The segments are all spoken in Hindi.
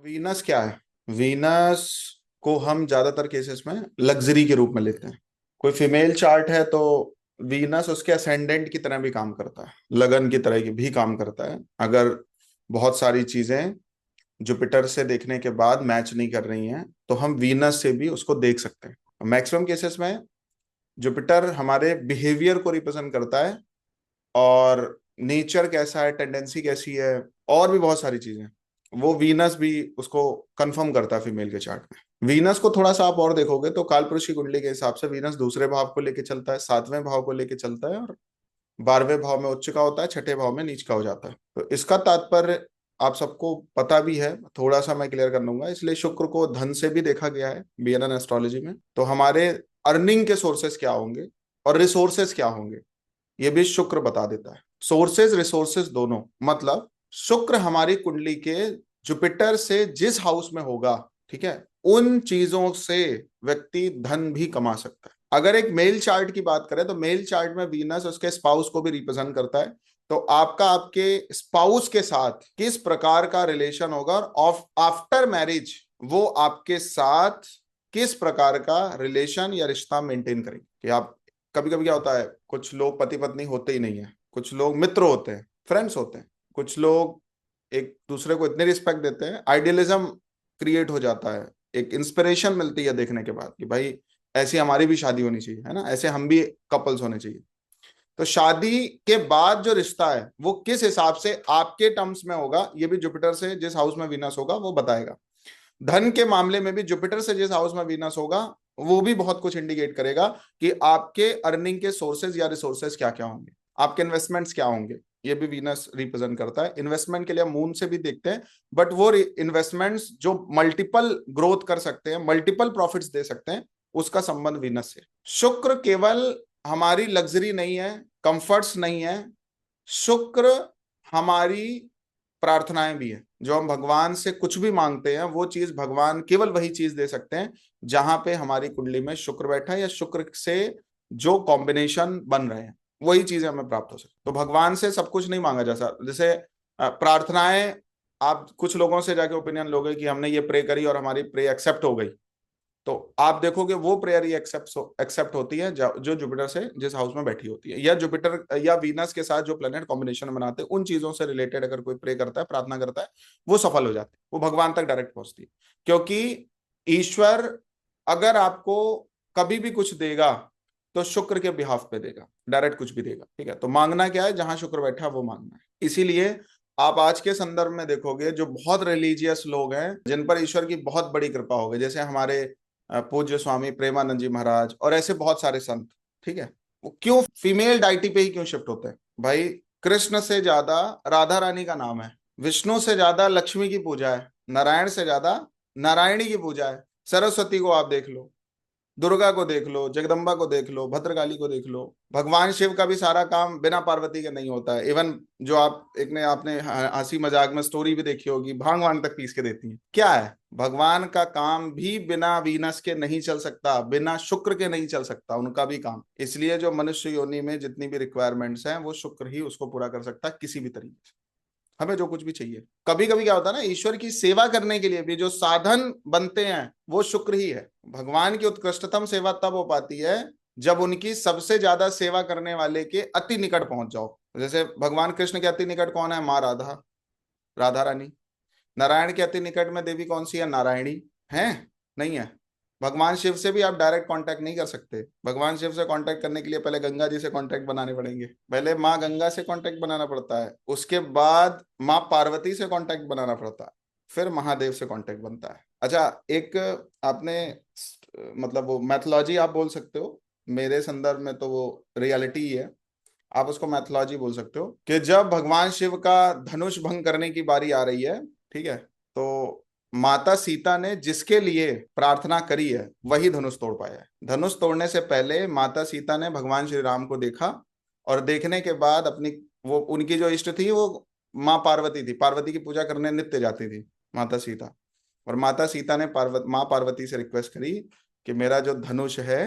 वीनस क्या है? वीनस को हम ज्यादातर केसेस में लग्जरी के रूप में लेते हैं। कोई फीमेल चार्ट है तो वीनस उसके असेंडेंट की तरह भी काम करता है, लगन की तरह की भी काम करता है। अगर बहुत सारी चीजें जुपिटर से देखने के बाद मैच नहीं कर रही हैं तो हम वीनस से भी उसको देख सकते हैं। मैक्सिमम केसेस में जुपिटर हमारे बिहेवियर को रिप्रेजेंट करता है, और नेचर कैसा है, टेंडेंसी कैसी है, और भी बहुत सारी चीजें वो वीनस भी उसको कंफर्म करता है फीमेल के चार्ट में। वीनस को थोड़ा सा आप और देखोगे तो कालपुरुष की कुंडली के हिसाब से वीनस दूसरे भाव को लेके चलता है, सातवें भाव को लेके चलता है, और 12वें भाव में उच्च का होता है, छठे भाव में नीच का हो जाता है। तो इसका तात्पर्य आप सबको पता भी है, थोड़ा सा मैं क्लियर कर लूंगा। इसलिए शुक्र को धन से भी देखा गया है बीएनएन एस्ट्रोलॉजी में। तो हमारे अर्निंग के सोर्सेस क्या होंगे और रिसोर्सेस क्या होंगे, ये भी शुक्र बता देता है। सोर्सेज रिसोर्सेज दोनों, मतलब शुक्र हमारी कुंडली के जुपिटर से जिस हाउस में होगा, ठीक है, उन चीजों से व्यक्ति धन भी कमा सकता है। अगर एक मेल चार्ट की बात करें तो मेल चार्ट में वीनस उसके स्पाउस को भी रिप्रेजेंट करता है। तो आपका आपके स्पाउस के साथ किस प्रकार का रिलेशन होगा, और आफ्टर मैरिज वो आपके साथ किस प्रकार का रिलेशन या रिश्ता मेंटेन करेंगे। कि आप, कभी कभी क्या होता है, कुछ लोग पति पत्नी होते ही नहीं है, कुछ लोग मित्र होते हैं, फ्रेंड्स होते हैं, कुछ लोग एक दूसरे को इतने रिस्पेक्ट देते हैं, आइडियलिज्म क्रिएट हो जाता है, एक इंस्पिरेशन मिलती है देखने के बाद कि भाई ऐसी हमारी भी शादी होनी चाहिए, है ना, ऐसे हम भी कपल्स होने चाहिए। तो शादी के बाद जो रिश्ता है वो किस हिसाब से आपके टर्म्स में होगा, ये भी जुपिटर से जिस हाउस में वीनस होगा वो बताएगा। धन के मामले में भी जुपिटर से जिस हाउस में वीनस होगा वो भी बहुत कुछ इंडिकेट करेगा कि आपके अर्निंग के सोर्सेज या रिसोर्सेज क्या क्या होंगे, आपके इन्वेस्टमेंट्स क्या होंगे। ये भी वीनस रिप्रेजेंट करता है। इन्वेस्टमेंट के लिए मून से भी देखते हैं, बट वो इन्वेस्टमेंट्स जो मल्टीपल ग्रोथ कर सकते हैं, मल्टीपल प्रॉफिट्स दे सकते हैं, उसका संबंध वीनस से। शुक्र केवल हमारी लग्जरी नहीं है, कंफर्ट्स नहीं है, शुक्र हमारी प्रार्थनाएं भी है। जो हम भगवान से कुछ भी मांगते हैं वो चीज भगवान केवल वही चीज दे सकते हैं जहां पे हमारी कुंडली में शुक्र बैठा है, या शुक्र से जो कॉम्बिनेशन बन रहे हैं वही चीजें हमें प्राप्त हो सकती। तो भगवान से सब कुछ नहीं मांगा जा सकता। जैसे प्रार्थनाएं, आप कुछ लोगों से जाके ओपिनियन लोगे कि हमने ये प्रे करी और हमारी प्रे एक्सेप्ट हो गई, तो आप देखोगे वो प्रेयर ही एक्सेप्ट होती है जो जुपिटर से जिस हाउस में बैठी होती है, या जुपिटर या वीनस के साथ जो प्लेनेट कॉम्बिनेशन बनाते हैं उन चीजों से रिलेटेड अगर कोई प्रे करता है, प्रार्थना करता है, वो सफल हो जाती है, वो भगवान तक डायरेक्ट पहुंचती है। क्योंकि ईश्वर अगर आपको कभी भी कुछ देगा तो शुक्र के बिहाफ पे देगा, डायरेक्ट कुछ भी देगा, ठीक है। तो मांगना क्या है, जहां शुक्र बैठा है वो मांगना है। इसीलिए आप आज के संदर्भ में देखोगे जो बहुत रिलीजियस लोग हैं जिन पर ईश्वर की बहुत बड़ी कृपा हो गई, जैसे हमारे पूज्य स्वामी प्रेमानंद जी महाराज और ऐसे बहुत सारे संत, ठीक है, वो क्यों फीमेल डाइटी पे ही क्यों शिफ्ट होते हैं? भाई कृष्ण से ज्यादा राधा रानी का नाम है, विष्णु से ज्यादा लक्ष्मी की पूजा है, नारायण से ज्यादा नारायणी की पूजा है। सरस्वती को आप देख लो, दुर्गा को देख लो, जगदम्बा को देख लो, भद्रकाली को देख लो। भगवान शिव का भी सारा काम बिना पार्वती के नहीं होता है। इवन जो आप एक ने आपने हंसी मजाक में स्टोरी भी देखी होगी, भांग वांग तक पीस के देती है। क्या है, भगवान का काम भी बिना वीनस के नहीं चल सकता, बिना शुक्र के नहीं चल सकता उनका भी काम। इसलिए जो मनुष्य योनि में जितनी भी रिक्वायरमेंट्स हैं वो शुक्र ही उसको पूरा कर सकता है किसी भी तरीके से। हमें जो कुछ भी चाहिए, कभी कभी क्या होता है ना, ईश्वर की सेवा करने के लिए भी जो साधन बनते हैं वो शुक्र ही है। भगवान की उत्कृष्टतम सेवा तब हो पाती है जब उनकी सबसे ज्यादा सेवा करने वाले के अति निकट पहुंच जाओ। जैसे भगवान कृष्ण के अति निकट कौन है? माँ राधा, राधा रानी। नारायण के अति निकट में देवी कौन सी है? नारायणी है, नहीं है। भगवान शिव से भी आप डायरेक्ट कांटेक्ट नहीं कर सकते। भगवान शिव से कांटेक्ट करने के लिए पहले गंगा जी से कांटेक्ट बनाने पड़ेंगे, पहले माँ गंगा से कांटेक्ट बनाना पड़ता है, उसके बाद माँ पार्वती से कांटेक्ट बनाना पड़ता है, फिर महादेव से कांटेक्ट बनता है। अच्छा, एक आपने मतलब वो मैथोलॉजी आप बोल सकते हो, मेरे संदर्भ में तो वो रियलिटी ही है, आप उसको मैथोलॉजी बोल सकते हो, कि जब भगवान शिव का धनुष भंग करने की बारी आ रही है, ठीक है, तो माता सीता ने जिसके लिए प्रार्थना करी है वही धनुष तोड़ पाया है। धनुष तोड़ने से पहले माता सीता ने भगवान श्री राम को देखा, और देखने के बाद अपनी, वो उनकी जो इष्ट थी वो माँ पार्वती थी, पार्वती की पूजा करने नित्य जाती थी माता सीता। और माता सीता ने माँ पार्वती से रिक्वेस्ट करी कि मेरा जो धनुष है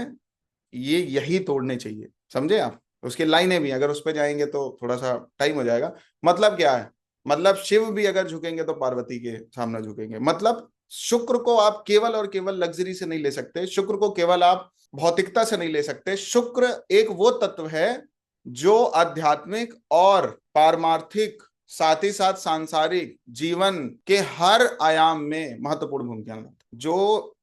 ये यही तोड़ने चाहिए, समझे आप? उसकी लाइनें भी, अगर उस पर जाएंगे तो थोड़ा सा टाइम हो जाएगा। मतलब क्या है, मतलब शिव भी अगर झुकेंगे तो पार्वती के सामने झुकेंगे। मतलब शुक्र को आप केवल और केवल लग्जरी से नहीं ले सकते, शुक्र को केवल आप भौतिकता से नहीं ले सकते। शुक्र एक वो तत्व है जो आध्यात्मिक और पारमार्थिक, साथ ही साथ सांसारिक जीवन के हर आयाम में महत्वपूर्ण भूमिका निभाता है। जो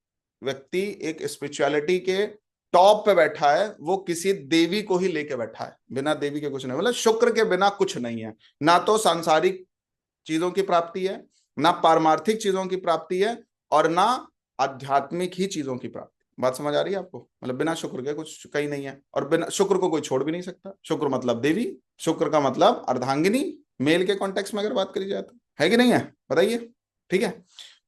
व्यक्ति एक स्पिरिचुअलिटी के टॉप पे बैठा है वो किसी देवी को ही लेके बैठा है, बिना देवी के कुछ नहीं। मतलब शुक्र के बिना कुछ नहीं है, ना तो सांसारिक चीजों की प्राप्ति है, ना पारमार्थिक चीजों की प्राप्ति है, और ना आध्यात्मिक ही चीजों की प्राप्ति। बात समझ आ रही है आपको? मतलब बिना शुक्र के कुछ कहीं नहीं है, और बिना शुक्र को कोई छोड़ भी नहीं सकता। शुक्र मतलब देवी, शुक्र का मतलब अर्धांगिनी, मेल के कॉन्टेक्स्ट में अगर बात करी जाए तो, है कि नहीं है? बताइए। ठीक है,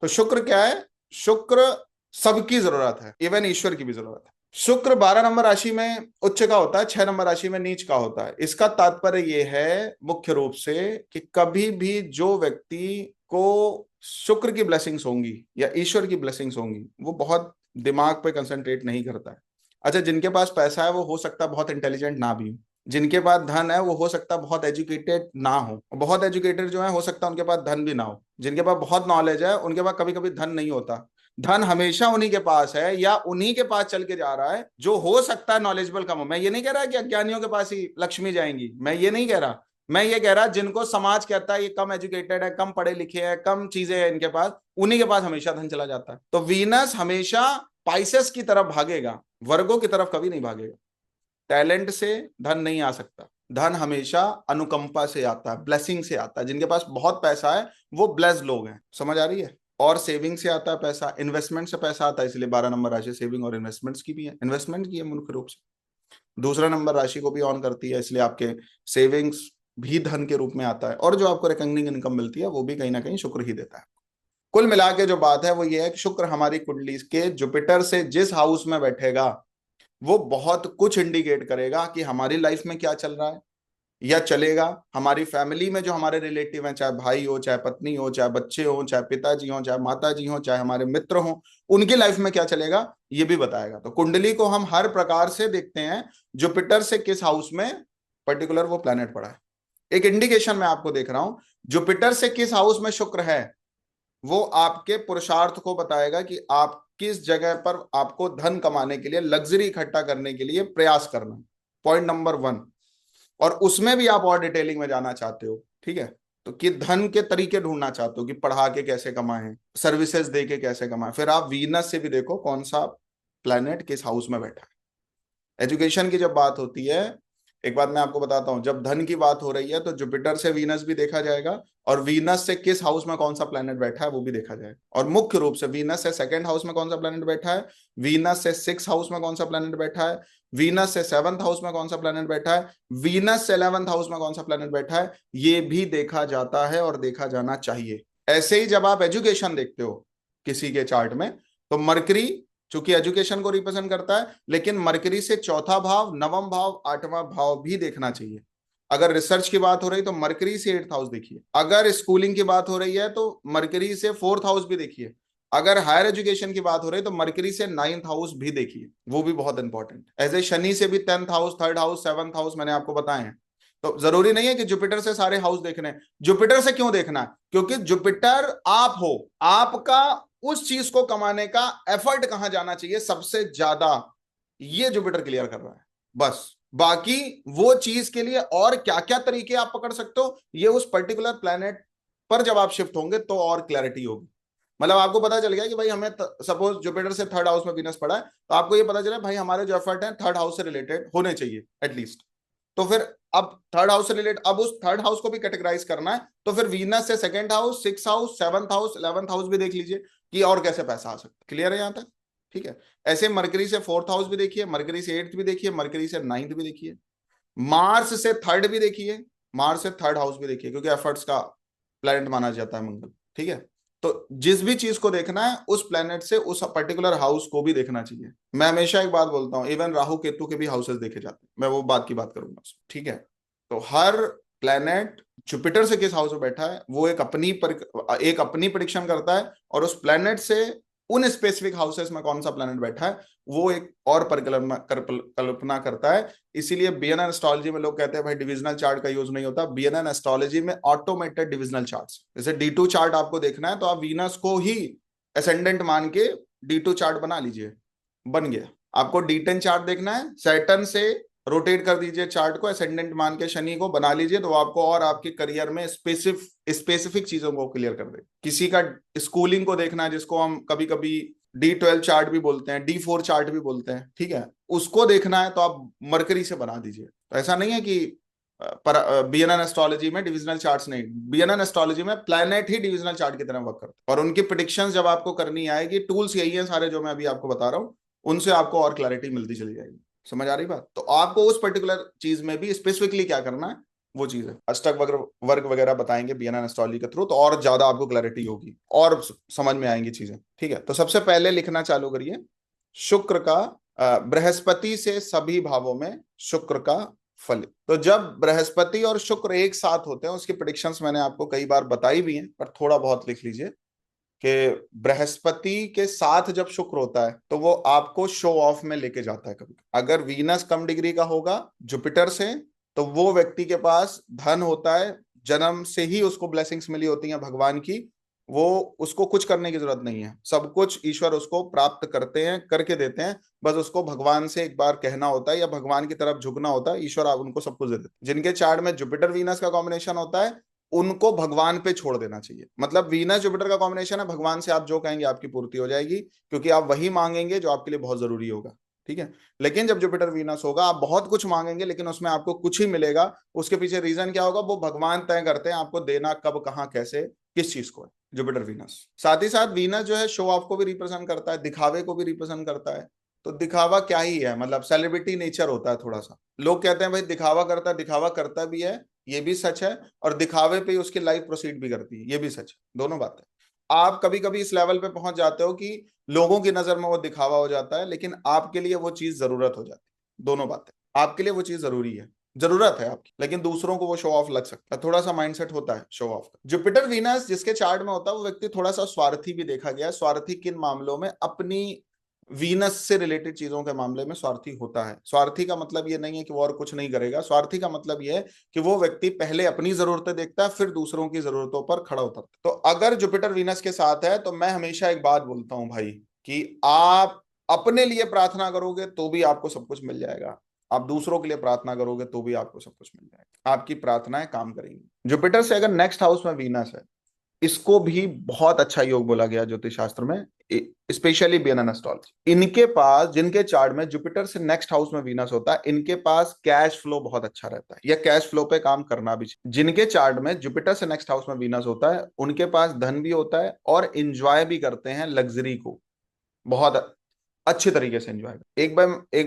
तो शुक्र क्या है? शुक्र सबकी जरूरत है, इवन ईश्वर की भी जरूरत है। शुक्र 12 नंबर राशि में उच्च का होता है, 6 नंबर राशि में नीच का होता है। इसका तात्पर्य यह है मुख्य रूप से कि कभी भी जो व्यक्ति को शुक्र की ब्लेसिंग्स होंगी या ईश्वर की ब्लेसिंग्स होंगी वो बहुत दिमाग पे कंसंट्रेट नहीं करता है। अच्छा, जिनके पास पैसा है वो हो सकता है बहुत इंटेलिजेंट ना भी हो, जिनके पास धन है वो हो सकता है बहुत एजुकेटेड ना हो, बहुत एजुकेटेड जो है हो सकता है उनके पास धन भी ना हो, जिनके पास बहुत नॉलेज है उनके पास कभी कभी धन नहीं होता। धन हमेशा उन्हीं के पास है या उन्हीं के पास चल के जा रहा है जो हो सकता है नॉलेजेबल कम हो। मैं ये नहीं कह रहा कि अज्ञानियों के पास ही लक्ष्मी जाएंगी, मैं ये नहीं कह रहा। मैं ये कह रहा जिनको समाज कहता है ये कम एजुकेटेड है, कम पढ़े लिखे हैं, कम चीजें हैं इनके पास, उन्हीं के पास हमेशा धन चला जाता है। तो वीनस हमेशा पाइसेस की तरफ भागेगा, वर्गों की तरफ कभी नहीं भागेगा। टैलेंट से धन नहीं आ सकता, धन हमेशा अनुकंपा से आता है, ब्लेसिंग से आता है। जिनके पास बहुत पैसा है वो ब्लेस्ड लोग हैं, समझ आ रही है? और सेविंग से आता है पैसा, इन्वेस्टमेंट से पैसा आता है, इसलिए 12 नंबर राशि सेविंग और इन्वेस्टमेंट्स की भी है, इन्वेस्टमेंट की है मुख्य रूप से। दूसरा नंबर राशि को भी ऑन करती है, इसलिए आपके सेविंग्स भी धन के रूप में आता है, और जो आपको रिकरिंग इनकम मिलती है वो भी कहीं ना कहीं शुक्र ही देता है। कुल मिला के जो बात है वो ये है कि शुक्र हमारी कुंडली के जुपिटर से जिस हाउस में बैठेगा वो बहुत कुछ इंडिकेट करेगा कि हमारी लाइफ में क्या चल रहा है या चलेगा, हमारी फैमिली में जो हमारे रिलेटिव हैं, चाहे भाई हो, चाहे पत्नी हो, चाहे बच्चे हो, चाहे पिताजी हो, चाहे माताजी हो, चाहे हमारे मित्र हो, उनकी लाइफ में क्या चलेगा ये भी बताएगा। तो कुंडली को हम हर प्रकार से देखते हैं, जुपिटर से किस हाउस में पर्टिकुलर वो प्लैनेट पड़ा है। एक इंडिकेशन मैं आपको देख रहा हूं, जुपिटर से किस हाउस में शुक्र है वो आपके पुरुषार्थ को बताएगा कि आप किस जगह पर आपको धन कमाने के लिए, लग्जरी इकट्ठा करने के लिए प्रयास करना। Point number 1। और उसमें भी आप और डिटेलिंग में जाना चाहते हो, ठीक है, तो कि धन के तरीके ढूंढना चाहते हो कि पढ़ा के कैसे कमाएं, सर्विसेज दे के कैसे कमाएं, फिर आप वीनस से भी देखो कौन सा प्लैनेट किस हाउस में बैठा है। एजुकेशन की जब बात होती है, एक बात मैं आपको बताता हूं, जब धन की बात हो रही है तो जुपिटर से वीनस भी देखा जाएगा, और वीनस से किस हाउस में कौन सा प्लैनेट बैठा है वो भी देखा जाएगा। और मुख्य रूप से वीनस से सेकंड हाउस में कौन सा प्लैनेट बैठा है, वीनस से 6th हाउस में कौन सा प्लैनेट बैठा है, वीनस से 7th हाउस में कौन सा प्लैनेट बैठा है, वीनस से 11th हाउस में कौन सा प्लैनेट बैठा है, ये भी देखा जाता है और देखा जाना चाहिए। ऐसे ही जब आप एजुकेशन देखते हो किसी के चार्ट में, तो मरकरी चूंकि एजुकेशन को रिप्रेजेंट करता है, लेकिन मरकरी से चौथा भाव, नवम भाव, 8वां भाव भी देखना चाहिए। अगर रिसर्च की बात हो रही तो मरकरी से 8th हाउस देखिए, अगर स्कूलिंग की बात हो रही है तो मरकरी से 4th हाउस भी देखिए, अगर हायर एजुकेशन की बात हो रही है तो मरकरी से 9th हाउस भी देखिए, वो भी बहुत इंपॉर्टेंट। ऐसे शनि से भी 10th house, 3rd house, 7th house मैंने आपको बताए हैं। तो जरूरी नहीं है कि जुपिटर से सारे हाउस देखने हैं। जुपिटर से क्यों देखना है? क्योंकि जुपिटर आप हो, आपका उस चीज को कमाने का एफर्ट कहां जाना चाहिए सबसे ज्यादा, ये जुपिटर क्लियर कर रहा है बस। बाकी वो चीज के लिए और क्या क्या तरीके आप पकड़ सकते हो, ये उस पर्टिकुलर प्लैनेट पर जब आप शिफ्ट होंगे तो और क्लैरिटी होगी। मतलब आपको पता चल गया कि भाई हमें सपोज जुपिटर से 3rd हाउस में वीनस पड़ा है, तो आपको ये पता चला भाई हमारे जो एफर्ट है 3rd हाउस से रिलेटेड होने चाहिए एटलीस्ट। तो फिर अब 3rd हाउस से रिलेटेड, अब उस 3rd हाउस को भी कैटेगराइज करना है, तो फिर वीनस से 2nd house, 6th house, 7th house, 11th house भी देख लीजिए कि और कैसे पैसा आ सकता है। क्लियर है यहां तक? ठीक है। ऐसे मरकरी से 4th हाउस भी देखिए, मरकरी से 8th भी देखिए, मरकरी से 9th भी देखिए, मार्स से 3rd भी देखिए, मार्स से 3rd हाउस भी देखिए, क्योंकि एफर्ट्स का प्लैनेट माना जाता है मंगल। ठीक है, तो जिस भी चीज को देखना है उस प्लैनेट से उस पर्टिकुलर हाउस को भी देखना चाहिए। मैं हमेशा एक बात बोलता हूं, इवन राहु केतु के भी हाउसेस देखे जाते हैं, मैं वो बात की बात करूंगा उसमें। ठीक है, तो हर प्लैनेट जुपिटर से किस हाउस में बैठा है वो एक अपनी प्रिडिक्शन करता है, और उस प्लैनेट से उन स्पेसिफिक हाउसेस में कौन सा प्लैनेट बैठा है वो एक और कल्पना करता है। इसीलिए बीएनएन एस्ट्रोलॉजी में लोग कहते हैं भाई डिविजनल चार्ट का यूज नहीं होता। बीएनएन एस्ट्रोलॉजी में ऑटोमेटेड डिविजनल चार्ट्स, जैसे D2 चार्ट आपको देखना है तो आप वीनस को ही असेंडेंट मान के D2 चार्ट बना लीजिए, बन गया। आपको D10 चार्ट देखना है, सैटर्न से रोटेट कर दीजिए चार्ट को, असेंडेंट मान के शनि को बना लीजिए, तो आपको और आपके करियर में स्पेसिफिक चीजों को क्लियर कर दे। किसी का स्कूलिंग को देखना है, जिसको हम कभी कभी D12 चार्ट भी बोलते हैं, D4 चार्ट भी बोलते हैं, ठीक है, उसको देखना है तो आप मरकरी से बना दीजिए। तो ऐसा नहीं है कि बीएनएन एस्ट्रोलॉजी में डिविजनल चार्ट्स नहीं, बीएनएन एस्ट्रोलॉजी में प्लैनेट ही डिविजनल चार्ट की तरह वर्क करते हैं, और उनकी प्रिडिक्शंस जब आपको करनी आएगी, टूल्स यही है सारे जो मैं अभी आपको बता रहा हूँ, उनसे आपको और क्लैरिटी मिलती चली जाएगी। समझ आ रही बात? तो आपको उस पर्टिकुलर चीज में भी स्पेसिफिकली क्या करना है वो चीज है। अष्टक वर्ग वगैरह बताएंगे बीएनएन एस्ट्रोलॉजी के थ्रू, तो और ज्यादा आपको क्लैरिटी होगी और समझ में आएंगी चीजें, ठीक है। तो सबसे पहले लिखना चालू करिए, शुक्र का बृहस्पति से सभी भावों में शुक्र का फल। तो जब बृहस्पति और शुक्र एक साथ होते हैं, उसकी प्रेडिक्शंस मैंने आपको कई बार बताई भी हैं, पर थोड़ा बहुत लिख लीजिए कि बृहस्पति के साथ जब शुक्र होता है तो वो आपको शो ऑफ में लेके जाता है। कभी अगर वीनस कम डिग्री का होगा जुपिटर से, तो वो व्यक्ति के पास धन होता है, जन्म से ही उसको ब्लेसिंग्स मिली होती हैं भगवान की, वो उसको कुछ करने की जरूरत नहीं है, सब कुछ ईश्वर उसको प्राप्त करते हैं, करके देते हैं, बस उसको भगवान से एक बार कहना होता है या भगवान की तरफ झुकना होता है, ईश्वर आप उनको सब कुछ दे देते हैं। जिनके चार्ट में जुपिटर वीनस का कॉम्बिनेशन होता है उनको भगवान पे छोड़ देना चाहिए। मतलब वीनस जुपिटर का कॉम्बिनेशन है, भगवान से आप जो कहेंगे आपकी पूर्ति हो जाएगी, क्योंकि आप वही मांगेंगे जो आपके लिए बहुत जरूरी होगा, ठीक है। लेकिन जब जुपिटर वीनस होगा, आप बहुत कुछ मांगेंगे लेकिन उसमें आपको कुछ ही मिलेगा। उसके पीछे रीजन क्या होगा, वो भगवान तय करते हैं आपको देना कब, कहां, कैसे, किस चीज को है, जुपिटर वीनस। साथ ही साथ वीनस जो है शो ऑफ को भी रिप्रेजेंट करता है, दिखावे को भी रिप्रेजेंट करता है। तो दिखावा क्या ही है, मतलब सेलिब्रिटी नेचर होता है थोड़ा सा। लोग कहते हैं भाई दिखावा करता है, दिखावा करता भी है, ये भी सच है, और दिखावे पे उसकी लाइफ प्रोसीड भी करती है, ये भी सच है, दोनों बातें। आप कभी कभी इस लेवल पे पहुंच जाते हो कि लोगों की नजर में वो दिखावा हो जाता है, लेकिन आपके लिए वो चीज जरूरत हो जाती है। दोनों बातें, आपके लिए वो चीज जरूरी है, जरूरत है आपकी, लेकिन दूसरों को वो शो ऑफ लग सकता है। थोड़ा सा माइंडसेट होता है शो ऑफ का। जुपिटर वीनस जिसके चार्ट में होता है वो व्यक्ति थोड़ा सा स्वार्थी भी देखा गया है। स्वार्थी किन मामलों में, अपनी वीनस से रिलेटेड चीजों के मामले में स्वार्थी होता है। स्वार्थी का मतलब ये नहीं है कि वो और कुछ नहीं करेगा, स्वार्थी का मतलब ये है कि वो व्यक्ति पहले अपनी जरूरतें देखता है, फिर दूसरों की जरूरतों पर खड़ा उतरता है। तो अगर जुपिटर वीनस के साथ है तो मैं हमेशा एक बात बोलता हूं भाई, कि आप अपने लिए प्रार्थना करोगे तो भी आपको सब कुछ मिल जाएगा, आप दूसरों के लिए प्रार्थना करोगे तो भी आपको सब कुछ मिल जाएगा, आपकी प्रार्थनाएं काम करेंगी। जुपिटर से अगर नेक्स्ट हाउस में वीनस है, इसको भी बहुत अच्छा योग बोला गया ज्योतिष शास्त्र में, स्पेशली बीएनएन एस्ट्रोलॉजी। इनके पास, जिनके चार्ट में जुपिटर से नेक्स्ट हाउस में वीनस होता है, इनके पास कैश फ्लो बहुत अच्छा रहता है, या कैश फ्लो पे काम करना भी चाहिए। जिनके चार्ट में जुपिटर से नेक्स्ट हाउस में वीनस होता है, उनके पास धन भी होता है और इंजॉय भी करते हैं लग्जरी को, बहुत अच्छे तरीके से एंजॉय। एक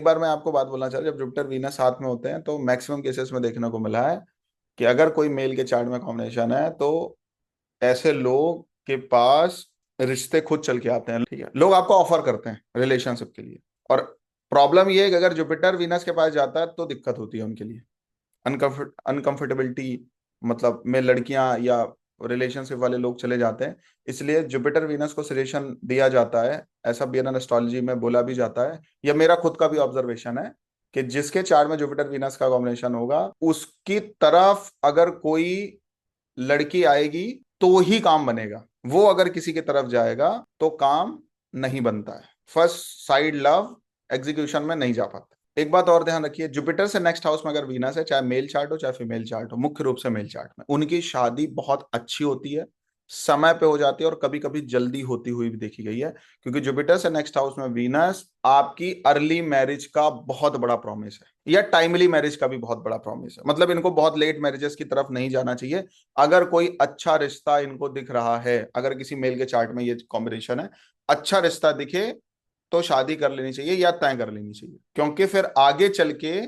बार मैं आपको बात बोलना चाह रहा हूँ, जब जुपिटर वीनस साथ में होते हैं तो मैक्सिमम केसेस में देखने को मिला है कि अगर कोई मेल के चार्ट में कॉम्बिनेशन है तो ऐसे लोग के पास रिश्ते खुद चल के आते हैं, ठीक है, लोग आपको ऑफर करते हैं रिलेशनशिप के लिए। और प्रॉब्लम ये है कि अगर जुपिटर वीनस के पास जाता है तो दिक्कत होती है उनके लिए, अनकंफर्टेबिलिटी, मतलब में लड़कियां या रिलेशनशिप वाले लोग चले जाते हैं। इसलिए जुपिटर वीनस को सजेशन दिया जाता है, ऐसा बीएनएन एस्ट्रोलॉजी में बोला भी जाता है, या मेरा खुद का भी ऑब्जर्वेशन है, कि जिसके चार्ट में जुपिटर वीनस का कॉम्बिनेशन होगा उसकी तरफ अगर कोई लड़की आएगी तो ही काम बनेगा, वो अगर किसी की तरफ जाएगा तो काम नहीं बनता है। फर्स्ट साइड लव एग्जीक्यूशन में नहीं जा पाता। एक बात और ध्यान रखिए, जुपिटर से नेक्स्ट हाउस में अगर वीनस है, चाहे मेल चार्ट हो चाहे फीमेल चार्ट हो, मुख्य रूप से मेल चार्ट में, उनकी शादी बहुत अच्छी होती है, समय पे हो जाती है, और कभी कभी जल्दी होती हुई भी देखी गई है, क्योंकि जुपिटर से नेक्स्ट हाउस में वीनस आपकी अर्ली मैरिज का बहुत बड़ा प्रॉमिस है, या टाइमली मैरिज का भी बहुत बड़ा प्रॉमिस है। मतलब इनको बहुत लेट मैरिजेस की तरफ नहीं जाना चाहिए। अगर कोई अच्छा रिश्ता इनको दिख रहा है, अगर किसी मेल के चार्ट में ये कॉम्बिनेशन है, अच्छा रिश्ता दिखे तो शादी कर लेनी चाहिए या तय कर लेनी चाहिए, क्योंकि फिर आगे चल के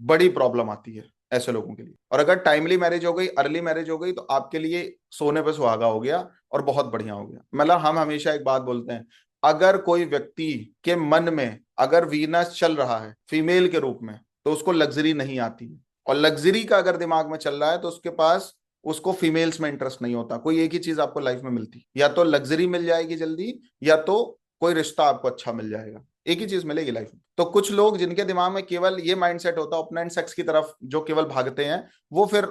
बड़ी प्रॉब्लम आती है ऐसे लोगों के लिए। और अगर टाइमली मैरिज हो गई, अर्ली मैरिज हो गई, तो आपके लिए सोने पे सुहागा हो गया और बहुत बढ़िया हो गया। मतलब हम हमेशा एक बात बोलते हैं, अगर कोई व्यक्ति के मन में अगर वीनस चल रहा है फीमेल के रूप में, तो उसको लग्जरी नहीं आती है, और लग्जरी का अगर दिमाग में चल रहा है तो उसके पास उसको फीमेल्स में इंटरेस्ट नहीं होता, कोई एक ही चीज आपको लाइफ में मिलती, या तो लग्जरी मिल जाएगी जल्दी, या तो कोई रिश्ता आपको अच्छा मिल जाएगा, एक ही चीज मिलेगी लाइफ में। तो कुछ लोग जिनके दिमाग में केवल ये माइंडसेट होता है ओपोनेंट सेक्स की तरफ, जो केवल भागते हैं, वो फिर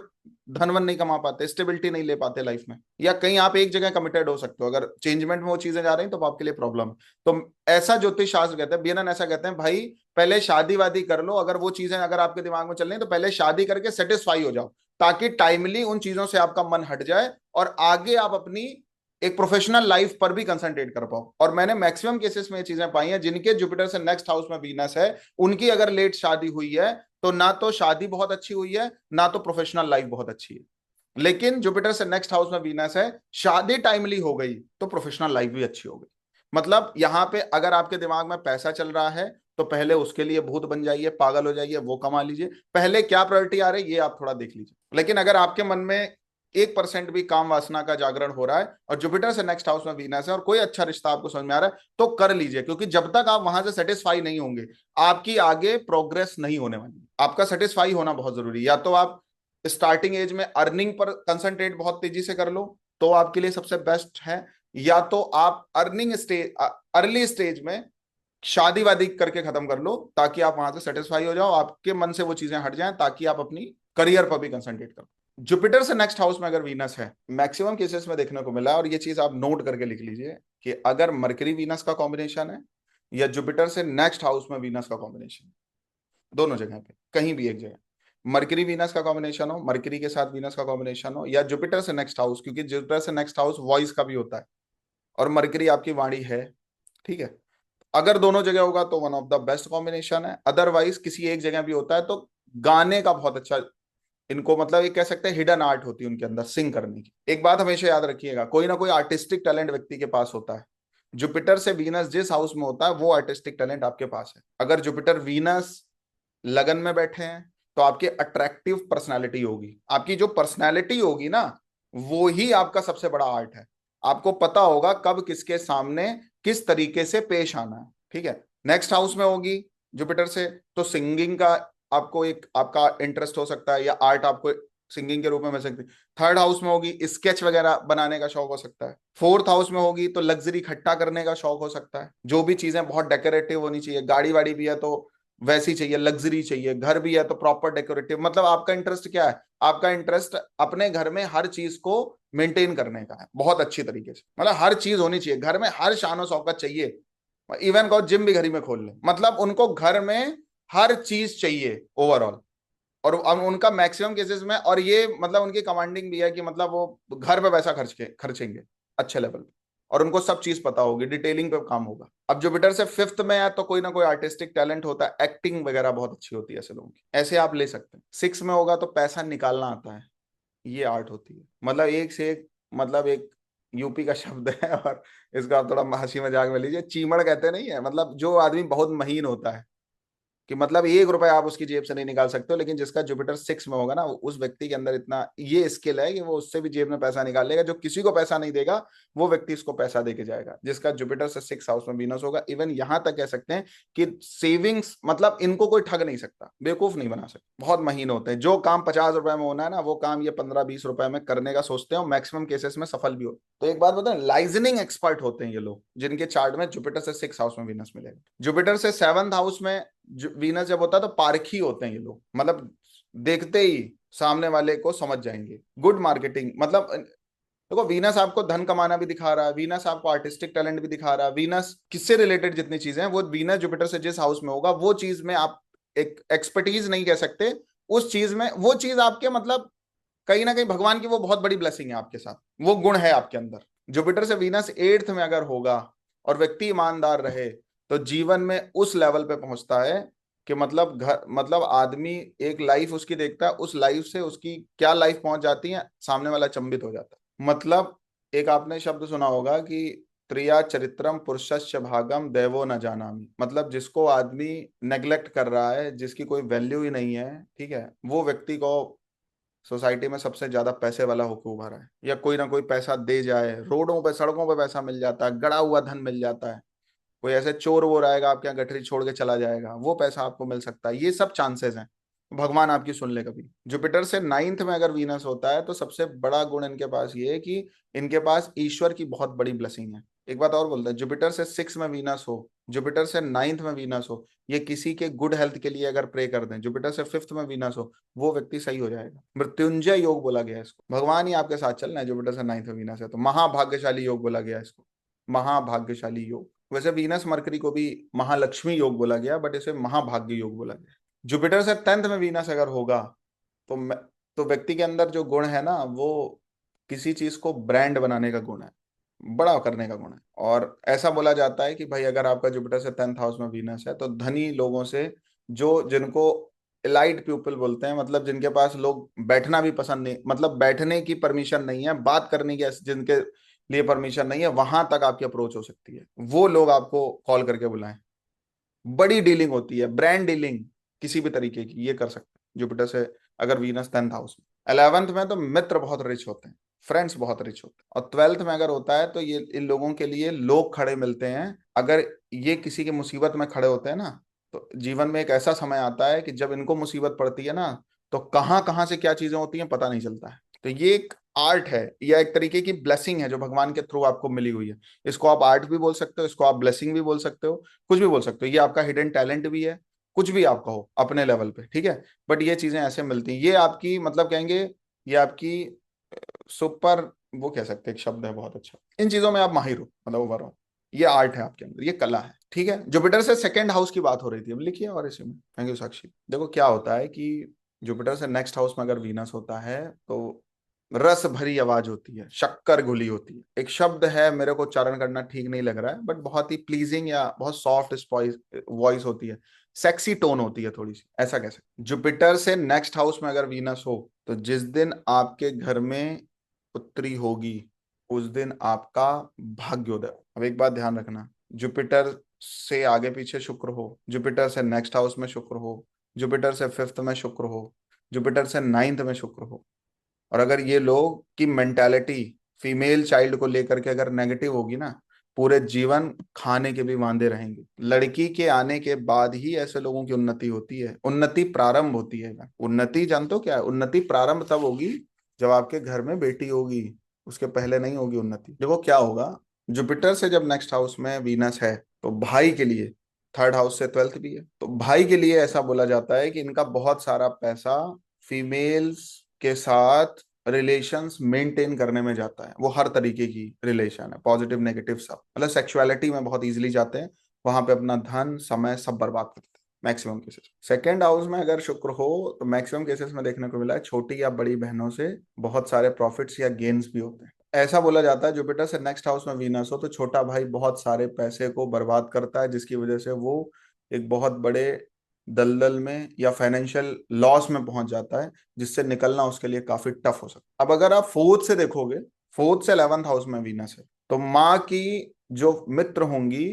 धनवन नहीं कमा पाते, स्टेबिलिटी नहीं ले पाते लाइफ में। या कहीं आप एक जगह कमिटेड हो सकते हो, अगर चेंजमेंट में वो चीजें जा रही हैं तो आपके लिए प्रॉब्लम है। तो ऐसा ज्योतिष शास्त्र कहते हैं, बीएनएन ऐसा कहते हैं, भाई पहले शादी वादी कर लो, अगर वो चीजें अगर आपके दिमाग में चल रही हैं तो पहले शादी करके सेटिस्फाई हो जाओ, ताकि टाइमली उन चीजों से आपका मन हट जाए और आगे आप अपनी एक प्रोफेशनल लाइफ पर भी कंसंट्रेट कर पाओ। और मैंने मैक्सिमम केसेस में ये चीजें पाई हैं, जिनके जुपिटर से नेक्स्ट हाउस में वीनस है, उनकी अगर लेट शादी हुई है तो ना तो शादी बहुत अच्छी हुई है, ना तो प्रोफेशनल लाइफ बहुत अच्छी है। लेकिन जुपिटर से नेक्स्ट हाउस में वीनस है, शादी टाइमली हो गई तो प्रोफेशनल लाइफ भी अच्छी हो गई। मतलब यहां पे अगर आपके दिमाग में पैसा चल रहा है तो पहले उसके लिए भूत बन जाइए, पागल हो जाइए, वो कमा लीजिए, पहले क्या प्रायोरिटी आ रही है ये आप थोड़ा देख लीजिए। लेकिन अगर आपके मन में 1% भी काम वासना का जागरण हो रहा है और जुपिटर से नेक्स्ट हाउस में वीनस है और कोई अच्छा रिश्ता आपको समझ में आ रहा है, तो कर लीजिए, क्योंकि जब तक आप वहां से सेटिस्फाई नहीं होंगे आपकी आगे प्रोग्रेस नहीं होने वाली। आपका सेटिस्फाई होना बहुत जरूरी है। या तो आप स्टार्टिंग एज में अर्निंग पर कंसंट्रेट बहुत तेजी से कर लो तो आपके लिए सबसे बेस्ट है, या तो आप अर्निंग स्टेज अर्ली स्टेज में शादी वादी करके खत्म कर लो, ताकि आप वहां से सेटिस्फाई हो जाओ, आपके मन से वो चीजें हट जाएं, ताकि आप अपनी करियर पर भी कंसंट्रेट करो। जुपिटर से नेक्स्ट हाउस में अगर वीनस है, मैक्सिमम केसेस में देखने को मिला है, और ये चीज आप नोट करके लिख लीजिए कि अगर मरकरी वीनस का कॉम्बिनेशन है या जुपिटर से नेक्स्ट हाउस में वीनस का कॉम्बिनेशन, दोनों जगह पे कहीं भी एक जगह मरकरी वीनस का कॉम्बिनेशन हो, मरकरी के साथ वीनस का कॉम्बिनेशन हो, या जुपिटर से नेक्स्ट हाउस, क्योंकि जुपिटर से नेक्स्ट हाउस वॉइस का भी होता है और मरकरी आपकी वाणी है, ठीक है। अगर दोनों जगह होगा तो one of the best combination है। अदरवाइज किसी एक जगह भी होता है तो गाने का बहुत अच्छा, इनको मतलब ये कह सकते हैं हिडन आर्ट होती है उनके अंदर सिंग करने की। एक बात हमेशा याद रखिएगा, कोई ना कोई आर्टिस्टिक टैलेंट व्यक्ति के पास होता है। जुपिटर से वीनस जिस हाउस में होता है वो आर्टिस्टिक टैलेंट आपके पास है। अगर जुपिटर वीनस लगन में बैठे हैं तो आपकी अट्रैक्टिव पर्सनालिटी होगी, आपकी जो पर्सनालिटी होगी ना, वो ही आपका सबसे बड़ा आर्ट है। आपको पता होगा कब किसके सामने किस तरीके से पेश आना है, ठीक है। नेक्स्ट हाउस में होगी जुपिटर से तो सिंगिंग का आपको एक आपका इंटरेस्ट हो सकता है, या आर्ट आपको सिंगिंग के रूप में मिल सकती है। थर्ड हाउस में होगी स्केच वगैरह बनाने का शौक हो सकता है। फोर्थ हाउस में होगी तो लग्जरी इकट्ठा करने का शौक हो सकता है, जो भी चीजें बहुत डेकोरेटिव होनी चाहिए, गाड़ी वाड़ी भी है तो वैसी चाहिए, लग्जरी चाहिए, घर भी है तो प्रॉपर डेकोरेटिव। मतलब आपका इंटरेस्ट क्या है, आपका इंटरेस्ट अपने घर में हर चीज को मेंटेन करने का है बहुत अच्छी तरीके से। मतलब हर चीज होनी चाहिए घर में, हर शानो शौकत चाहिए। इवन को जिम भी घर ही में खोल ले, मतलब उनको घर में हर चीज चाहिए ओवरऑल। और उनका मैक्सिमम केसेस में, और ये मतलब उनकी कमांडिंग भी है कि मतलब वो घर पे पैसा खर्चेंगे अच्छे लेवल पे, और उनको सब चीज पता होगी, डिटेलिंग पे काम होगा। अब जुपिटर से फिफ्थ में है तो कोई ना कोई आर्टिस्टिक टैलेंट होता है, एक्टिंग वगैरह बहुत अच्छी होती है ऐसे लोगों की, ऐसे आप ले सकते हैं। सिक्स में होगा तो पैसा निकालना आता है, ये आर्ट होती है। मतलब एक से एक, मतलब एक यूपी का शब्द है और इसका आप थोड़ा हंसी मजाक में लीजिए, चीमड़ कहते नहीं है, मतलब जो आदमी बहुत महीन होता है, कि मतलब 1 रुपए आप उसकी जेब से नहीं निकाल सकते हो, लेकिन जिसका जुपिटर सिक्स में होगा ना, उस व्यक्ति के अंदर इतना ये स्किल है कि वो उससे भी जेब में पैसा निकाल लेगा। जो किसी को पैसा नहीं देगा वो व्यक्ति इसको पैसा दे के जाएगा, जिसका जुपिटर से सिक्स हाउस में वीनस होगा। इवन यहां तक कह सकते हैं कि सेविंग्स, मतलब इनको कोई ठग नहीं सकता, बेवकूफ नहीं बना सकता, बहुत महीन होते हैं। जो काम 50 रुपए में होना है ना, वो काम ये 15-20 रुपए में करने का सोचते हैं, और मैक्सिमम केसेस में सफल भी होते हैं। तो एक बात बताएं, लाइजनिंग एक्सपर्ट होते हैं ये लोग, जिनके चार्ट में जुपिटर से सिक्स हाउस में वीनस मिलेगा। जुपिटर से सेवंथ हाउस में वीनस जब होता है तो पारखी होते हैं ये लोग, मतलब देखते ही सामने वाले को समझ जाएंगे। गुड मार्केटिंग, मतलब देखो वीनस आपको धन कमाना भी दिखा रहा है, वीनस आपको आर्टिस्टिक टैलेंट भी दिखा रहा है, वीनस किससे रिलेटेड जितनी चीजें हैं वो वीनस जुपिटर से जिस हाउस में होगा वो चीज में आप एक एक्सपर्टीज नहीं कह सकते, उस चीज में वो चीज आपके मतलब कहीं ना कहीं भगवान की वो बहुत बड़ी ब्लेसिंग है आपके साथ, वो गुण है आपके अंदर। जुपिटर से वीनस एट्थ में अगर होगा और व्यक्ति ईमानदार रहे तो जीवन में उस लेवल पे पहुंचता है कि मतलब घर, मतलब आदमी एक लाइफ उसकी देखता है, उस लाइफ से उसकी क्या लाइफ पहुंच जाती है, सामने वाला चंबित हो जाता है। मतलब एक आपने शब्द सुना होगा कि त्रिया चरित्रम पुरुषस्य भागम दैवो न जानामि, मतलब जिसको आदमी नेग्लेक्ट कर रहा है, जिसकी कोई वैल्यू ही नहीं है, ठीक है, वो व्यक्ति को सोसाइटी में सबसे ज्यादा पैसे वाला होकर उभरा है, या कोई ना कोई पैसा दे जाए, रोडों पे सड़कों पे पैसा मिल जाता है, गड़ा हुआ धन मिल जाता है, कोई ऐसे चोर वो रहेगा आपके यहाँ गठरी छोड़ के चला जाएगा, वो पैसा आपको मिल सकता है, ये सब चांसेस हैं। भगवान आपकी सुन ले कभी। जुपिटर से नाइन्थ में अगर वीनस होता है तो सबसे बड़ा गुण इनके पास ये है कि इनके पास ईश्वर की बहुत बड़ी ब्लेसिंग है। एक बात और बोलते हैं, जुपिटर से सिक्स में वीनस हो, जुपिटर से नाइन्थ में वीनस हो, ये किसी के गुड हेल्थ के लिए अगर प्रे कर दें, जुपिटर से फिफ्थ में वीनस हो, वो व्यक्ति सही हो जाएगा। मृत्युंजय योग बोला गया है इसको, भगवान ही आपके साथ चल रहे हैं, जुपिटर से नाइन्थ में वीनस है तो महाभाग्यशाली योग बोला गया है इसको, महाभाग्यशाली योग। वैसे वीनस मरकरी को भी महालक्ष्मी योग बोला गया, बट इसे महाभाग्य योग बोला गया। जुपिटर से टेंथ में वीनस अगर होगा तो तो व्यक्ति के अंदर जो गुण है ना, वो किसी चीज को ब्रांड बनाने का गुण है, बड़ा करने का गुण है। और ऐसा बोला जाता है कि भाई अगर आपका जुपिटर से टेंथ हाउस में वीनस है तो धनी लोगों से, जो जिनको एलाइट पीपल बोलते हैं, मतलब जिनके पास लोग बैठना भी पसंद नहीं, मतलब बैठने की परमिशन नहीं है, बात करने की जिनके लिए परमिशन नहीं है, वहां तक आपकी अप्रोच हो सकती है। वो लोग आपको कॉल करके बुलाएं, बड़ी डीलिंग होती है, ब्रांड डीलिंग किसी भी तरीके की, ये कर सकते हैं जुपिटर से अगर वीनस टेंथ हाउस में। 11th में तो मित्र बहुत रिच होते हैं, फ्रेंड्स बहुत रिच होते हैं। और 12th में अगर होता है तो ये इन लोगों के लिए लोग खड़े मिलते हैं। अगर ये किसी की मुसीबत में खड़े होते हैं ना, तो जीवन में एक ऐसा समय आता है कि जब इनको मुसीबत पड़ती है ना, तो कहाँ कहाँ से क्या चीजें होती हैं पता नहीं चलता है। तो ये एक आर्ट है या एक तरीके की ब्लेसिंग है जो भगवान के थ्रू आपको मिली हुई है। इसको आप आर्ट भी बोल सकते हो, इसको आप ब्लेसिंग भी बोल सकते हो, कुछ भी बोल सकते हो। ये आपका हिडन टैलेंट भी है, कुछ भी आप कहो अपने लेवल पे, ठीक है। बट ये चीजें ऐसे मिलती हैं, ये आपकी मतलब कहेंगे, ये आपकी सुपर, वो कह सकते हैं, एक शब्द है बहुत अच्छा, इन चीजों में आप माहिर हो, मतलब ओवरऑल ये आर्ट है आपके अंदर, ये कला है, ठीक है। जुपिटर से सेकंड हाउस की बात हो रही थी, अब लिखिए और इसी में, थैंक यू साक्षी। देखो क्या होता है कि जुपिटर से नेक्स्ट हाउस में अगर वीनस होता है तो रस भरी आवाज होती है, शक्कर घुली होती है। एक शब्द है, मेरे को उच्चारण करना ठीक नहीं लग रहा है, बट बहुत ही प्लीजिंग या बहुत सॉफ्ट वॉइस होती है, सेक्सी टोन होती है थोड़ी सी, ऐसा कह सकते। जुपिटर से नेक्स्ट हाउस में अगर वीनस हो तो जिस दिन आपके घर में पुत्री होगी उस दिन आपका भाग्योदय। अब एक बात ध्यान रखना, जुपिटर से आगे पीछे शुक्र हो, जुपिटर से नेक्स्ट हाउस में शुक्र हो, जुपिटर से फिफ्थ में शुक्र हो, जुपिटर से नाइन्थ में शुक्र हो, और अगर ये लोग की मेंटालिटी फीमेल चाइल्ड को लेकर के अगर नेगेटिव होगी ना, पूरे जीवन खाने के भी वांदे रहेंगे। लड़की के आने के बाद ही ऐसे लोगों की उन्नति होती है, उन्नति प्रारंभ होती है। उन्नति जानते हो क्या है? उन्नति प्रारंभ तब होगी जब आपके घर में बेटी होगी, उसके पहले नहीं होगी उन्नति। देखो क्या होगा, जुपिटर से जब नेक्स्ट हाउस में वीनस है तो भाई के लिए, थर्ड हाउस से ट्वेल्थ भी है, तो भाई के लिए ऐसा बोला जाता है कि इनका बहुत सारा पैसा फीमेल्स के साथ रिलेशंस मेंटेन करने में जाता है। वो हर तरीके की रिलेशन है, पॉजिटिव नेगेटिव सब, मतलब सेक्सुअलिटी में बहुत इजीली जाते हैं, वहां पे अपना धन समय सब बर्बाद करते हैं मैक्सिमम केसेस। सेकेंड हाउस में अगर शुक्र हो तो मैक्सिमम केसेस में देखने को मिला है छोटी या बड़ी बहनों से बहुत सारे प्रॉफिट्स या गेन्स भी होते हैं। ऐसा बोला जाता है जुपिटर से नेक्स्ट हाउस में वीनस हो तो छोटा भाई बहुत सारे पैसे को बर्बाद करता है, जिसकी वजह से वो एक बहुत बड़े दलदल में या फाइनेंशियल लॉस में पहुंच जाता है, जिससे निकलना उसके लिए काफी टफ हो सकता है। अब अगर आप फोर्थ से देखोगे, फोर्थ से 11th हाउस में वीनस है तो माँ की जो मित्र होंगी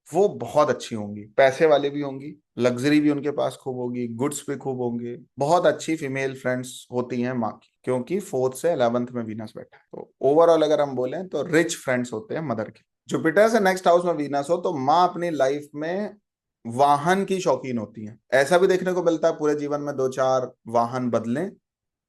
वो बहुत अच्छी होंगी, पैसे वाले भी होंगी, लग्जरी भी उनके पास खूब होगी, गुड्स भी खूब होंगे, बहुत अच्छी फीमेल फ्रेंड्स होती हैं माँ की, क्योंकि फोर्थ से 11th में वीनस बैठा है। तो ओवरऑल अगर हम बोलें तो रिच फ्रेंड्स होते हैं मदर के। जुपिटर से नेक्स्ट हाउस में वीनस हो तो माँ अपनी लाइफ में वाहन की शौकीन होती हैं। ऐसा भी देखने को मिलता है पूरे जीवन में दो चार वाहन बदलें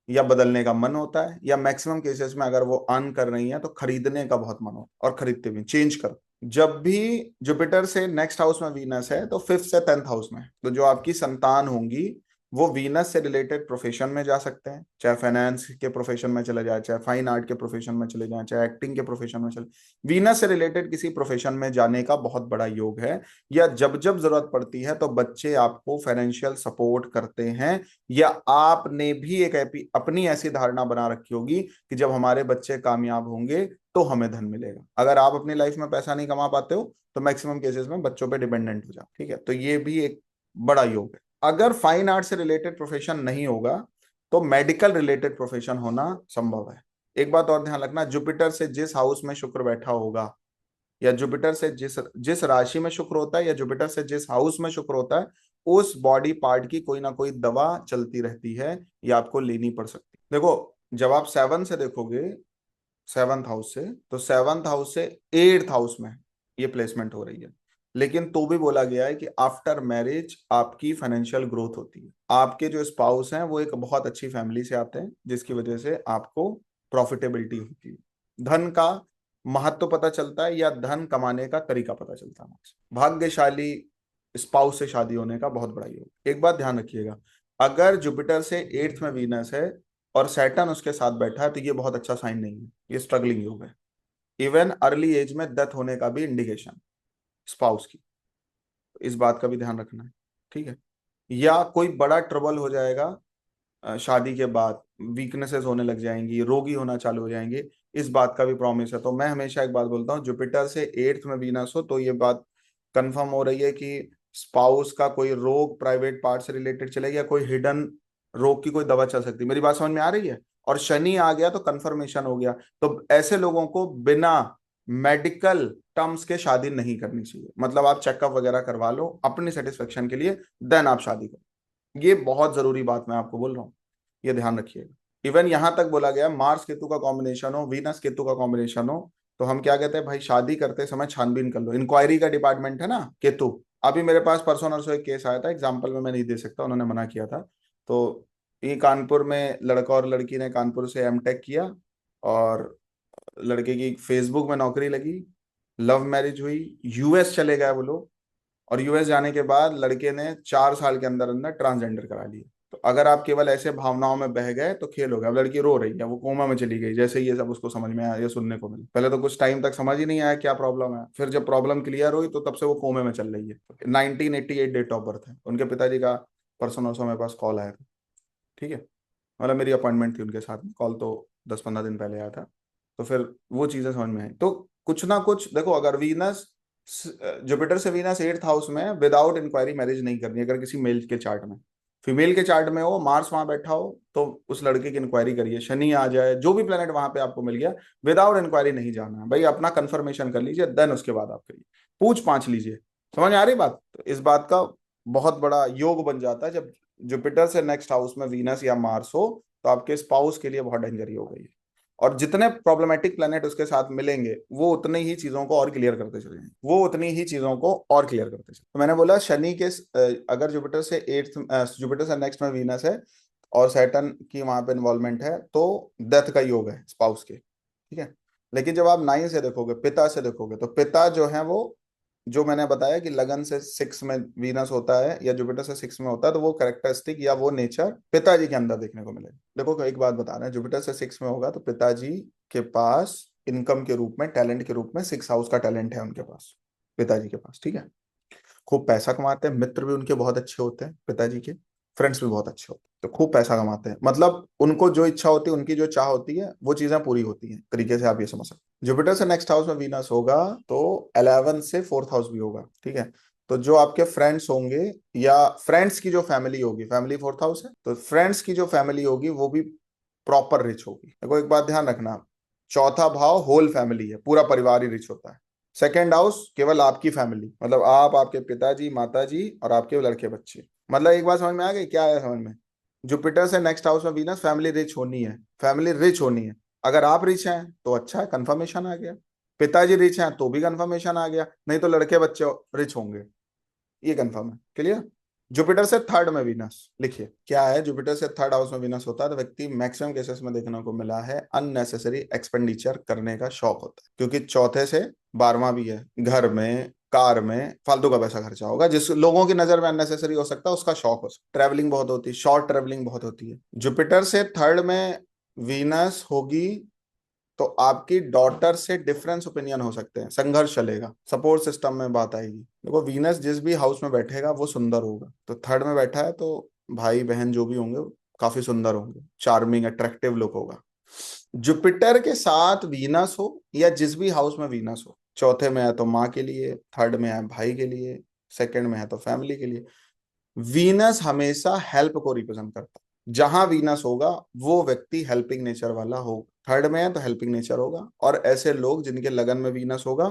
या बदलने का मन होता है, या मैक्सिमम केसेस में अगर वो अर्न कर रही हैं तो खरीदने का बहुत मन होता है और खरीदते भी, चेंज कर। जब भी जुपिटर से नेक्स्ट हाउस में वीनस है तो फिफ्थ से 10th हाउस में, तो जो आपकी संतान होंगी वो वीनस से रिलेटेड प्रोफेशन में जा सकते हैं, चाहे फाइनेंस के प्रोफेशन में चले जाए, चाहे फाइन आर्ट के प्रोफेशन में चले जाए, चाहे एक्टिंग के प्रोफेशन में चले, वीनस से रिलेटेड किसी प्रोफेशन में जाने का बहुत बड़ा योग है। या जब जब जरूरत पड़ती है तो बच्चे आपको फाइनेंशियल सपोर्ट करते हैं, या आपने भी एक अपनी ऐसी धारणा बना रखी होगी कि जब हमारे बच्चे कामयाब होंगे तो हमें धन मिलेगा। अगर आप अपनी लाइफ में पैसा नहीं कमा पाते हो तो मैक्सिमम केसेस में बच्चों पे डिपेंडेंट हो जाओ, ठीक है। तो ये भी एक बड़ा योग है। अगर फाइन आर्ट से रिलेटेड प्रोफेशन नहीं होगा तो मेडिकल रिलेटेड प्रोफेशन होना संभव है। एक बात और ध्यान रखना, जुपिटर से जिस हाउस में शुक्र बैठा होगा, या जुपिटर से जिस जिस राशि में शुक्र होता है, या जुपिटर से जिस हाउस में शुक्र होता है, उस बॉडी पार्ट की कोई ना कोई दवा चलती रहती है या आपको लेनी पड़ सकती है। देखो जब आप सेवन से देखोगे, सेवंथ हाउस से, तो सेवंथ हाउस से एट्थ हाउस में ये प्लेसमेंट हो रही है, लेकिन तो भी बोला गया है कि आफ्टर मैरिज आपकी फाइनेंशियल ग्रोथ होती है। आपके जो स्पाउस हैं वो एक बहुत अच्छी फैमिली से आते हैं, जिसकी वजह से आपको प्रॉफिटेबिलिटी होती है, धन का महत्व पता चलता है या धन कमाने का तरीका पता चलता है। भाग्यशाली स्पाउस से शादी होने का बहुत बड़ा योग। एक बात ध्यान रखिएगा, अगर जुपिटर से एट्थ में वीनस है और सैटर्न उसके साथ बैठा है तो ये बहुत अच्छा साइन नहीं है, ये स्ट्रगलिंग योग है। इवन अर्ली एज में डेथ होने का भी इंडिकेशन स्पाउस की, इस बात का भी ध्यान रखना है, ठीक है। या कोई बड़ा ट्रबल हो जाएगा शादी के बाद, वीकनेसेस होने लग जाएंगी, रोगी होना चालू हो जाएंगे, इस बात का भी प्रॉमिस है। तो मैं हमेशा एक बात बोलता हूँ, जुपिटर से एट्थ में वीनस हो तो ये बात कंफर्म हो रही है कि स्पाउस का कोई रोग प्राइवेट पार्ट से रिलेटेड चलेगा, या कोई हिडन रोग की कोई दवा चल सकती है। मेरी बात समझ में आ रही है? और शनि आ गया तो कंफर्मेशन हो गया। तो ऐसे लोगों को बिना मेडिकल टर्म्स के शादी नहीं करनी चाहिए, मतलब आप चेकअप वगैरह करवा लो अपनी सेटिस्फेक्शन के लिए, देन आप शादी करो। ये बहुत जरूरी बात मैं आपको बोल रहा हूँ, ये ध्यान रखिएगा। इवन यहां तक बोला गया मार्स केतु का कॉम्बिनेशन हो, वीनस केतु का कॉम्बिनेशन हो, तो हम क्या कहते हैं भाई, शादी करते समय छानबीन कर लो। इंक्वायरी का डिपार्टमेंट है ना केतु। अभी मेरे पास परसों नरसों एक केस आया था, एग्जाम्पल में मैं नहीं दे सकता, उन्होंने मना किया था। तो ये कानपुर में लड़का और लड़की ने कानपुर से एमटेक किया, और लड़के की फेसबुक में नौकरी लगी, लव मैरिज हुई, यूएस चले गए वो लोग, और यूएस जाने के बाद लड़के ने 4 साल के अंदर अंदर ट्रांसजेंडर करा लिया। तो अगर आप केवल ऐसे भावनाओं में बह गए तो खेल हो गया। अब लड़की रो रही है, वो कोमा में चली गई जैसे ही ये सब उसको समझ में आया, ये सुनने को मिला। पहले तो कुछ टाइम तक समझ ही नहीं आया क्या प्रॉब्लम है, फिर जब प्रॉब्लम क्लियर हुई तो तब से वो कोमे में चल रही है। 1988 डेट ऑफ बर्थ है उनके पिताजी का। परसों नरसों मेरे पास कॉल आया था, ठीक है, मतलब मेरी अपॉइंटमेंट थी उनके साथ में, कॉल तो 10-15 दिन पहले आया था। तो फिर वो चीजें समझ में आई। तो कुछ ना कुछ देखो, अगर वीनस, जुपिटर से वीनस एट्थ हाउस में, विदाउट इंक्वायरी मैरिज नहीं करनी। अगर किसी मेल के चार्ट में, फीमेल के चार्ट में हो, मार्स वहां बैठा हो, तो उस लड़के की इंक्वायरी करिए। शनि आ जाए, जो भी प्लेनेट वहां पे आपको मिल गया, विदाउट इंक्वायरी नहीं जाना है भाई, अपना कंफर्मेशन कर लीजिए, देन उसके बाद आप करिए, पूछ पाछ लीजिए। समझ में आ रही बात? तो इस बात का बहुत बड़ा योग बन जाता है जब जुपिटर से नेक्स्ट हाउस में वीनस या मार्स हो, तो आपके स्पाउस के लिए बहुत डेंजर योग है ये। और जितने प्रॉब्लमेटिक प्लेनेट उसके साथ मिलेंगे, वो उतनी ही चीजों को और क्लियर करते चले जाएंगे, वो उतनी ही चीजों को और क्लियर करते चले। तो मैंने बोला शनि के अगर जुपिटर से एट्थ, जुपिटर से नेक्स्ट में वीनस है और सैटर्न की वहां पे इन्वॉल्वमेंट है, तो डेथ का योग है स्पाउस के, ठीक है। लेकिन जब आप 9 से देखोगे, पिता से देखोगे, तो पिता जो है वो, जो मैंने बताया कि लगन से 6 में वीनस होता है या जुपिटर से 6 में होता है, तो वो कैरेक्टरिस्टिक या वो नेचर पिताजी के अंदर देखने को मिलेगा। देखो एक बात बता रहे हैं, जुपिटर से 6 में होगा तो पिताजी के पास इनकम के रूप में, टैलेंट के रूप में 6 हाउस का टैलेंट है उनके पास, पिताजी के पास, ठीक है। खूब पैसा कमाते हैं, मित्र भी उनके बहुत अच्छे होते हैं पिताजी के, फ्रेंड्स भी बहुत अच्छे होते हैं, तो खूब पैसा कमाते हैं। मतलब उनको जो इच्छा होती है, उनकी जो चाह होती है, वो चीजें पूरी होती हैं, तरीके से आप ये समझ सकते हैं। जुपिटर से नेक्स्ट हाउस में वीनस होगा तो 11 से फोर्थ हाउस भी होगा, ठीक है। तो जो आपके फ्रेंड्स होंगे या फ्रेंड्स की जो फैमिली होगी, फैमिली फोर्थ हाउस है, तो फ्रेंड्स की जो फैमिली होगी वो भी प्रॉपर रिच होगी। देखो एक बात ध्यान रखना, चौथा भाव होल फैमिली है, पूरा परिवार ही रिच होता है। सेकेंड हाउस केवल आपकी फैमिली, मतलब आप, आपके पिताजी, माताजी और आपके लड़के बच्चे। मतलब एक बात समझ में आ गई क्या है समझ में? जुपिटर से नेक्स्ट हाउस में वीनस, फैमिली रिच होनी है, फैमिली रिच होनी है। अगर आप रिच हैं तो अच्छा है, कंफर्मेशन आ गया। पिताजी रिच हैं तो भी कंफर्मेशन आ गया, नहीं तो लड़के बच्चे रिच होंगे, ये कंफर्म है। क्लियर? जुपिटर से थर्ड में वीनस, लिखिए क्या है, जुपिटर से थर्ड हाउस में वीनस होता है तो व्यक्ति मैक्सिमम केसेस में देखने को मिला है अननेसेसरी एक्सपेंडिचर करने का शौक होता है, क्योंकि चौथे से 12वां भी है, घर में, कार में फालतू का पैसा खर्चा होगा, जिस लोगों की नजर में अननेसेसरी हो सकता है, उसका शौक हो सकता है। ट्रैवलिंग बहुत होती है, शॉर्ट ट्रैवलिंग बहुत होती है। जुपिटर से थर्ड में वीनस होगी तो आपकी डॉटर से डिफरेंस ओपिनियन हो सकते हैं, संघर्ष चलेगा, सपोर्ट सिस्टम में बात आएगी। देखो वीनस जिस भी हाउस में बैठेगा वो सुंदर होगा, तो थर्ड में बैठा है तो भाई बहन जो भी होंगे काफी सुंदर होंगे, चार्मिंग अट्रैक्टिव लुक होगा। जुपिटर के साथ वीनस हो या जिस भी हाउस में वीनस हो, चौथे में है तो माँ के लिए, थर्ड में है भाई के लिए, सेकंड में है तो फैमिली के लिए, वीनस हमेशा हेल्प को रिप्रेजेंट करता है। जहां वीनस होगा वो व्यक्ति हेल्पिंग नेचर वाला होगा, थर्ड में है तो हेल्पिंग नेचर होगा। और ऐसे लोग जिनके लगन में वीनस होगा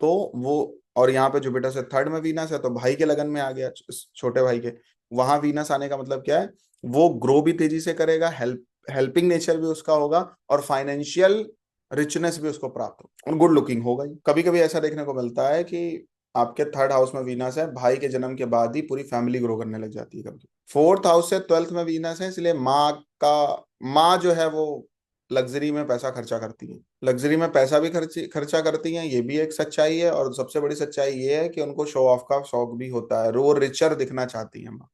तो वो, और यहाँ पे जुपिटर से थर्ड में वीनस है तो भाई के लगन में आ गया, छोटे भाई के, वहां वीनस आने का मतलब क्या है, वो ग्रो भी तेजी से करेगा, हेल्पिंग नेचर भी उसका होगा, और फाइनेंशियल रिचनेस भी उसको प्राप्त हो, और गुड लुकिंग होगा ही। कभी कभी ऐसा देखने को मिलता है कि आपके थर्ड हाउस में वीनस है, भाई के जन्म के बाद ही पूरी फैमिली ग्रो करने लग जाती है कभी। फोर्थ हाउस से ट्वेल्थ में वीनस है, इसलिए माँ जो है वो लग्जरी में पैसा खर्चा करती है, लग्जरी में पैसा भी खर्चा करती हैं, ये भी एक सच्चाई है। और सबसे बड़ी सच्चाई ये है कि उनको शो ऑफ का शौक भी होता है, वो रिचर दिखना चाहती है माँ,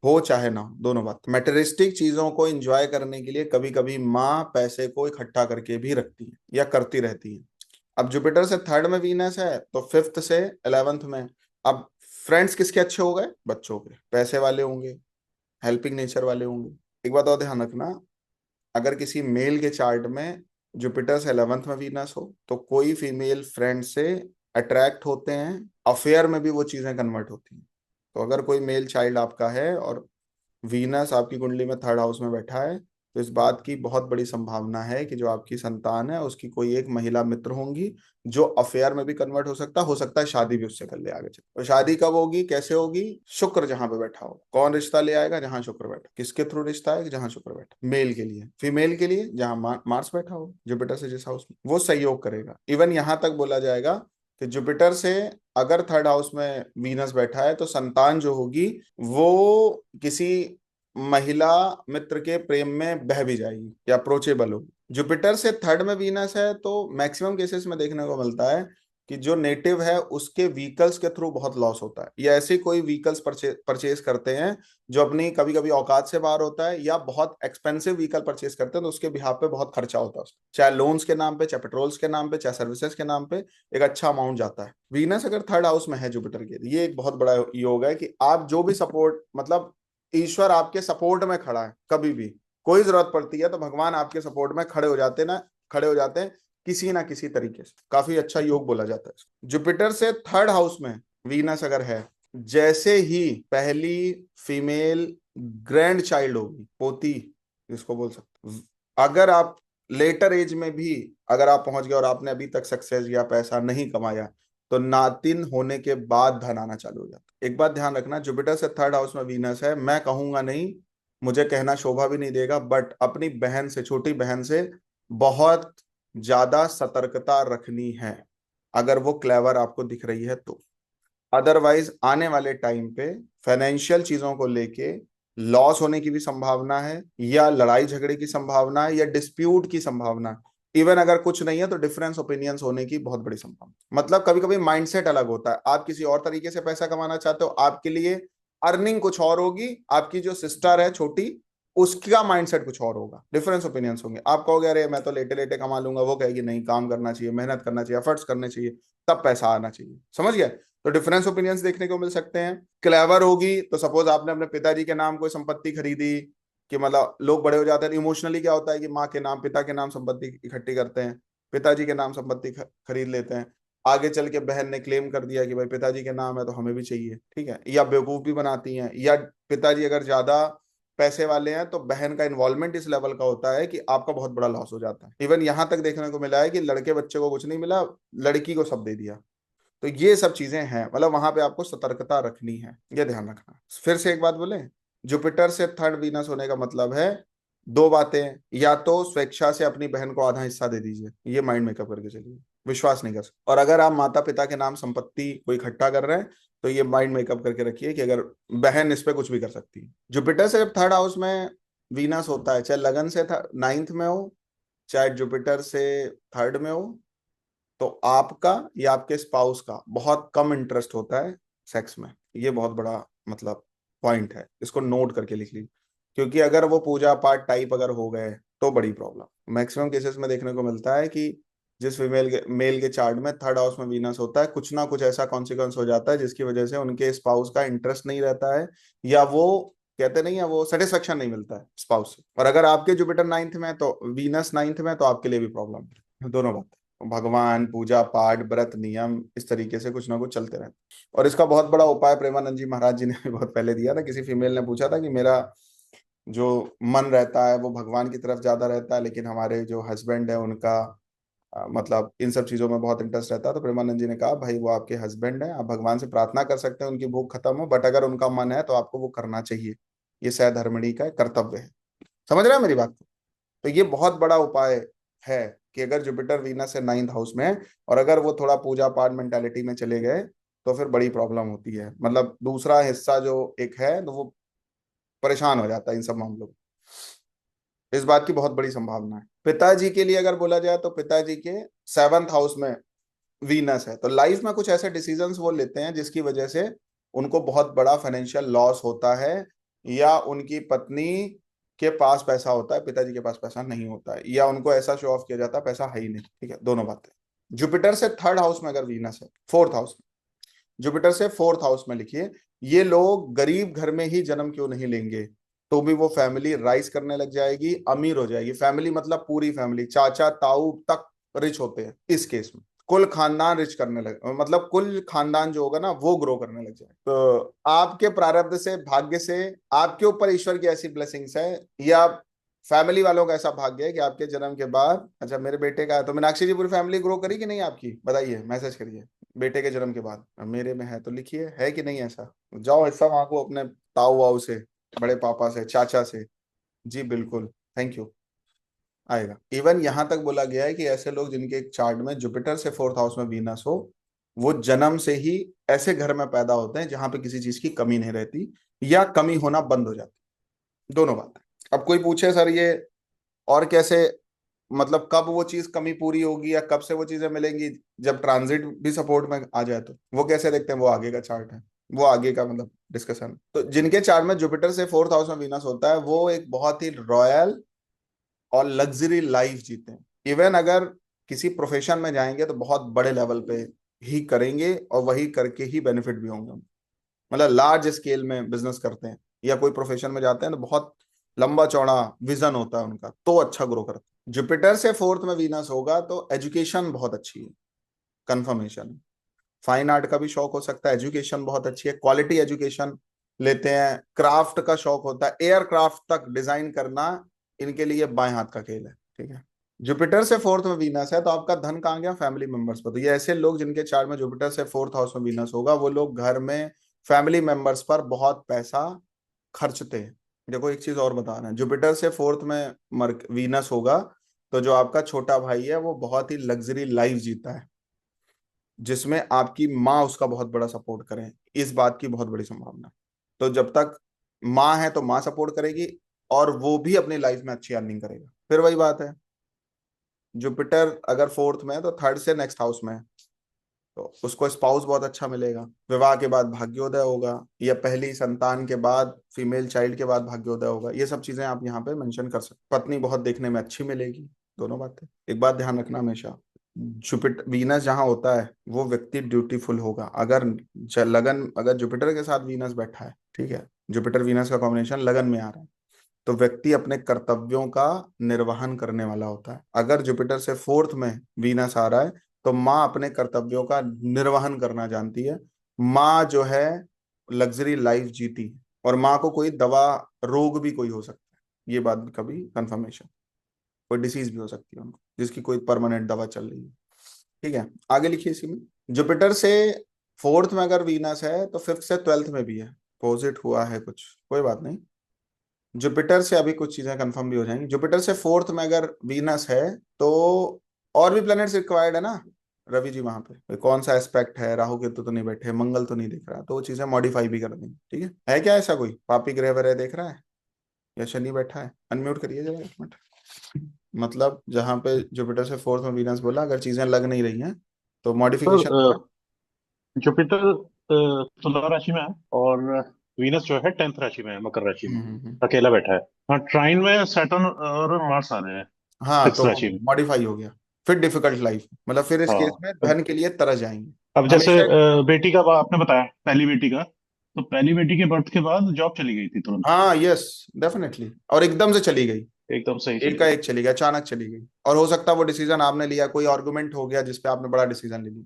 हो चाहे ना हो, दोनों बात। मेटेरिस्टिक चीजों को एंजॉय करने के लिए कभी कभी माँ पैसे को इकट्ठा करके भी रखती है या करती रहती है। अब जुपिटर से थर्ड में वीनस है तो फिफ्थ से 11th में। अब फ्रेंड्स किसके अच्छे हो गए? बच्चों के, पैसे वाले होंगे, हेल्पिंग नेचर वाले होंगे। एक बात और ध्यान रखना, अगर किसी मेल के चार्ट में जुपिटर से 11th में वीनस हो तो कोई फीमेल फ्रेंड से अट्रैक्ट होते हैं, अफेयर में भी वो चीजें कन्वर्ट होती हैं। तो अगर कोई मेल चाइल्ड आपका है और वीनस आपकी कुंडली में थर्ड हाउस में बैठा है, तो इस बात की बहुत बड़ी संभावना है कि जो आपकी संतान है उसकी कोई एक महिला मित्र होंगी, जो अफेयर में भी कन्वर्ट हो सकता है शादी भी उससे कर ले आगे चल। तो शादी कब होगी, कैसे होगी? शुक्र जहां पे बैठा हो। कौन रिश्ता ले आएगा? जहां शुक्र बैठा। किसके थ्रू रिश्ता है? जहां शुक्र बैठा। मेल के लिए, फीमेल के लिए जहां मार्स बैठा हो, जुपिटर से जिस हाउस में, वो सहयोग करेगा। इवन यहां तक बोला जाएगा कि जुपिटर से अगर थर्ड हाउस में वीनस बैठा है तो संतान जो होगी वो किसी महिला मित्र के प्रेम में बह भी जाएगी या अप्रोचेबल होगी। जुपिटर से थर्ड में वीनस है तो मैक्सिमम केसेस में देखने को मिलता है कि जो नेटिव है उसके व्हीकल्स के थ्रू बहुत लॉस होता है, या ऐसे कोई व्हीकल्स परचेज करते हैं जो अपनी कभी कभी औकात से बाहर होता है, या बहुत एक्सपेंसिव व्हीकल परचेज करते हैं तो उसके बिहाफ पे बहुत खर्चा होता है, चाहे लोन्स के नाम पे, चाहे पेट्रोल्स के नाम पे, चाहे सर्विसेज के नाम पे एक अच्छा अमाउंट जाता है। वीनस अगर थर्ड हाउस में है जुपिटर के, ये एक बहुत बड़ा योग है कि आप जो भी सपोर्ट, मतलब ईश्वर आपके सपोर्ट में खड़ा है, कभी भी कोई जरूरत पड़ती है तो भगवान आपके सपोर्ट में खड़े हो जाते हैं किसी ना किसी तरीके से। काफी अच्छा योग बोला जाता है। जुपिटर से थर्ड हाउस में वीनस अगर है, जैसे ही पहली फीमेल ग्रैंड चाइल्ड होगी, पोती जिसको बोल सकते, अगर आप लेटर एज में भी अगर आप पहुंच गए और आपने अभी तक सक्सेस या पैसा नहीं कमाया, तो नातिन होने के बाद धन आना चालू हो जाता है। एक बात ध्यान रखना, जुपिटर से थर्ड हाउस में वीनस है, मैं कहूंगा नहीं, मुझे कहना शोभा भी नहीं देगा, बट अपनी बहन से, छोटी बहन से बहुत ज्यादा सतर्कता रखनी है अगर वो क्लेवर आपको दिख रही है तो। अदरवाइज आने वाले टाइम पे फाइनेंशियल चीजों को लेके लॉस होने की भी संभावना है, या लड़ाई झगड़े की संभावना है, या डिस्प्यूट की संभावना है। इवन अगर कुछ नहीं है तो डिफरेंस ओपिनियंस होने की बहुत बड़ी संभावना। मतलब कभी कभी माइंडसेट अलग होता है, आप किसी और तरीके से पैसा कमाना चाहते हो, आपके लिए अर्निंग कुछ और होगी, आपकी जो सिस्टर है छोटी, उसका माइंडसेट कुछ और होगा, डिफरेंस ओपिनियंस होंगे। आप कहोगे अरे मैं तो लेटे लेटे कमा लूंगा, वो कहेगी नहीं, काम करना चाहिए, मेहनत करना चाहिए, एफर्ट्स करने चाहिए, तब पैसा आना चाहिए। समझ गया? तो डिफरेंस ओपिनियंस देखने को मिल सकते हैं। क्लेवर होगी तो सपोज आपने अपने पिताजी के नाम कोई संपत्ति खरीदी, कि मतलब लोग बड़े हो जाते हैं इमोशनली, क्या होता है कि माँ के नाम, पिता के नाम संपत्ति इकट्ठी करते हैं, पिताजी के नाम संपत्ति खरीद लेते हैं। आगे चल के बहन ने क्लेम कर दिया कि भाई पिताजी के नाम है तो हमें भी चाहिए, ठीक है, या बेवकूफ भी बनाती हैं, या पिताजी अगर ज्यादा पैसे वाले हैं तो बहन का इन्वॉल्वमेंट इस लेवल का होता है कि आपका बहुत बड़ा लॉस हो जाता है। इवन यहां तक देखने को मिला है कि लड़के बच्चे को कुछ नहीं मिला, लड़की को सब दे दिया। तो ये सब चीजें हैं, मतलब वहां पे आपको सतर्कता रखनी है, ये ध्यान रखना। फिर से एक बात बोले, जुपिटर से थर्ड वीनस होने का मतलब है दो बातें, या तो स्वेच्छा से अपनी बहन को आधा हिस्सा दे दीजिए, ये माइंड मेकअप करके चलिए, विश्वास नहीं कर सकते। और अगर आप माता पिता के नाम संपत्ति को इकट्ठा कर रहे हैं तो ये माइंड मेकअप करके रखिए कि अगर बहन इस पे कुछ भी कर सकती है। जुपिटर से जब थर्ड हाउस में वीनस होता है, चाहे लगन से नाइन्थ में हो, चाहे जुपिटर से थर्ड में हो, तो आपका या आपके स्पाउस का बहुत कम इंटरेस्ट होता है सेक्स में। ये बहुत बड़ा मतलब पॉइंट है, इसको नोट करके लिख लीजिए, क्योंकि अगर वो पूजा पाठ टाइप अगर हो गए तो बड़ी प्रॉब्लम। मैक्सिमम केसेस में देखने को मिलता है कि जिस फीमेल के मेल के चार्ट में थर्ड हाउस में वीनस होता है, कुछ ना कुछ ऐसा कॉन्सिक्वेंस हो जाता है जिसकी वजह से उनके स्पाउस का इंटरेस्ट नहीं रहता है, या वो कहते नहीं है, वो सेटिस्फेक्शन नहीं मिलता है स्पाउस से। और अगर आपके जुपिटर नाइन्थ में तो वीनस नाइन्थ में, तो आपके लिए भी प्रॉब्लम है। दोनों बात, भगवान, पूजा पाठ, व्रत, नियम, इस तरीके से कुछ ना कुछ चलते रहते। और इसका बहुत बड़ा उपाय प्रेमानंद जी महाराज जी ने भी बहुत पहले दिया था। किसी फीमेल ने पूछा था कि मेरा जो मन रहता है वो भगवान की तरफ ज्यादा रहता है, लेकिन हमारे जो हस्बैंड है उनका मतलब इन सब चीजों में बहुत इंटरेस्ट रहता है। तो प्रेमानंद जी ने कहा भाई वो आपके हस्बैंड है, आप भगवान से प्रार्थना कर सकते हैं उनकी भूख खत्म हो, बट अगर उनका मन है तो आपको वो करना चाहिए, ये सहधर्मिणी का कर्तव्य है। समझ रहे हैं मेरी बात को? तो ये बहुत बड़ा उपाय है कि अगर जुपिटर वीनस है नाइन्थ हाउस में, और अगर वो थोड़ा पूजा पाठ मेंटालिटी में चले गए तो फिर बड़ी प्रॉब्लम होती है, मतलब दूसरा हिस्सा जो एक है तो वो परेशान हो जाता है इन सब मामलों में। इस बात की बहुत बड़ी संभावना है। पिताजी के लिए अगर बोला जाए तो पिताजी के 7th हाउस में वीनस है, तो लाइफ में कुछ ऐसे डिसीजंस वो लेते हैं जिसकी वजह से उनको बहुत बड़ा फाइनेंशियल लॉस होता है, या उनकी पत्नी के पास पैसा होता है, पिताजी के पास पैसा नहीं होता है, या उनको ऐसा शो ऑफ किया जाता है पैसा है ही नहीं। ठीक है, दोनों बातें। जुपिटर से 3rd हाउस में अगर वीनस है, 4th हाउस में, जुपिटर से 4th हाउस में लिखिए, ये लोग गरीब घर में ही जन्म क्यों नहीं लेंगे, तो भी वो फैमिली राइज करने लग जाएगी, अमीर हो जाएगी। फैमिली मतलब पूरी फैमिली, चाचा ताऊ तक रिच होते हैं इस केस में। कुल खानदान रिच करने लगे, मतलब कुल खानदान जो होगा ना वो ग्रो करने लग जाए। तो आपके प्रारब्ध से, भाग्य से, आपके ऊपर ईश्वर की ऐसी ब्लेसिंग्स है, या फैमिली वालों का ऐसा भाग्य है कि आपके जन्म के बाद, अच्छा मेरे बेटे का है तो मीनाक्षी जी पूरी फैमिली ग्रो करी कि नहीं आपकी, बताइए, मैसेज करिए। बेटे के जन्म के बाद मेरे में है तो लिखिए है कि नहीं ऐसा। जाओ हिस्सा मांगो अपने ताऊ वाऊ से, बड़े पापा से, चाचा से। जी बिल्कुल, थैंक यू। आएगा। इवन यहां तक बोला गया है कि ऐसे लोग जिनके एक चार्ट में जुपिटर से 4th हाउस में वीनस हो, वो जन्म से ही ऐसे घर में पैदा होते हैं जहां पे किसी चीज की कमी नहीं रहती, या कमी होना बंद हो जाती। दोनों बातें। अब कोई पूछे सर ये और कैसे, मतलब कब वो चीज कमी पूरी होगी या कब से वो चीजें मिलेंगी, जब ट्रांजिट भी सपोर्ट में आ जाए तो वो कैसे देखते हैं, वो आगे का चार्ट है, वो आगे का मतलब डिस्कशन। तो जिनके चार्ट में जुपिटर से 4th हाउस में वीनस होता है वो एक बहुत ही रॉयल और लग्जरी लाइफ जीते हैं। इवन अगर किसी प्रोफेशन में जाएंगे तो बहुत बड़े लेवल पे ही करेंगे और वही करके ही बेनिफिट भी होंगे। मतलब लार्ज स्केल में बिजनेस करते हैं या कोई प्रोफेशन में जाते हैं तो बहुत लंबा चौड़ा विजन होता है उनका, तो अच्छा ग्रो करते हैं। जुपिटर से 4th में वीनस होगा तो एजुकेशन बहुत अच्छी है, कंफर्मेशन। फाइन आर्ट का भी शौक हो सकता है, एजुकेशन बहुत अच्छी है, क्वालिटी एजुकेशन लेते हैं, क्राफ्ट का शौक होता है, एयरक्राफ्ट तक डिजाइन करना इनके लिए बाएं हाथ का खेल है। ठीक है, जुपिटर से 4th में वीनस है तो आपका धन कहाँ गया, फैमिली मेंबर्स पर। तो ये ऐसे लोग जिनके चार्ट में जुपिटर से 4th हाउस में वीनस होगा, वो लोग घर में फैमिली मेंबर्स पर बहुत पैसा खर्चते हैं। देखो एक चीज और बता रहे हैं, जुपिटर से 4th में वीनस होगा तो जो आपका छोटा भाई है वो बहुत ही लग्जरी लाइफ जीता है, जिसमें आपकी माँ उसका बहुत बड़ा सपोर्ट करें, इस बात की बहुत बड़ी संभावना है। तो जब तक माँ है तो माँ सपोर्ट करेगी, और वो भी अपनी लाइफ में अच्छी अर्निंग करेगा। फिर वही बात है, जुपिटर अगर 4th में है तो 3rd से नेक्स्ट हाउस में है, तो उसको स्पाउस बहुत अच्छा मिलेगा, विवाह के बाद भाग्योदय होगा, या पहली संतान के बाद, फीमेल चाइल्ड के बाद भाग्योदय होगा। ये सब चीजें आप यहाँ पे मेंशन कर सकते। पत्नी बहुत देखने में अच्छी मिलेगी। दोनों बातें। एक बात ध्यान रखना हमेशा, जुपिटर वीनस जहाँ होता है वो व्यक्ति ड्यूटीफुल होगा। अगर लगन, अगर जुपिटर के साथ वीनस बैठा है, ठीक है, जुपिटर वीनस का कॉम्बिनेशन लगन में आ रहा है, तो व्यक्ति अपने कर्तव्यों का निर्वहन करने वाला होता है। अगर जुपिटर से 4th में वीनस आ रहा है तो माँ अपने कर्तव्यों का निर्वहन करना जानती है। माँ जो है लग्जरी लाइफ जीती है, और माँ को कोई दवा, रोग भी कोई हो सकता है, ये बात भी कभी कंफर्मेशन, कोई डिसीज भी हो सकती है उनको जिसकी कोई परमानेंट दवा चल रही है। ठीक है, आगे लिखिए इसी में। जुपिटर से 4th में अगर वीनस है तो 5th से 12th में भी है, अपोजिट हुआ है कुछ, कोई बात नहीं। जुपिटर से अभी कुछ चीजें कंफर्म भी हो जाएंगी। जुपिटर से 4th में अगर वीनस है तो और भी प्लैनेट्स रिक्वायर्ड है ना रवि जी वहां पे, कौन सा एस्पेक्ट है, राहु केतु तो नहीं बैठे, मंगल तो नहीं दिख रहा, तो वो चीजें मॉडिफाई भी कर देंगे। ठीक है क्या ऐसा कोई पापी ग्रह वगैरह देख रहा है, या शनि बैठा है, अनम्यूट करिए जरा 1 मिनट। मतलब जहां पे जुपिटर से 4th में वीनस बोला, अगर चीजें लग नहीं रही हैं तो सर, मॉडिफिकेशन। जुपिटर तुला राशि में है, और वीनस जो है 10th राशि में है, मकर राशि में। हम्म। अकेला बैठा है। हाँ, ट्राइन में सैटर्न और मार्स आ रहे हैं हाँ 6th तो राशि में। मॉडिफाई हो गया, फिर डिफिकल्ट लाइफ, मतलब फिर इस केस हाँ। में अब धन के लिए तरस जाएंगे अब जैसे हमेशा। बेटी का आपने बताया, पहली बेटी का, तो पहली बेटी के बर्थ के बाद जॉब चली गई थी तुरंत। हाँ यस, डेफिनेटली, और एकदम से चली गई, एकदम सही एक चली का गई। एक चली गई, अचानक चली गई। और हो सकता है वो डिसीजन आपने लिया, कोई आर्गुमेंट हो गया जिसपे आपने बड़ा डिसीजन ले लिया,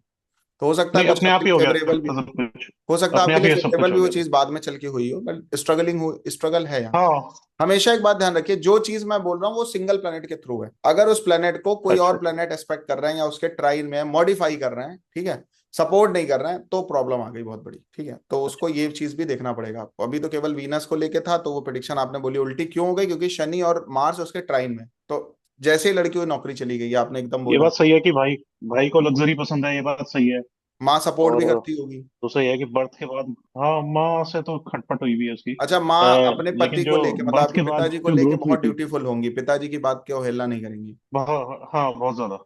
तो हो सकता है नहीं, कुछ अपने आप आपके ही लिए हो गया फेवरेबल भी, था सब कुछ। हो सकता है अपने आपके आप लिए ही सब फेवरेबल कुछ भी हो वो गया था। चीज बाद में चल के हुई हो, बट स्ट्रगलिंग हो, स्ट्रगल है यहाँ। हाँ। हमेशा एक बात ध्यान रखिए, जो चीज मैं बोल रहा हूँ वो सिंगल प्लेनेट के थ्रू है। अगर उस प्लेनेट को कोई और अच्छा। प्लेनेट एक्सपेक्ट कर रहे हैं या उसके ट्राइन में मॉडिफाई कर रहे हैं, ठीक है, सपोर्ट नहीं कर रहे हैं, तो प्रॉब्लम आ गई बहुत बड़ी। ठीक है, तो उसको ये चीज भी देखना पड़ेगा आपको। अभी तो केवल वीनस को लेके था, तो वो प्रिडिक्शन आपने बोली उल्टी क्यों हो गई, क्योंकि शनि और मार्स उसके ट्राइन में। तो जैसे ही लड़की हुई नौकरी चली गई, आपने एकदम ये बोला। बात सही है कि भाई भाई को लग्जरी पसंद है, ये बात सही है। माँ सपोर्ट भी और करती होगी। दूसरा ये है कि बर्थ के बाद, हाँ माँ से तो खटपट हुई भी है उसकी। अच्छा, माँ अपने लेकिन पति को जो लेके, मतलब बर्थ आपके के बाद पिताजी को जो लेके ग्रोथ हुई बहुत थी, ड्यूटीफुल होंगी, पिताजी की बात की अवहेलना नहीं करेंगी। हाँ बहुत ज्यादा,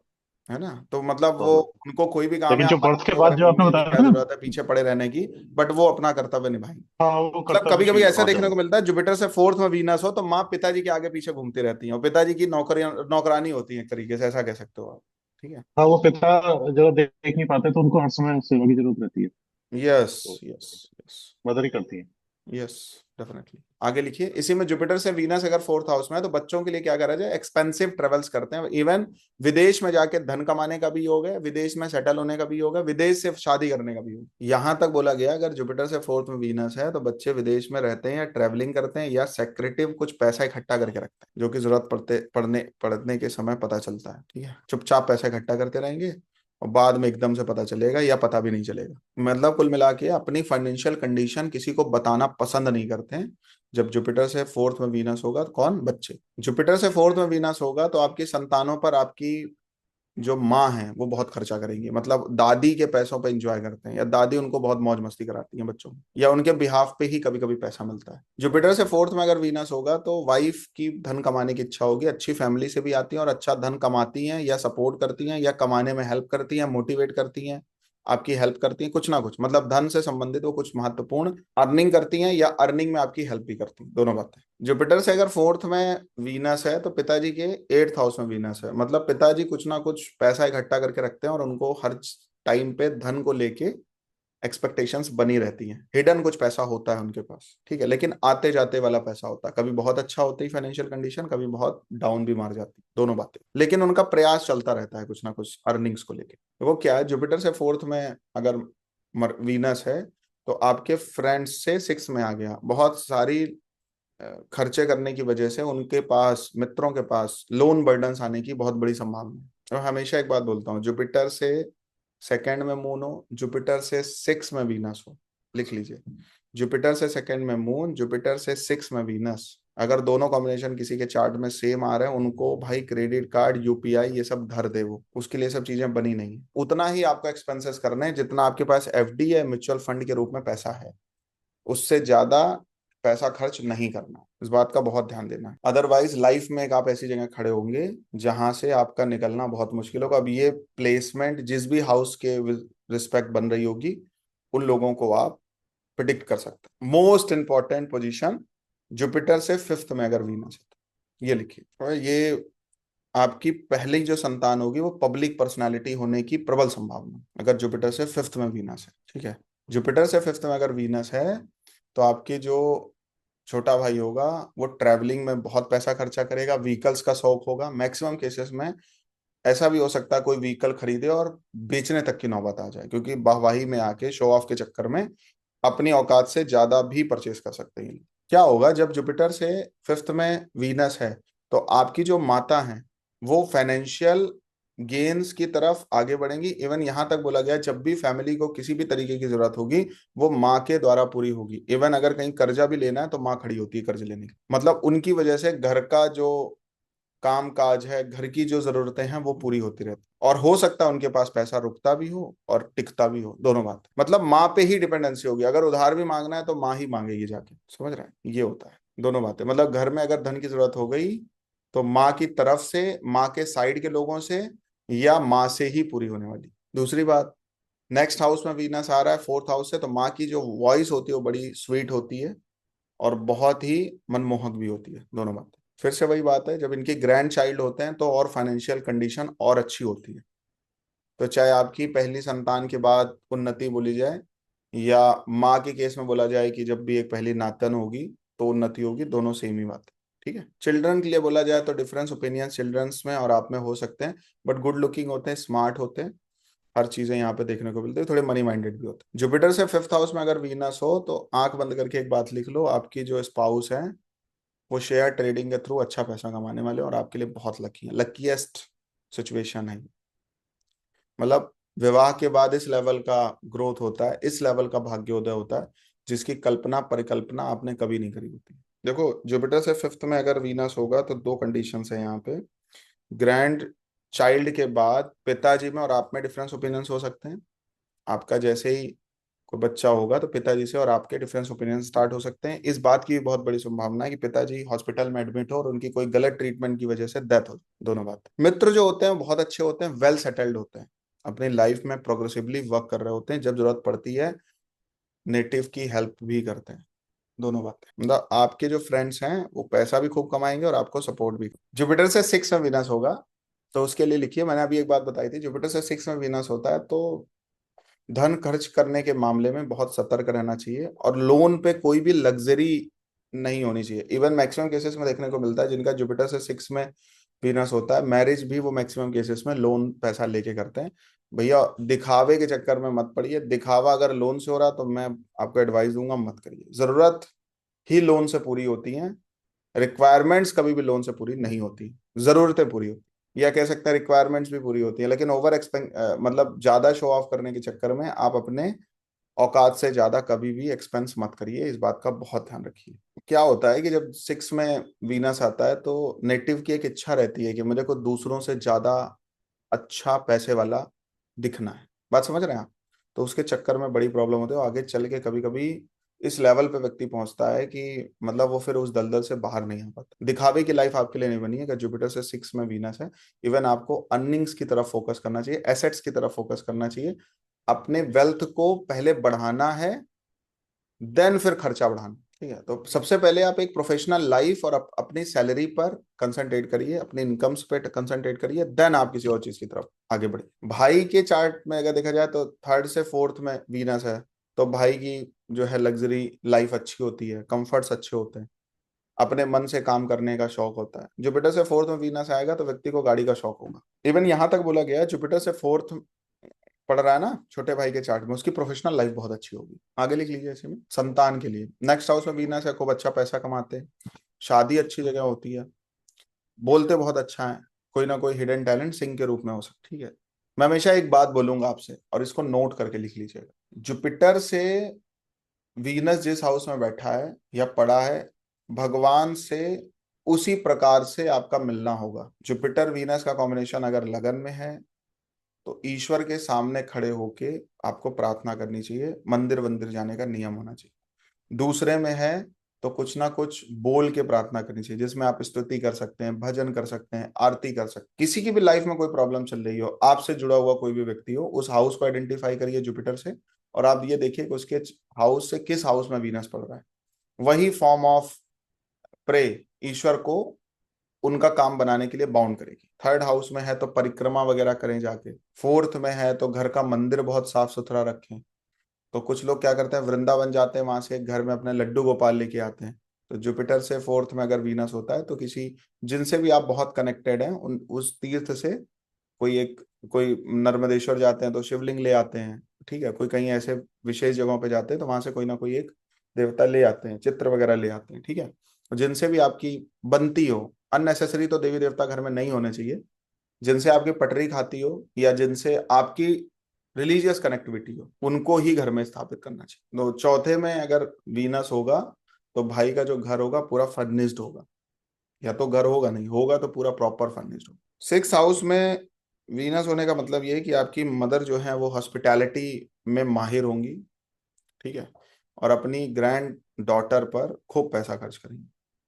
है ना? तो मतलब बहुत वो, ज्यादा। उनको कोई भी काम है, लेकिन जो बर्थ के अम्मा बाद वगैरह जो आपने कहेंगे कि बताया क्या था ना, जरूरत है पीछे पड़े रहने की, बट वो अपना कर्तव्य निभाएंगे। हाँ वो मतलब कभी कभी कर्तव्यशील है ऐसा बहुत देखने ज्यादा। को मिलता है, जुपिटर से फोर्थ में वीनस हो तो माँ पिताजी के आगे पीछे घूमती रहती है, और पिताजी की नौकरानी होती है एक तरीके से, ऐसा कह सकते हो आप। ठीक है। हाँ वो पिता जब देख नहीं पाते तो उनको हर समय सेवा की जरूरत रहती है, यस, तो यस, यस, मदद ही करती है। Yes, definitely. आगे लिखिए, इसी में जुपिटर से वीनस अगर फोर्थ हाउस में है तो बच्चों के लिए क्या करा जाए, एक्सपेंसिव ट्रेवल्स करते हैं, इवन विदेश में जाके धन कमाने का भी योग है, विदेश में सेटल होने का भी योग है, विदेश से शादी करने का भी योग। यहां तक बोला गया अगर जुपिटर से फोर्थ में वीनस है तो बच्चे विदेश में रहते हैं या ट्रेवलिंग करते हैं या सेक्रेटिव कुछ पैसा इकट्ठा करके रखते हैं, जो कि जरूरत पड़ने के समय पता चलता है। ठीक है, चुपचाप पैसा इकट्ठा करते रहेंगे और बाद में एकदम से पता चलेगा या पता भी नहीं चलेगा। मतलब कुल मिला के अपनी फाइनेंशियल कंडीशन किसी को बताना पसंद नहीं करते हैं। जब जुपिटर से फोर्थ में वीनस होगा तो कौन, बच्चे। जुपिटर से फोर्थ में वीनस होगा तो आपकी संतानों पर आपकी जो माँ है वो बहुत खर्चा करेंगी, मतलब दादी के पैसों पे एंजॉय करते हैं, या दादी उनको बहुत मौज मस्ती कराती हैं बच्चों को, या उनके बिहाफ पे ही कभी कभी पैसा मिलता है। जुपिटर से फोर्थ में अगर वीनस होगा तो वाइफ की धन कमाने की इच्छा होगी, अच्छी फैमिली से भी आती है और अच्छा धन कमाती हैं या सपोर्ट करती हैं या कमाने में हेल्प करती हैं, मोटिवेट करती हैं, आपकी हेल्प करती हैं, कुछ ना कुछ, मतलब धन से संबंधित वो कुछ महत्वपूर्ण अर्निंग करती हैं या अर्निंग में आपकी हेल्प भी करती हैं, दोनों बातें। जुपिटर से अगर फोर्थ में वीनस है तो पिताजी के एट्थ हाउस में वीनस है, मतलब पिताजी कुछ ना कुछ पैसा इकट्ठा करके रखते हैं और उनको हर टाइम पे धन को लेके एक्सपेक्टेशंस बनी रहती हैं, हिडन कुछ पैसा होता है उनके पास। ठीक है, लेकिन आते जाते वाला पैसा होता है, कभी बहुत अच्छा होती है फाइनेंशियल कंडीशन, कभी बहुत डाउन भी मार जाती है, दोनों बातें, लेकिन उनका प्रयास चलता रहता है कुछ ना कुछ अर्निंग्स को लेके। तो वो क्या है, जुपिटर से फोर्थ में अगर वीनस है तो आपके फ्रेंड्स से सिक्स में आ गया, बहुत सारी खर्चे करने की वजह से उनके पास, मित्रों के पास लोन बर्डन्स आने की बहुत बड़ी संभावना है। और हमेशा एक बात बोलता हूँ, जुपिटर से सेकंड में मून हो, जुपिटर से सिक्स में वीनस हो, लिख लीजिए, जुपिटर से सेकंड में मून, जुपिटर से सिक्स में वीनस, अगर दोनों कॉम्बिनेशन किसी के चार्ट में सेम आ रहे हैं, उनको भाई क्रेडिट कार्ड, यूपीआई ये सब धर दे, वो उसके लिए सब चीजें बनी नहीं है। उतना ही आपको एक्सपेंसेस करने हैं जितना आपके पास एफडी या म्यूचुअल फंड के रूप में पैसा है, उससे ज्यादा पैसा खर्च नहीं करना, इस बात का बहुत ध्यान देना है। अदरवाइज लाइफ में एक आप ऐसी जगह खड़े होंगे जहां से आपका निकलना बहुत मुश्किल होगा। अब ये प्लेसमेंट जिस भी हाउस के रिस्पेक्ट बन रही होगी, उन लोगों को आप प्रिडिक्ट कर सकते हैं। मोस्ट इंपॉर्टेंट पोजीशन, जुपिटर से फिफ्थ में अगर वीनस है तो ये लिखिए, और ये आपकी पहली जो संतान होगी वो पब्लिक पर्सनालिटी होने की प्रबल संभावना, अगर जुपिटर से फिफ्थ में वीनस है। ठीक है, जुपिटर से फिफ्थ में अगर वीनस है तो आपके जो छोटा भाई होगा वो ट्रैवलिंग में बहुत पैसा खर्चा करेगा, व्हीकल्स का शौक होगा, मैक्सिमम केसेस में ऐसा भी हो सकता है कोई व्हीकल खरीदे और बेचने तक की नौबत आ जाए, क्योंकि वाहवाही में आके शो ऑफ के चक्कर में अपनी औकात से ज्यादा भी परचेस कर सकते हैं। क्या होगा जब जुपिटर से फिफ्थ में वीनस है, तो आपकी जो माता है वो फाइनेंशियल गेन्स की तरफ आगे बढ़ेंगी। इवन यहां तक बोला गया है, जब भी फैमिली को किसी भी तरीके की जरूरत होगी वो माँ के द्वारा पूरी होगी। इवन अगर कहीं कर्जा भी लेना है तो माँ खड़ी होती है कर्ज लेने की, मतलब उनकी वजह से घर का जो काम काज है, घर की जो जरूरतें हैं वो पूरी होती रहती, और हो सकता है उनके पास पैसा रुकता भी हो और टिकता भी हो, दोनों बात, मतलब माँ पे ही डिपेंडेंसी होगी। अगर उधार भी मांगना है तो माँ ही मांगेगी जाके, समझ रहे हैं, ये होता है दोनों बातें। मतलब घर में अगर धन की जरूरत हो गई तो माँ की तरफ से, माँ के साइड के लोगों से, या माँ से ही पूरी होने वाली। दूसरी बात, नेक्स्ट हाउस में वीनस आ रहा है फोर्थ हाउस से, तो माँ की जो वॉइस होती है वो बड़ी स्वीट होती है और बहुत ही मनमोहक भी होती है, दोनों बातें। फिर से वही बात है, जब इनके ग्रैंड चाइल्ड होते हैं तो और फाइनेंशियल कंडीशन और अच्छी होती है। तो चाहे आपकी पहली संतान के बाद उन्नति बोली जाए, या माँ के केस में बोला जाए कि जब भी एक पहली नातन होगी तो उन्नति होगी, दोनों सेम ही बात है। ठीक है, चिल्ड्रन के लिए बोला जाए तो डिफरेंस ओपिनियन चिल्ड्रंस में और आप में हो सकते हैं, बट गुड लुकिंग होते हैं, स्मार्ट होते हैं, हर चीजें यहाँ पे देखने को मिलती है, थोड़े मनी माइंडेड भी होते हैं। जुपिटर से फिफ्थ हाउस में अगर वीनस हो तो आंख बंद करके एक बात लिख लो, आपकी जो स्पाउस है वो शेयर ट्रेडिंग के थ्रू अच्छा पैसा कमाने वाले हैं और आपके लिए बहुत लकी है, लकीएस्ट सिचुएशन है। मतलब विवाह के बाद इस लेवल का ग्रोथ होता है, इस लेवल का भाग्योदय होता है जिसकी कल्पना परिकल्पना आपने कभी नहीं करी होती। देखो, जुपिटर से फिफ्थ में अगर वीनस होगा तो दो कंडीशंस है यहाँ पे, ग्रैंड चाइल्ड के बाद पिताजी में और आप में डिफरेंस ओपिनियंस हो सकते हैं, आपका जैसे ही कोई बच्चा होगा तो पिताजी से और आपके डिफरेंस ओपिनियन स्टार्ट हो सकते हैं। इस बात की भी बहुत बड़ी संभावना है कि पिताजी हॉस्पिटल में एडमिट हो और उनकी कोई गलत ट्रीटमेंट की वजह से डेथ हो। दोनों बात। मित्र जो होते हैं वो बहुत अच्छे होते हैं, वेल सेटल्ड होते हैं, अपनी लाइफ में प्रोग्रेसिवली वर्क कर रहे होते हैं, जब जरूरत पड़ती है नेटिव की हेल्प भी करते हैं। दोनों बातें, मतलब आपके जो फ्रेंड्स हैं वो पैसा भी खूब कमाएंगे और आपको सपोर्ट भी। जुपिटर से 6 में विनस होगा तो उसके लिए लिखिए, मैंने अभी एक बात बताई थी, जुपिटर से 6 में विनस होता है तो धन खर्च करने के मामले में बहुत सतर्क रहना चाहिए और लोन पे कोई भी लग्जरी नहीं होनी चाहिए। इवन मैक्सिमम केसेस में देखने को मिलता है जिनका जुपिटर से 6 में वीनस होता है, मैरिज भी वो मैक्सिमम केसेस में लोन पैसा लेके करते हैं। भैया दिखावे के चक्कर में मत पड़िए, दिखावा अगर लोन से हो रहा तो मैं आपको एडवाइस दूंगा मत करिए। जरूरत ही लोन से पूरी होती हैं, रिक्वायरमेंट्स कभी भी लोन से पूरी नहीं होती, जरूरतें पूरी होती, या कह सकते हैं रिक्वायरमेंट्स भी पूरी होती है, लेकिन ओवर एक्सपेंस मतलब ज्यादा शो ऑफ करने के चक्कर में आप अपने औकात से ज्यादा कभी भी एक्सपेंस मत करिए, इस बात का बहुत ध्यान रखिए। क्या होता है कि जब 6 में वीनस आता है तो नेटिव की एक इच्छा रहती है कि मुझे को दूसरों से ज्यादा अच्छा पैसे वाला दिखना है। बात समझ रहे हैं आप? तो उसके चक्कर में बड़ी प्रॉब्लम होती है, आगे चल के कभी कभी इस लेवल पे व्यक्ति पहुंचता है कि मतलब वो फिर उस दलदल से बाहर नहीं आ पाता। दिखावे की लाइफ आपके लिए नहीं बनी है अगर जुपिटर से 6 में वीनस है। इवन आपको अर्निंग्स की तरफ फोकस करना चाहिए, एसेट्स की तरफ फोकस करना चाहिए, अपने वेल्थ को पहले बढ़ाना है, देन फिर खर्चा बढ़ाना। ठीक है, तो सबसे पहले आप एक प्रोफेशनल लाइफ और अपनी सैलरी पर कंसंट्रेट करिए, अपने इनकम्स पे कंसंट्रेट करिए, देन आप किसी और चीज की तरफ आगे बढ़िए। भाई के चार्ट में अगर देखा जाए तो 3rd से 4th में वीनस है, तो भाई की जो है लग्जरी लाइफ अच्छी होती है, कंफर्ट्स अच्छे होते हैं, अपने मन से काम करने का शौक होता है। जुपिटर से 4th में वीनस आएगा तो व्यक्ति को गाड़ी का शौक होगा। इवन यहां तक बोला गया है जुपिटर से 4th पढ़ रहा है ना छोटे भाई के चार्ट में, उसकी प्रोफेशनल लाइफ बहुत अच्छी होगी। आगे लिख लीजिए इसी में, संतान के लिए नेक्स्ट हाउस में वीनस है, खूब अच्छा पैसा कमाते हैं, शादी अच्छी जगह होती है, बोलते बहुत अच्छा है, कोई ना कोई हिडन टैलेंट सिंह के रूप में हो सकता है। ठीक है, मैं हमेशा एक बात बोलूंगा आपसे और इसको नोट करके लिख लीजिएगा, जुपिटर से वीनस जिस हाउस में बैठा है या पड़ा है, भगवान से उसी प्रकार से आपका मिलना होगा। जुपिटर वीनस का कॉम्बिनेशन अगर लगन में है तो ईश्वर के सामने खड़े होके आपको प्रार्थना करनी चाहिए, मंदिर वंदिर जाने का नियम होना चाहिए। दूसरे में है तो कुछ ना कुछ बोल के प्रार्थना करनी चाहिए, जिसमें आप स्तुति कर सकते हैं, भजन कर सकते हैं, आरती कर सकते हैं। किसी की भी लाइफ में कोई प्रॉब्लम चल रही हो, आपसे जुड़ा हुआ कोई भी व्यक्ति हो, उस हाउस को आइडेंटिफाई करिए जुपिटर से और आप ये देखिए कि उसके हाउस से किस हाउस में वीनस पड़ रहा है, वही फॉर्म ऑफ प्रे ईश्वर को उनका काम बनाने के लिए बाउंड करेगी। 3rd हाउस में है तो परिक्रमा वगैरह करें जाके, 4th में है तो घर का मंदिर बहुत साफ सुथरा रखें। तो कुछ लोग क्या करते हैं, वृंदावन जाते हैं, वहां से एक घर में अपने लड्डू गोपाल लेके आते हैं। तो जुपिटर से 4th में अगर वीनस होता है तो किसी जिनसे भी आप बहुत कनेक्टेड हैं उन उस तीर्थ से कोई नर्मदेश्वर जाते हैं तो शिवलिंग ले आते हैं। ठीक है, कोई कहीं ऐसे विशेष जगहों पे जाते हैं तो वहां से कोई ना कोई एक देवता ले आते हैं, चित्र वगैरह ले आते हैं। ठीक है, तो जिनसे भी आपकी बनती हो, अननेसेसरी तो देवी देवता घर में नहीं होने चाहिए, जिनसे आपकी पटरी खाती हो या जिनसे आपकी रिलीजियस कनेक्टिविटी हो उनको ही घर में स्थापित करना चाहिए। तो चौथे में अगर वीनस होगा तो भाई का जो घर होगा पूरा फर्निश्ड होगा, या तो घर होगा, नहीं होगा तो पूरा प्रॉपर फर्निश्ड होगा। 6 हाउस में वीनस होने का मतलब ये है कि आपकी मदर जो है वो हॉस्पिटैलिटी में माहिर होंगी। ठीक है, और अपनी ग्रैंड डॉटर पर खूब पैसा खर्च करेंगे,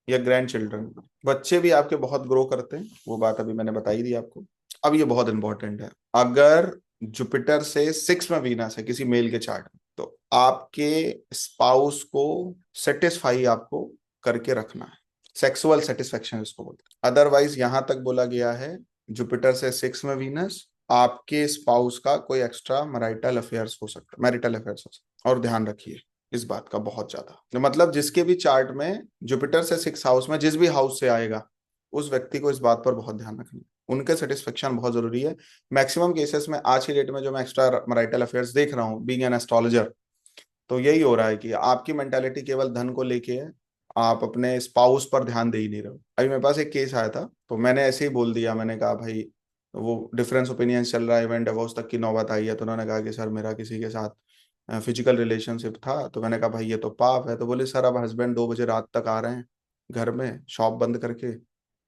या ग्रैंड चिल्ड्रन। बच्चे भी आपके बहुत ग्रो करते हैं, वो बात अभी मैंने बताई दी आपको। अब ये बहुत इंपॉर्टेंट है, अगर जुपिटर से 6 में वीनस है किसी मेल के चार्ट में तो आपके स्पाउस को सेटिस्फाई आपको करके रखना है, सेक्सुअल सेटिस्फेक्शन इसको बोलते हैं। अदरवाइज यहां तक बोला गया है जुपिटर से 6 में वीनस, आपके स्पाउस का कोई एक्स्ट्रा मैरिटल अफेयर्स हो सकता है, मैरिटल अफेयर्स हो सकता है। और ध्यान रखिए इस बात का बहुत ज्यादा, तो मतलब जिसके भी चार्ट में जुपिटर से 6 हाउस में जिस भी हाउस से आएगा उस व्यक्ति को इस बात पर बहुत ध्यान रखना है, उनके सेटिस्फेक्शन बहुत जरूरी है। मैक्सिमम केसेस में आज की डेट में जो मैं एक्स्ट्रा मैरिटल अफेयर्स देख रहा हूँ बीइंग एन एस्ट्रोलॉजर, तो यही हो रहा है कि आपकी मेंटालिटी केवल धन को लेके है, आप अपने स्पाउस पर ध्यान दे ही नहीं रहे हो। अभी मेरे पास एक केस आया था तो मैंने ऐसे ही बोल दिया, मैंने कहा भाई वो डिफरेंस ओपिनियन चल रहा है, इवेंट डिवोर्स तक की नौबत आई है, तो उन्होंने कहा कि सर मेरा किसी के साथ फिजिकल रिलेशनशिप था। तो मैंने कहा भाई ये तो पाप है। तो बोले सर अब हस्बैंड 2 बजे रात तक आ रहे हैं घर में शॉप बंद करके,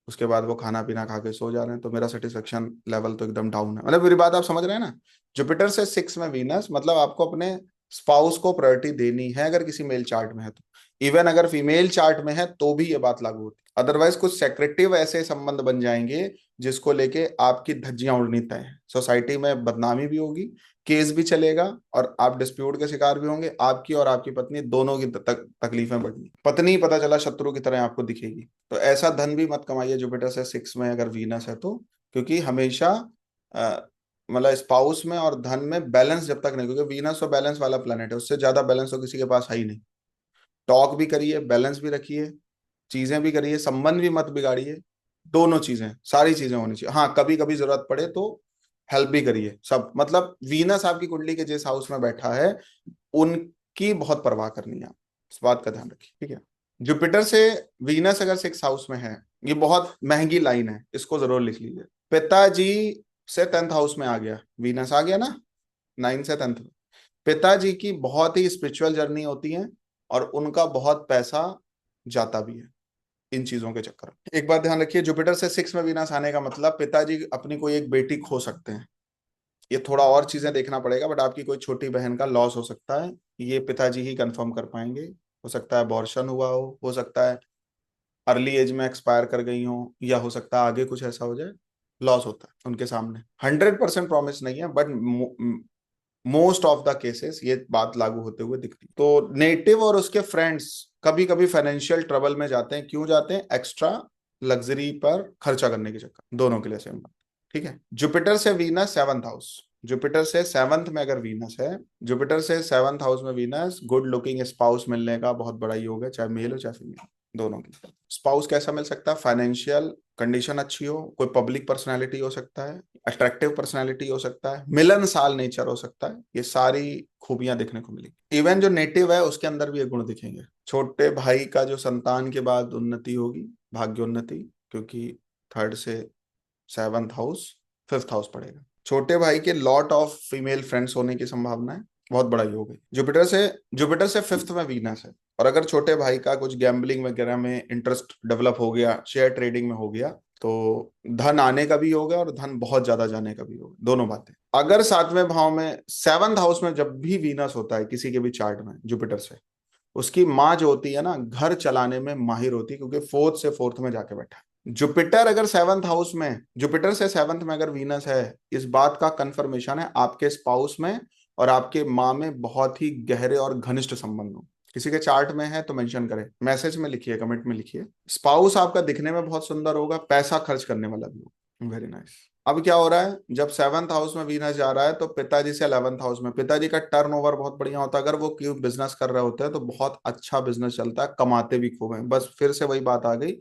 उसके बाद वो खाना पीना खा के सो जा रहे हैं, तो मेरा सेटिस्फेक्शन लेवल तो एकदम डाउन है। मतलब मेरी बात आप समझ रहे हैं ना। जुपिटर से 6 में वीनस, मतलब आपको अपने स्पाउस को प्रायोरिटी देनी है अगर किसी मेल चार्ट में है तो। इवन अगर फीमेल चार्ट में है तो भी ये बात लागू होती है। अदरवाइज कुछ सेक्रेटिव ऐसे संबंध बन जाएंगे जिसको लेके आपकी धज्जियां उड़नी तय है, सोसाइटी में बदनामी भी होगी, केस भी चलेगा, और आप डिस्प्यूट के शिकार भी होंगे। आपकी और आपकी पत्नी दोनों की तकलीफें बढ़नी। पत्नी पता चला शत्रु की तरह आपको दिखेगी। तो ऐसा धन भी मत कमाइए जुपिटर से 6 में अगर वीनस है तो। क्योंकि हमेशा मतलब स्पाउस में और धन में बैलेंस जब तक नहीं, क्योंकि वीनस तो बैलेंस वाला प्लेनेट है, उससे ज्यादा बैलेंस तो किसी के पास है ही नहीं। टॉक भी करिए, बैलेंस भी रखिए, चीजें भी करिए, संबंध भी मत बिगाड़िए। दोनों चीजें, सारी चीजें होनी चाहिए। हाँ, कभी कभी जरूरत पड़े तो हेल्प भी करिए सब। मतलब वीनस आपकी कुंडली के जिस हाउस में बैठा है उनकी बहुत परवाह करनी है, इस बात का ध्यान रखिए, ठीक है। जुपिटर से वीनस अगर 6 हाउस में है, ये बहुत महंगी लाइन है, इसको जरूर लिख लीजिए। पिताजी से 10th हाउस में आ गया, वीनस आ गया ना, 9 से 10 में। पिताजी की बहुत ही स्पिरिचुअल जर्नी होती है, और उनका बहुत पैसा जाता भी है इन चीजों के चक्कर में। एक बात ध्यान रखिए, जुपिटर से 6 में वीनस आने का मतलब पिताजी अपनी कोई एक बेटी खो सकते हैं। ये थोड़ा और चीजें देखना पड़ेगा, बट आपकी कोई छोटी बहन का लॉस हो सकता है, ये पिताजी ही कंफर्म कर पाएंगे। हो सकता है अबॉर्शन हुआ हो सकता है अर्ली एज में एक्सपायर कर गई हो, या हो सकता है आगे कुछ ऐसा हो जाए, लॉस होता है उनके सामने। 100% प्रॉमिस नहीं है, but most of the cases ये बात लागू होते हुए दिखती है। तो नेटिव और उसके फ्रेंड्स कभी कभी फाइनेंशियल ट्रबल में जाते हैं। क्यों जाते हैं? एक्स्ट्रा लग्जरी पर खर्चा करने के चक्कर। दोनों के लिए सेम बात, ठीक है। जुपिटर से वीनस 7th हाउस, जुपिटर से 7th में अगर वीनस है, जुपिटर से 7th हाउस में वीनस, गुड लुकिंग स्पाउस मिलने का बहुत बड़ा योग है, चाहे मेल हो चाहे फीमेल, दोनों की। स्पाउस कैसा मिल सकता है? फाइनेंशियल कंडीशन अच्छी हो, कोई पब्लिक पर्सनैलिटी हो सकता है, अट्रैक्टिव पर्सनैलिटी हो सकता है, मिलनसार नेचर हो सकता है। ये सारी खूबियां देखने को मिलेगी। इवन जो नेटिव है उसके अंदर भी ये गुण दिखेंगे। छोटे भाई का जो संतान के बाद उन्नति होगी, भाग्योन्नति, क्योंकि 3rd से 7th हाउस 5th हाउस पड़ेगा। छोटे भाई के लॉट ऑफ फीमेल फ्रेंड्स होने की संभावना है, बहुत बड़ा योग है। जुपिटर से 5th में वीनस है, और अगर छोटे भाई का कुछ गैम्बलिंग वगैरह में इंटरेस्ट डेवलप हो गया, शेयर ट्रेडिंग में हो गया, तो धन आने का भी योग है और धन बहुत ज्यादा जाने का भी योग है, दोनों बातें। अगर 7वें भाव में 7th हाउस में जब भी वीनस होता है किसी के भी चार्ट में जुपिटर से, उसकी माँ जो होती है ना, घर चलाने में माहिर होती है, क्योंकि 4th से 4th में जाके बैठा है। जुपिटर से 7th में अगर वीनस है, इस बात का कंफर्मेशन है आपके स्पाउस में और आपके माँ में बहुत ही गहरे और घनिष्ठ संबंध हो। किसी के चार्ट में है तो मेंशन करें, मैसेज में लिखिए, कमेंट में लिखिए। स्पाउस आपका दिखने में बहुत सुंदर होगा, पैसा खर्च करने वाला भी होगा, वेरी नाइस। अब क्या हो रहा है, जब 7th हाउस में वीनस जा रहा है तो पिताजी से 11th हाउस में, पिताजी का टर्नओवर बहुत बढ़िया होता है। अगर वो क्यों बिजनेस कर रहे होते हैं तो बहुत अच्छा बिजनेस चलता है, कमाते भी खूब हैं। बस फिर से वही बात आ गई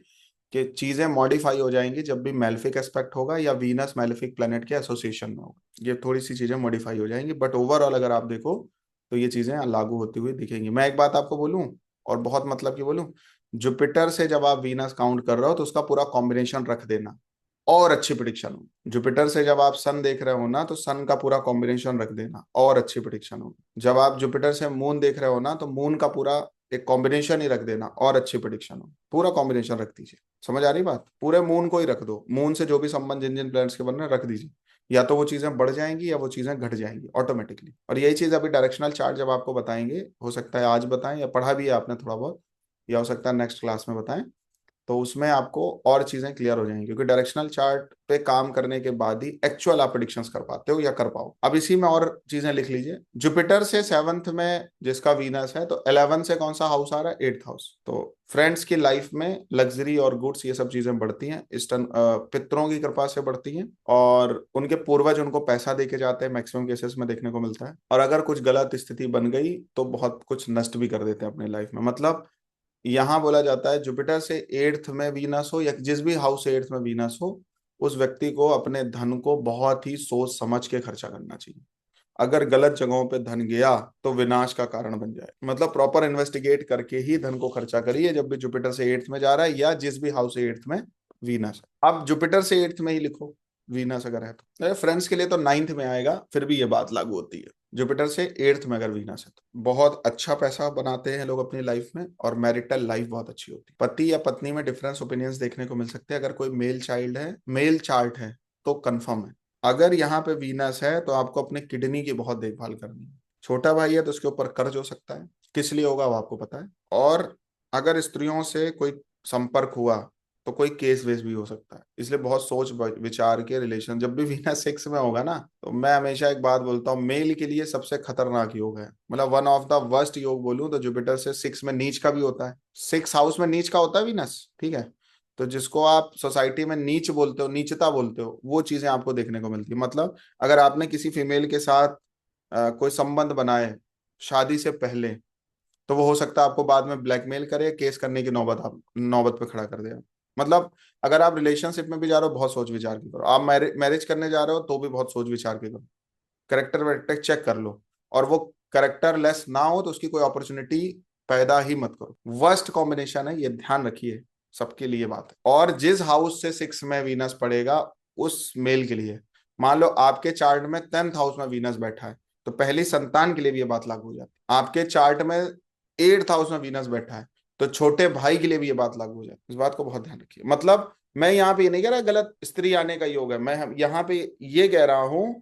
कि चीजें मॉडिफाई हो जाएंगी जब भी मेलेफिक एस्पेक्ट होगा या वीनस मेलेफिक प्लेनेट के एसोसिएशन में होगा। ये थोड़ी सी चीजें मॉडिफाई हो जाएंगी, बट ओवरऑल अगर आप देखो तो ये चीजें लागू होती हुई दिखेंगी। मैं एक बात आपको बोलूं, और बहुत मतलब की बोलूं, जुपिटर से जब आप वीनस काउंट कर रहे हो तो उसका पूरा कॉम्बिनेशन रख देना, और अच्छी प्रिडिक्शन हो। जुपिटर से जब आप सन देख रहे हो ना, तो सन का पूरा कॉम्बिनेशन रख देना, और अच्छी प्रिडिक्शन हो। जब आप जुपिटर से मून देख रहे हो ना, तो मून का पूरा एक कॉम्बिनेशन ही रख देना, और अच्छी प्रिडिक्शन हो। पूरा कॉम्बिनेशन रख दीजिए। समझ आ रही बात? पूरे मून को ही रख दो, मून से जो भी संबंध जिन जिन प्लैनेट्स के बन रहे हैं रख दीजिए। या तो वो चीजें बढ़ जाएंगी या वो चीजें घट जाएंगी ऑटोमेटिकली। और यही चीज अभी डायरेक्शनल चार्ट जब आपको बताएंगे, हो सकता है आज बताएं, या पढ़ा भी है आपने थोड़ा बहुत, या हो सकता है नेक्स्ट क्लास में बताएं, तो उसमें आपको और चीजें क्लियर हो जाएंगी। क्योंकि डायरेक्शनल चार्ट पे काम करने के बाद ही एक्चुअल आप प्रिडिक्शंस कर पाते हो या कर पाओ। अब इसी में और चीजें लिख लीजिए। जुपिटर से 7th में जिसका वीनस है, तो 11 से कौन सा हाउस आ रहा है? 8th house. तो फ्रेंड्स की लाइफ में लग्जरी और गुड्स ये सब चीजें बढ़ती हैं, ईस्टर्न पितरों की कृपा से बढ़ती हैं, और उनके पूर्वज उनको पैसा दे के जाते हैं, मैक्सिमम केसेस में देखने को मिलता है। और अगर कुछ गलत स्थिति बन गई तो बहुत कुछ नष्ट भी कर देते हैं अपने लाइफ में। मतलब यहां बोला जाता है जुपिटर से 8th में वीनस हो, या जिस भी हाउस से 8th में वीनस हो, उस व्यक्ति को अपने धन को बहुत ही सोच समझ के खर्चा करना चाहिए। अगर गलत जगहों पे धन गया तो विनाश का कारण बन जाए। मतलब प्रॉपर इन्वेस्टिगेट करके ही धन को खर्चा करिए जब भी जुपिटर से 8th में जा रहा है, या जिस भी हाउस से 8th में वीनस है। अब जुपिटर से 8th में ही लिखो वीनस अगर है तो। फ्रेंड्स के लिए तो 9th में आएगा, फिर भी ये बात लागू होती है। जुपिटर से एट्थ में अगर वीनस है तो बहुत अच्छा पैसा बनाते हैं लोग अपनी लाइफ में, और मैरिटल लाइफ बहुत अच्छी होती है। पति या पत्नी में डिफरेंस ओपिनियंस देखने को मिल सकते हैं। अगर कोई मेल चाइल्ड है, मेल चार्ट है, तो कंफर्म है। अगर यहाँ पे वीनस है तो आपको अपने किडनी की बहुत देखभाल करनी है। छोटा भाई है तो उसके ऊपर कर्ज हो सकता है, किस लिए होगा वो आपको पता है। और अगर स्त्रियों से कोई संपर्क हुआ तो कोई केस वेस भी हो सकता है। इसलिए बहुत सोच विचार के रिलेशन, जब भी वीनस सिक्स में होगा ना, तो मैं हमेशा एक बात बोलता हूँ, मेल के लिए सबसे खतरनाक योग है, मतलब वन ऑफ द वर्स्ट योग बोलूं तो जुपिटर से सिक्स में नीच का भी होता है। सिक्स हाउस में नीच का होता है वीनस, ठीक है। तो जिसको आप सोसाइटी में नीच बोलते हो, नीचता बोलते हो, वो चीजें आपको देखने को मिलती है। मतलब अगर आपने किसी फीमेल के साथ कोई संबंध बनाए शादी से पहले, तो वो हो सकता है आपको बाद में ब्लैकमेल करे, केस करने की नौबत आप नौबत पे खड़ा कर दे। मतलब अगर आप रिलेशनशिप में भी जा रहे हो, बहुत सोच विचार के करो। आप मैरिज करने जा रहे हो तो भी बहुत सोच विचार के करो। करेक्टर वेक्टर चेक कर लो, और वो करेक्टर लेस ना हो तो उसकी कोई अपॉर्चुनिटी पैदा ही मत करो। वर्स्ट कॉम्बिनेशन है ये, ध्यान रखिए, सबके लिए बात है। और जिस हाउस से सिक्स में वीनस पड़ेगा उस मेल के लिए, मान लो आपके चार्ट में 10th हाउस में वीनस बैठा है, तो पहली संतान के लिए भी ये बात लागू हो जाती है। आपके चार्ट में 8th हाउस में वीनस बैठा है, तो छोटे भाई के लिए भी ये बात लागू हो जाती है। इस बात को बहुत ध्यान रखिए। मतलब मैं यहाँ पे ये नहीं कह रहा गलत स्त्री आने का योग है, मैं यहाँ पे ये कह रहा हूं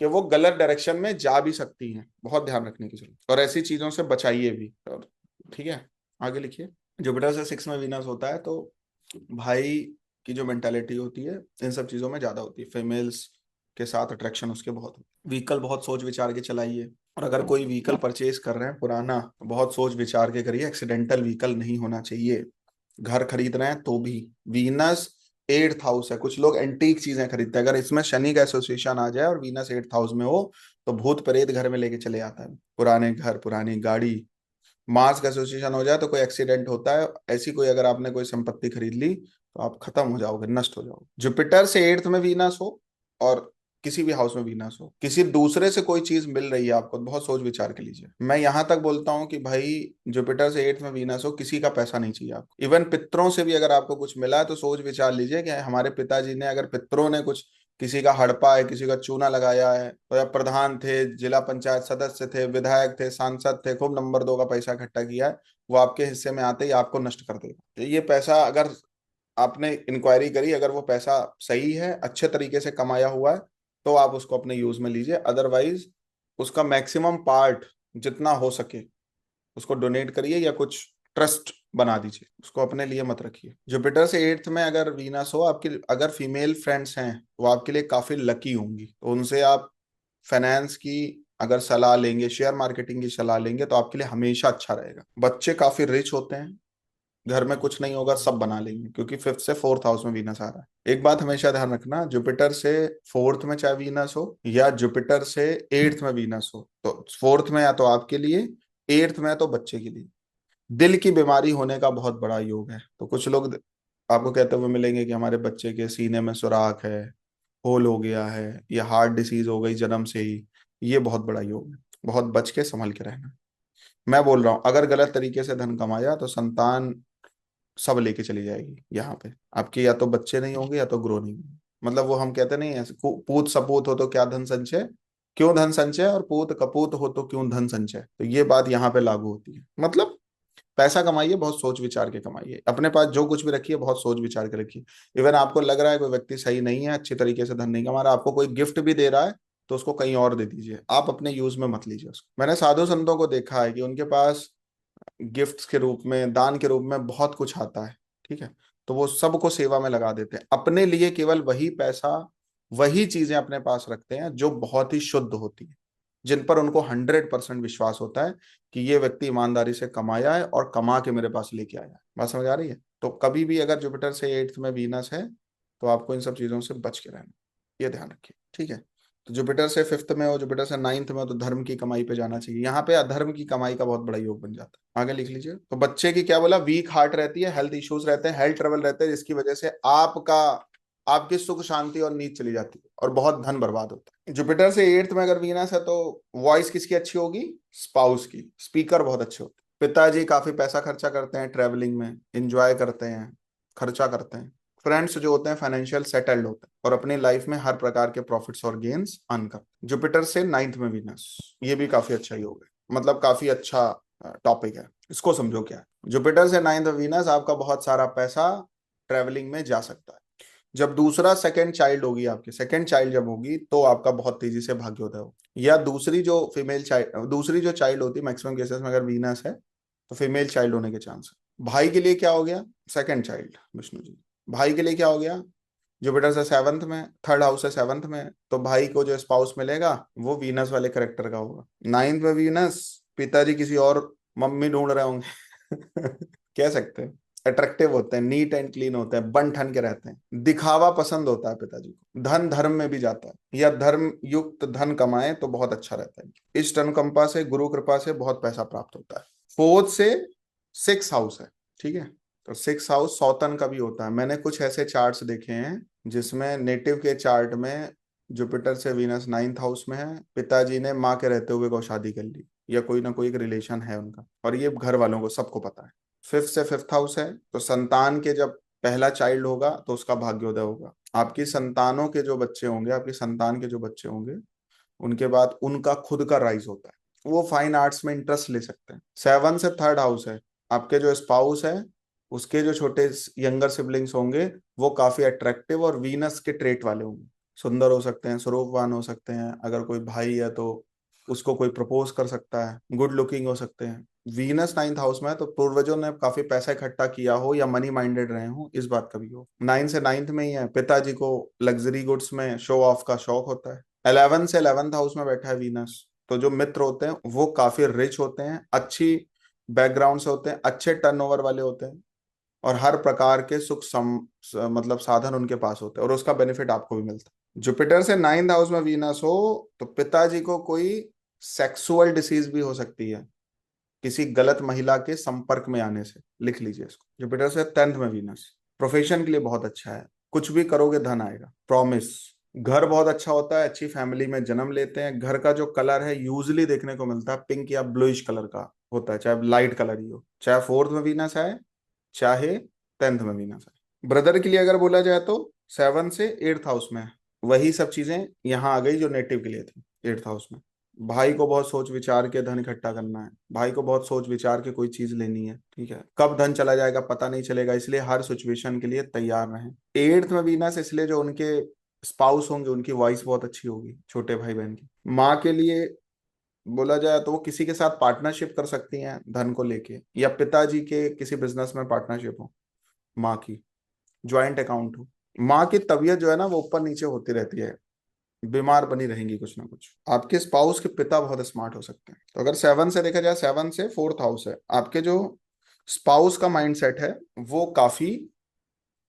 कि वो गलत डायरेक्शन में जा भी सकती हैं, बहुत ध्यान रखने की जरूरत, और ऐसी चीजों से बचाइए भी। और ठीक है, आगे लिखिए। जुपिटर से सिक्स में वीनस होता है तो भाई की जो मेंटालिटी होती है इन सब चीजों में ज्यादा होती है, फीमेल्स के साथ अट्रैक्शन उसके बहुत होती है। व्हीकल बहुत सोच विचार के चलाइए, और अगर कोई व्हीकल परचेज कर रहे हैं पुराना, तो बहुत सोच विचार के करिए, एक्सीडेंटल व्हीकल नहीं होना चाहिए। घर खरीद रहे हैं तो भी, वीनस 8th हाउस है, कुछ लोग एंटीक चीजें खरीदते हैं, अगर इसमें शनि का एसोसिएशन आ जाए और वीनस 8th हाउस में हो, तो भूत प्रेत घर में लेके चले आता है। पुराने घर, पुरानी गाड़ी। मार्स का एसोसिएशन हो जाए तो कोई एक्सीडेंट होता है, ऐसी कोई अगर आपने कोई संपत्ति खरीद ली तो आप खत्म हो जाओगे, नष्ट हो जाओगे। जुपिटर से एट्थ में वीनस हो, और किसी भी हाउस में वीनस हो, किसी दूसरे से कोई चीज मिल रही है आपको, तो बहुत सोच विचार के लीजिए। मैं यहां तक बोलता हूं कि भाई जुपिटर से एट्थ में वीनस हो, किसी का पैसा नहीं चाहिए आपको। इवन पितरों से भी अगर आपको कुछ मिला है तो सोच विचार लीजिए कि हमारे पिताजी ने, अगर पितरों ने कुछ, किसी का हड़पा है, किसी का चूना लगाया है, तो या प्रधान थे, जिला पंचायत सदस्य थे, विधायक थे, सांसद थे, खूब नंबर 2 का पैसा इकट्ठा किया है, वो आपके हिस्से में आते ही आपको नष्ट कर देगा। तो ये पैसा अगर आपने इंक्वायरी करी, अगर वो पैसा सही है, अच्छे तरीके से कमाया हुआ है, तो आप उसको अपने यूज में लीजिए। अदरवाइज उसका मैक्सिमम पार्ट जितना हो सके उसको डोनेट करिए, या कुछ ट्रस्ट बना दीजिए, उसको अपने लिए मत रखिए। जुपिटर से एट्थ में अगर वीनस हो आपकी, अगर फीमेल फ्रेंड्स हैं वो आपके लिए काफी लकी होंगी, तो उनसे आप फाइनेंस की अगर सलाह लेंगे, शेयर मार्केटिंग की सलाह लेंगे, तो आपके लिए हमेशा अच्छा रहेगा। बच्चे काफी रिच होते हैं, घर में कुछ नहीं होगा सब बना लेंगे, क्योंकि फिफ्थ से फोर्थ हाउस में वीनस आ रहा है। एक बात हमेशा ध्यान रखना, जुपिटर से फोर्थ में चाहे वीनस हो या जुपिटर से एट्थ में वीनस हो, तो फोर्थ में या तो आपके लिए, एट्थ में तो बच्चे के लिए दिल की बीमारी होने का बहुत बड़ा योग है। तो कुछ लोग आपको कहते हुए मिलेंगे कि हमारे बच्चे के सीने में सुराख है, होल हो गया है, या हार्ट डिसीज हो गई जन्म से ही। ये बहुत बड़ा योग है, बहुत बच के संभल के रहना। मैं बोल रहा हूं अगर गलत तरीके से धन कमाया तो संतान सब लेके चली जाएगी। यहाँ पे आपके या तो बच्चे नहीं होंगे या तो ग्रो नहीं होंगे। मतलब वो हम कहते नहीं है, पूत सपूत हो तो क्या धन संचय, क्यों धन संचय, और पूत कपूत हो तो क्यों धन संचय। तो ये बात यहाँ पे लागू होती है। मतलब पैसा कमाइए, बहुत सोच विचार के कमाइए, अपने पास जो कुछ भी रखिए बहुत सोच विचार के रखिए। इवन आपको लग रहा है कोई व्यक्ति सही नहीं है, अच्छी तरीके से धन नहीं कमा रहा, आपको कोई गिफ्ट भी दे रहा है, तो उसको कहीं और दे दीजिए, आप अपने यूज में मत लीजिए उसको। मैंने साधु संतों को देखा है कि उनके पास गिफ्ट्स के रूप में, दान के रूप में बहुत कुछ आता है, ठीक है, तो वो सबको सेवा में लगा देते हैं। अपने लिए केवल वही पैसा, वही चीजें अपने पास रखते हैं जो बहुत ही शुद्ध होती है, जिन पर उनको 100% विश्वास होता है कि ये व्यक्ति ईमानदारी से कमाया है और कमा के मेरे पास लेके आया है। बात समझ आ रही है। तो कभी भी अगर जुपिटर से एट्थ में वीनस है तो आपको इन सब चीजों से बच के रहना, ये ध्यान रखिए, ठीक है। तो जुपिटर से फिफ्थ में हो, जुपिटर से नाइन्थ में हो, तो धर्म की कमाई पे जाना चाहिए। यहाँ पे अधर्म की कमाई का बहुत बड़ा योग बन जाता है। आगे लिख लीजिए। तो बच्चे की क्या बोला, वीक हार्ट रहती है, हेल्थ इश्यूज रहते हैं, हेल्थ ट्रबल रहते हैं, जिसकी वजह से आपका, आपकी सुख शांति और नींद चली जाती है और बहुत धन बर्बाद होता है। जुपिटर से एट्थ में अगर वीनस है तो वॉइस किसकी अच्छी होगी, स्पाउस की, स्पीकर बहुत अच्छे होते हैं। पिताजी काफी पैसा खर्चा करते हैं, ट्रेवलिंग में इंजॉय करते हैं, खर्चा करते हैं, फ्रेंड्स जो होते हैं फाइनेंशियल सेटल्ड होते हैं और अपनी लाइफ में हर प्रकार के प्रॉफिट्स और गेन्स अर्न करते हैं। जुपिटर से नाइन्थ में वीनस, ये भी काफी अच्छा ही होगा, मतलब काफी अच्छा टॉपिक है, इसको समझो क्या है। जुपिटर से नाइन्थ वीनस, आपका बहुत सारा पैसा ट्रेवलिंग में जा सकता है। जब दूसरा सेकंड चाइल्ड होगी, आपकी सेकंड चाइल्ड जब होगी तो आपका बहुत तेजी से भाग्योदय हो, या दूसरी जो फीमेल चाइल्ड, दूसरी जो चाइल्ड होती है मैक्सिमम केसेस में अगर वीनस है तो फीमेल चाइल्ड होने के चांस है। भाई के लिए क्या हो गया, सेकंड चाइल्ड विष्णु जी, भाई के लिए क्या हो गया, जुपिटर से सेवंथ में, थर्ड हाउस से सेवंथ में, तो भाई को जो स्पाउस मिलेगा वो वीनस वाले करेक्टर का होगा। नाइन्थ में वीनस, पिताजी किसी और मम्मी ढूंढ रहे होंगे कह सकते हैं। अट्रैक्टिव होते हैं, नीट एंड क्लीन होते हैं, बन ठन के रहते हैं, दिखावा पसंद होता है पिताजी को, धन धर्म में भी जाता है, या धर्म युक्त धन कमाए तो बहुत अच्छा रहता है। इस टर्म कंपा से, गुरु कृपा से बहुत पैसा प्राप्त होता है। फोर्थ से सिक्स हाउस है, ठीक है, तो सिक्स हाउस सौतन का भी होता है। मैंने कुछ ऐसे चार्ट्स देखे हैं जिसमें नेटिव के चार्ट में जुपिटर से वीनस नाइन्थ हाउस में है, पिताजी ने माँ के रहते हुए को शादी कर ली, या कोई ना कोई एक रिलेशन है उनका, और ये घर वालों को सबको पता है। फिफ्थ से फिफ्थ हाउस है, तो संतान के जब पहला चाइल्ड होगा तो उसका भाग्योदय होगा। आपकी संतानों के जो बच्चे होंगे, आपकी संतान के जो बच्चे होंगे, उनके बाद उनका खुद का राइज होता है, वो फाइन आर्ट्स में इंटरेस्ट ले सकते हैं। सेवन से थर्ड हाउस है, आपके जो स्पाउस है उसके जो छोटे यंगर सिबलिंग्स होंगे वो काफी अट्रैक्टिव और वीनस के ट्रेट वाले होंगे, सुंदर हो सकते हैं, स्वरूपवान हो सकते हैं, अगर कोई भाई है तो उसको कोई प्रपोज कर सकता है, गुड लुकिंग हो सकते हैं। वीनस नाइन्थ हाउस में है तो पूर्वजों ने काफी पैसा इकट्ठा किया हो या मनी माइंडेड रहे हो, इस बात का भी हो। नाइन से नाइन्थ में ही है, पिताजी को लग्जरी गुड्स में शो ऑफ का शौक होता है। 11 से 11th हाउस में बैठा है वीनस, तो जो मित्र होते हैं वो काफी रिच होते हैं, अच्छी बैकग्राउंड से होते हैं, अच्छे टर्नओवर वाले होते हैं, और हर प्रकार के मतलब साधन उनके पास होते हैं, और उसका बेनिफिट आपको भी मिलता है। जुपिटर से नाइन्थ हाउस में वीनस हो तो पिताजी को कोई सेक्सुअल डिसीज भी हो सकती है, किसी गलत महिला के संपर्क में आने से, लिख लीजिए इसको। जुपिटर से 10th में वीनस, प्रोफेशन के लिए बहुत अच्छा है, कुछ भी करोगे धन आएगा, प्रॉमिस। घर बहुत अच्छा होता है, अच्छी फैमिली में जन्म लेते हैं। घर का जो कलर है यूजली देखने को मिलता है पिंक या ब्लूइश कलर का होता है, चाहे लाइट कलर ही हो, चाहे फोर्थ में वीनस है चाहे 10th में वीनस है। ब्रदर के लिए अगर बोला जाए तो 7 से 8th हाउस में है, वही सब चीजें यहाँ आ गई जो नेटिव के लिए थी 8th हाउस में। भाई को बहुत सोच विचार के धन इकट्ठा करना है, भाई को बहुत सोच विचार के कोई चीज लेनी है, ठीक है, कब धन चला जाएगा पता नहीं चलेगा, इसलिए हर सिचुएशन के लिए तैयार रहें। 8th में वीनस, इसलिए जो उनके स्पाउस होंगे उनकी वॉइस बहुत अच्छी होगी, छोटे भाई बहन की। माँ के लिए बोला जाए तो वो किसी के साथ पार्टनरशिप कर सकती हैं धन को लेके, या पिताजी के किसी बिजनेस में पार्टनरशिप हो, माँ की ज्वाइंट अकाउंट हो। माँ की तबीयत जो है ना वो ऊपर नीचे होती रहती है, बीमार बनी रहेंगी कुछ ना कुछ। आपके स्पाउस के पिता बहुत स्मार्ट हो सकते हैं, तो अगर 7 से देखा जाए, 7 से 4th हाउस है, आपके जो स्पाउस का माइंडसेट है वो काफी,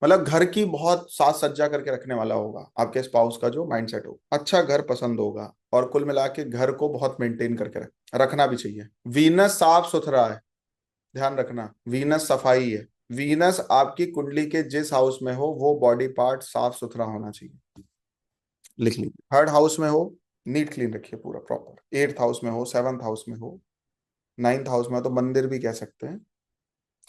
मतलब घर की बहुत साज सज्जा करके रखने वाला होगा। आपके स्पाउस का जो माइंडसेट होगा, अच्छा घर पसंद होगा, और कुल मिला के घर को बहुत मेंटेन करके रखना भी चाहिए। वीनस साफ सुथरा है, ध्यान रखना, वीनस सफाई है। वीनस आपकी कुंडली के जिस हाउस में हो वो बॉडी पार्ट साफ सुथरा होना चाहिए, लिख लीजिए। थर्ड हाउस में हो, नीट क्लीन रखिए पूरा प्रॉपर। 8th हाउस में हो, 7th हाउस में हो, 9th हाउस में हो तो मंदिर भी कह सकते हैं।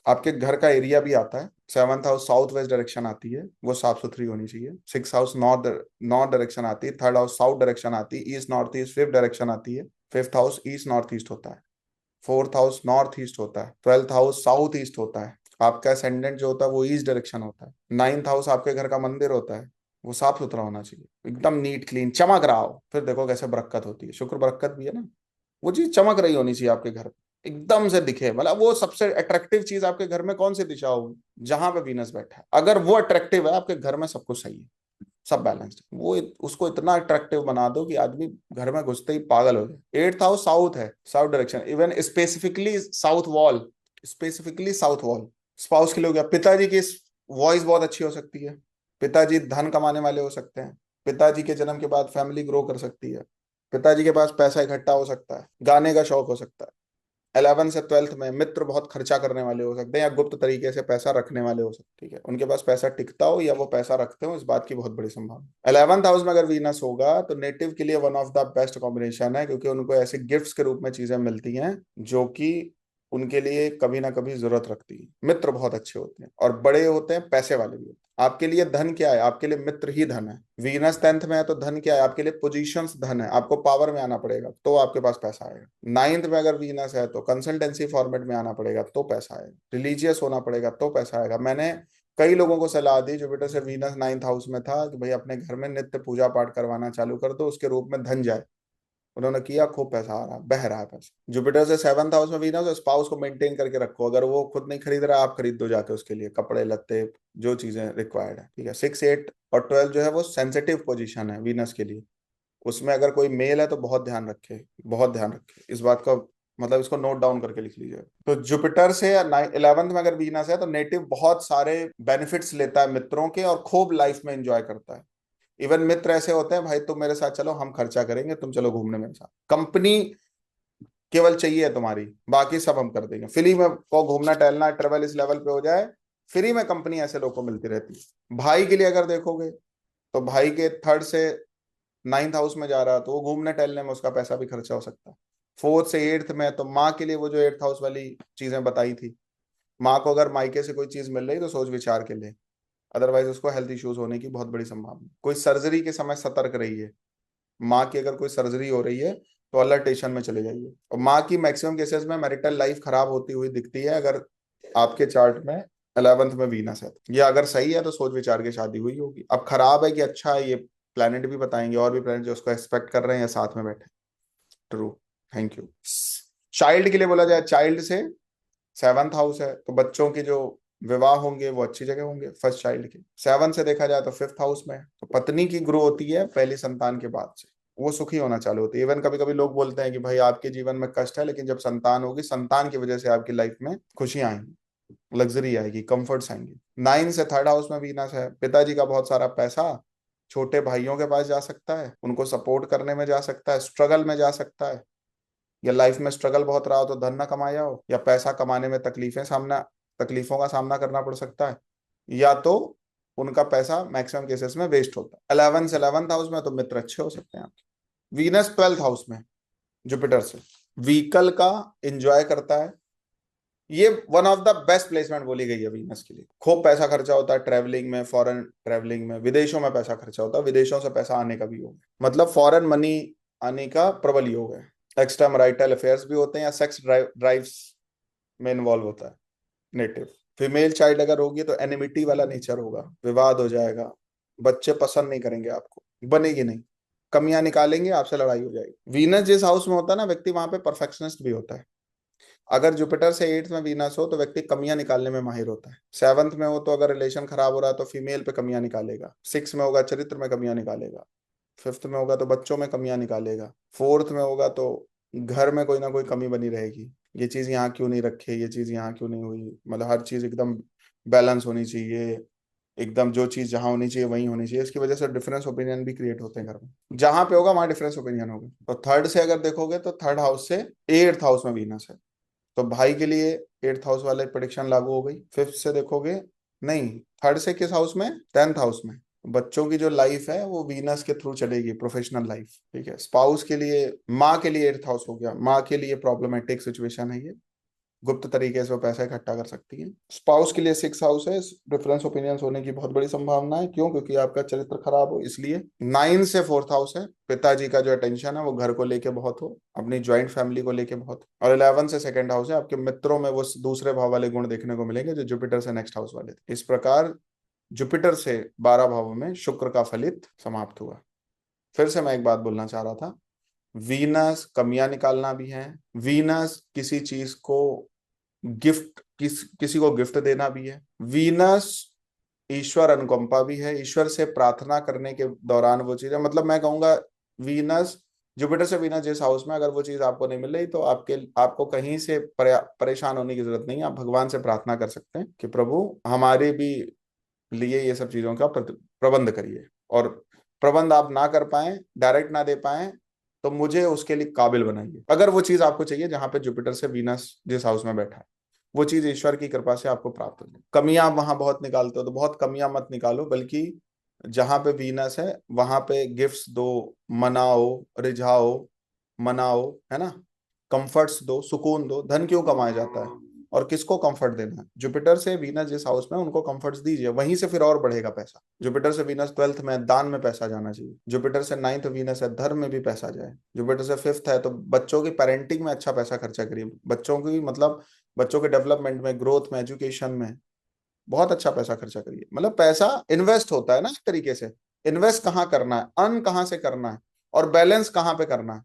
आपके घर का एरिया भी आता है। 7th house south west direction आती है, वो साफ सुथरी होनी चाहिए। 6th house north north direction आती है। 3rd हाउस साउथ डायरेक्शन आती है, east north east. 5th direction आती है। 5th house east north east होता है। 4th हाउस नॉर्थ ईस्ट होता है। 12th हाउस साउथ ईस्ट होता है। आपका असेंडेंट जो होता है वो ईस्ट डायरेक्शन होता है। 9th हाउस आपके घर का मंदिर होता है, वो साफ सुथरा होना चाहिए, एकदम नीट क्लीन, चमक रहा हो, फिर देखो कैसे बरकत होती है। शुक्र बरकत भी है ना, वो चीज चमक रही होनी चाहिए आपके घर में, एकदम से दिखे। मतलब वो सबसे अट्रैक्टिव चीज आपके घर में कौन सी दिशा होगी, जहां पे वीनस बैठा है, अगर वो अट्रैक्टिव है आपके घर में सब कुछ सही है, सब बैलेंस्ड है। वो उसको इतना अट्रैक्टिव बना दो कि आदमी घर में घुसते ही पागल हो जाए। 8th हाउस साउथ है, south direction, even specifically south wall, specifically south wall. Spouse के लिए हो गया। पिताजी की वॉइस बहुत अच्छी हो सकती है, पिताजी धन कमाने वाले हो सकते हैं, पिताजी के जन्म के बाद फैमिली ग्रो कर सकती है, पिताजी के पास पैसा इकट्ठा हो सकता है, गाने का शौक हो सकता है। 11 से 12th में मित्र बहुत खर्चा करने वाले हो सकते हैं, या गुप्त तरीके से पैसा रखने वाले हो सकते हैं, ठीक है, उनके पास पैसा टिकता हो या वो पैसा रखते हो, इस बात की बहुत बड़ी संभावना। 11th हाउस में अगर वीनस होगा तो नेटिव के लिए one of the best combination है, क्योंकि उनको ऐसे गिफ्ट्स के रूप में चीजें मिलती हैं जो कि उनके लिए कभी ना कभी जरूरत रखती है। मित्र बहुत अच्छे होते हैं और बड़े होते हैं, पैसे वाले भी होते हैं। आपके लिए धन क्या है? आपके लिए मित्र ही धन है। वीनस 10th में है तो धन क्या है? आपके लिए पोजीशंस धन है। आपको पावर में आना पड़ेगा तो आपके पास पैसा आएगा। 9th में अगर वीनस है तो कंसल्टेंसी फॉर्मेट में आना पड़ेगा तो पैसा आएगा। रिलीजियस होना पड़ेगा तो पैसा आएगा। मैंने कई लोगों को सलाह दी, जुपिटर से वीनस 9th हाउस में था, कि भाई अपने घर में नित्य पूजा पाठ करवाना चालू कर दो, उसके रूप में धन जाए। उन्होंने किया, खूब पैसा आ रहा, बह रहा है पैसा। जुपिटर से 7th हाउस में वीनस, स्पाउस को मेंटेन करके रखो। अगर वो खुद नहीं खरीद रहा, आप खरीद दो जाके उसके लिए कपड़े लत्ते, जो चीजें रिक्वायर्ड है। ठीक है। 6, 8 और 12 जो है वो सेंसिटिव पोजीशन है वीनस के लिए। उसमें अगर कोई मेल है तो बहुत ध्यान रखे, बहुत ध्यान रखे इस बात का। मतलब इसको नोट डाउन करके लिख लीजिए। तो जुपिटर से 11th में अगर वीनस है तो नेटिव बहुत सारे बेनिफिट्स लेता है मित्रों के, और खूब लाइफ में एंजॉय करता है। इवन मित्र ऐसे होते हैं, भाई तुम मेरे साथ चलो, हम खर्चा करेंगे, तुम चलो घूमने मेरे साथ, कंपनी केवल चाहिए तुम्हारी, बाकी सब हम कर देंगे। फ्री में को घूमना टहलना, ट्रेवल इस लेवल पे हो जाए, फ्री में कंपनी ऐसे लोगों को मिलती रहती है। भाई के लिए अगर देखोगे तो भाई के 3rd से 9th हाउस में जा रहा, तो वो घूमने टहलने में उसका पैसा भी खर्चा हो सकता है। 4th से 8th में तो माँ के लिए वो जो 8th हाउस वाली चीजें बताई थी, माँ को अगर मायके से कोई चीज मिल रही तो सोच विचार के ले, अदरवाइज उसको हेल्थ इश्यूज होने की बहुत बड़ी संभावना। कोई सर्जरी के समय सतर्क रहिए। माँ की अगर कोई सर्जरी हो रही है तो अलर्ट स्टेशन में चले जाइए। और माँ की मैक्सिमम केसेस में मैरिटल लाइफ खराब होती हुई दिखती है अगर आपके चार्ट में 11th में वीनस है। ये अगर सही है तो सोच विचार के शादी हुई होगी। अब खराब है कि अच्छा है, ये प्लैनेट भी बताएंगे, और भी प्लैनेट जो उसको एक्सपेक्ट कर रहे हैं या साथ में बैठे। ट्रू। Thank you. चाइल्ड के लिए बोला जाए, चाइल्ड से 7th हाउस है तो बच्चों के जो विवाह होंगे वो अच्छी जगह होंगे। फर्स्ट चाइल्ड के 7 से देखा जाए तो 5th हाउस में है, तो पत्नी की ग्रो होती है पहली संतान के बाद से, वो सुखी होना चालू होती है। इवन कभी कभी लोग बोलते हैं कि भाई आपके जीवन में कष्ट है, लेकिन जब संतान होगी, संतान की वजह से आपकी लाइफ में खुशियां आएंगी, लग्जरी आएगी, कंफर्ट्स आएंगे। 9 से 3rd हाउस में वीनस है, पिताजी का बहुत सारा पैसा छोटे भाइयों के पास जा सकता है, उनको सपोर्ट करने में जा सकता है, स्ट्रगल में जा सकता है। या लाइफ में स्ट्रगल बहुत रहा हो तो धन ना कमाया हो, या पैसा कमाने में तकलीफों का सामना करना पड़ सकता है, या तो उनका पैसा मैक्सिमम केसेस में वेस्ट होता है। 11th हाउस में तो मित्र अच्छे हो सकते हैं आपके। वीनस 12th हाउस में जुपिटर से व्हीकल का एंजॉय करता है। ये one of the best placement बोली गई है वीनस के लिए। खूब पैसा खर्चा होता है ट्रैवलिंग में, फॉरेन ट्रैवलिंग में, विदेशों में पैसा खर्चा होता है, विदेशों से पैसा आने का भी योग है। मतलब फॉरेन मनी आने का प्रबल योग है। एक्स्ट्रा मैरिटल अफेयर्स भी होते हैं, या सेक्स ड्राइव्स में इन्वॉल्व होता है नेटिव। फीमेल चाइल्ड अगर होगी तो एनिमिटी वाला नेचर होगा, विवाद हो जाएगा, बच्चे पसंद नहीं करेंगे आपको, बनेगी नहीं, कमियां निकालेंगे, आपसे लड़ाई हो जाएगी। वीनस जिस हाउस में होता है ना व्यक्ति, वहां पे परफेक्शनिस्ट भी होता है। अगर जुपिटर से 8th में वीनस हो तो व्यक्ति कमियां निकालने में माहिर होता है। 7th में हो तो अगर रिलेशन खराब हो रहा है तो फीमेल पे कमियां निकालेगा। 6 में होगा चरित्र में कमियां निकालेगा। 5th में होगा तो बच्चों में कमियां निकालेगा। 4th में होगा तो घर में कोई ना कोई कमी बनी रहेगी, ये चीज यहाँ क्यों नहीं रखे, ये चीज यहाँ क्यों नहीं हुई। मतलब हर चीज एकदम बैलेंस होनी चाहिए, एकदम जो चीज जहां होनी चाहिए वहीं होनी चाहिए। इसकी वजह से डिफरेंस ओपिनियन भी क्रिएट होते हैं घर में, जहां पे होगा वहां डिफरेंस ओपिनियन होगा। तो 3rd से अगर देखोगे तो 3rd हाउस से 8th हाउस में वीनस है, तो भाई के लिए 8th हाउस वाले प्रेडिक्शन लागू हो गई। 5th से देखोगे, नहीं, 3rd से किस हाउस में? 10th हाउस में। बच्चों की जो लाइफ है वो वीनस के थ्रू चलेगी, प्रोफेशनल लाइफ। ठीक है। स्पाउस के लिए, माँ के लिए 8th हाउस हो गया, माँ के लिए प्रॉब्लमेटिक सिचुएशन है ये, गुप्त तरीके से वो पैसा इकट्ठा कर सकती है। स्पाउस के लिए 6th हाउस है, डिफरेंस ओपिनियंस होने की बहुत बड़ी संभावना है। क्यों? क्योंकि आपका चरित्र खराब हो इसलिए। 9 से 4th हाउस है, पिताजी का जो अटेंशन है वो घर को लेके बहुत हो, अपनी ज्वाइंट फैमिली को लेके बहुत हो। और 11 से 2nd हाउस है, आपके मित्रों में वो दूसरे भाव वाले गुण देखने को मिलेंगे जो जुपिटर से नेक्स्ट हाउस वाले थे। इस प्रकार जुपिटर से 12 भावों में शुक्र का फलित समाप्त हुआ। फिर से मैं एक बात बोलना चाह रहा था, वीनस कमियां निकालना भी है, वीनस किसी चीज को गिफ्ट, किसी को गिफ्ट देना भी है। वीनस ईश्वर अनुकंपा भी है, ईश्वर से प्रार्थना करने के दौरान वो चीज है। मतलब मैं कहूंगा वीनस, जुपिटर से वीनस जिस हाउस में अगर वो चीज आपको नहीं मिल रही तो आपको कहीं से परेशान होने की जरूरत नहीं है। आप भगवान से प्रार्थना कर सकते हैं कि प्रभु हमारे भी लिए ये सब चीजों का प्रबंध करिए, और प्रबंध आप ना कर पाए, डायरेक्ट ना दे पाए, तो मुझे उसके लिए काबिल बनाइए। अगर वो चीज आपको चाहिए जहां पे जुपिटर से वीनस जिस हाउस में बैठा है, वो चीज ईश्वर की कृपा से आपको प्राप्त हो जाए। कमियां आप वहां बहुत निकालते हो तो बहुत कमियां मत निकालो, बल्कि जहां पे वीनस है वहां पे गिफ्ट्स दो, मनाओ, रिझाओ, मनाओ, है ना, कंफर्ट्स दो, सुकून दो। धन क्यों कमाया जाता है? और किसको कंफर्ट देना है। जुपिटर से वीनस जिस हाउस में, उनको कंफर्ट्स दीजिए, वहीं से फिर और बढ़ेगा पैसा। जुपिटर से वीनस 12th में है, दान में पैसा जाना चाहिए। जुपिटर से 9th वीनस है, धर्म में भी पैसा जाए। जुपिटर से 5th है, तो बच्चों की पेरेंटिंग में अच्छा पैसा खर्चा करिए, बच्चों की मतलब बच्चों के डेवलपमेंट में, ग्रोथ में, एजुकेशन में बहुत अच्छा पैसा खर्चा करिए। मतलब पैसा इन्वेस्ट होता है ना एक तरीके से। इन्वेस्ट कहाँ करना है, अर्न कहाँ से करना है, और बैलेंस कहाँ पे करना है।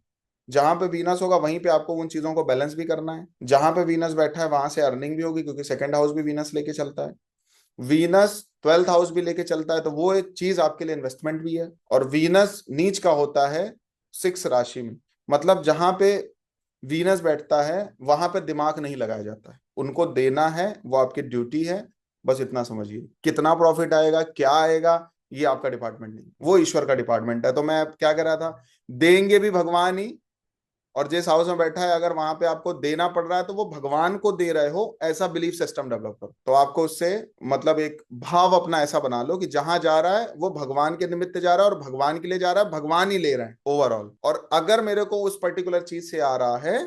जहां पे वीनस होगा वहीं पे आपको उन चीजों को बैलेंस भी करना है। जहां पे वीनस बैठा है वहां से अर्निंग भी होगी, क्योंकि सेकंड हाउस भी वीनस लेके चलता है। वीनस 12th हाउस भी लेके चलता है, तो वो एक चीज आपके लिए इन्वेस्टमेंट भी है। और वीनस नीच का होता है 6 राशि में, मतलब जहां पे वीनस बैठता है वहां पे दिमाग नहीं लगाया जाता है, उनको देना है, वो आपकी ड्यूटी है। बस इतना समझिए, कितना प्रॉफिट आएगा, क्या आएगा, ये आपका डिपार्टमेंट नहीं, वो ईश्वर का डिपार्टमेंट है। तो मैं क्या कह रहा था, देंगे भी भगवान ही। और जिस हाउस में बैठा है, अगर वहां पे आपको देना पड़ रहा है तो वो भगवान को दे रहे हो, ऐसा बिलीफ सिस्टम डेवलप करो। तो आपको उससे मतलब एक भाव अपना ऐसा बना लो कि जहां जा रहा है वो भगवान के निमित्त जा रहा है, और भगवान के लिए जा रहा है, भगवान ही ले रहे हैं ओवरऑल। और अगर मेरे को उस पर्टिकुलर चीज से आ रहा है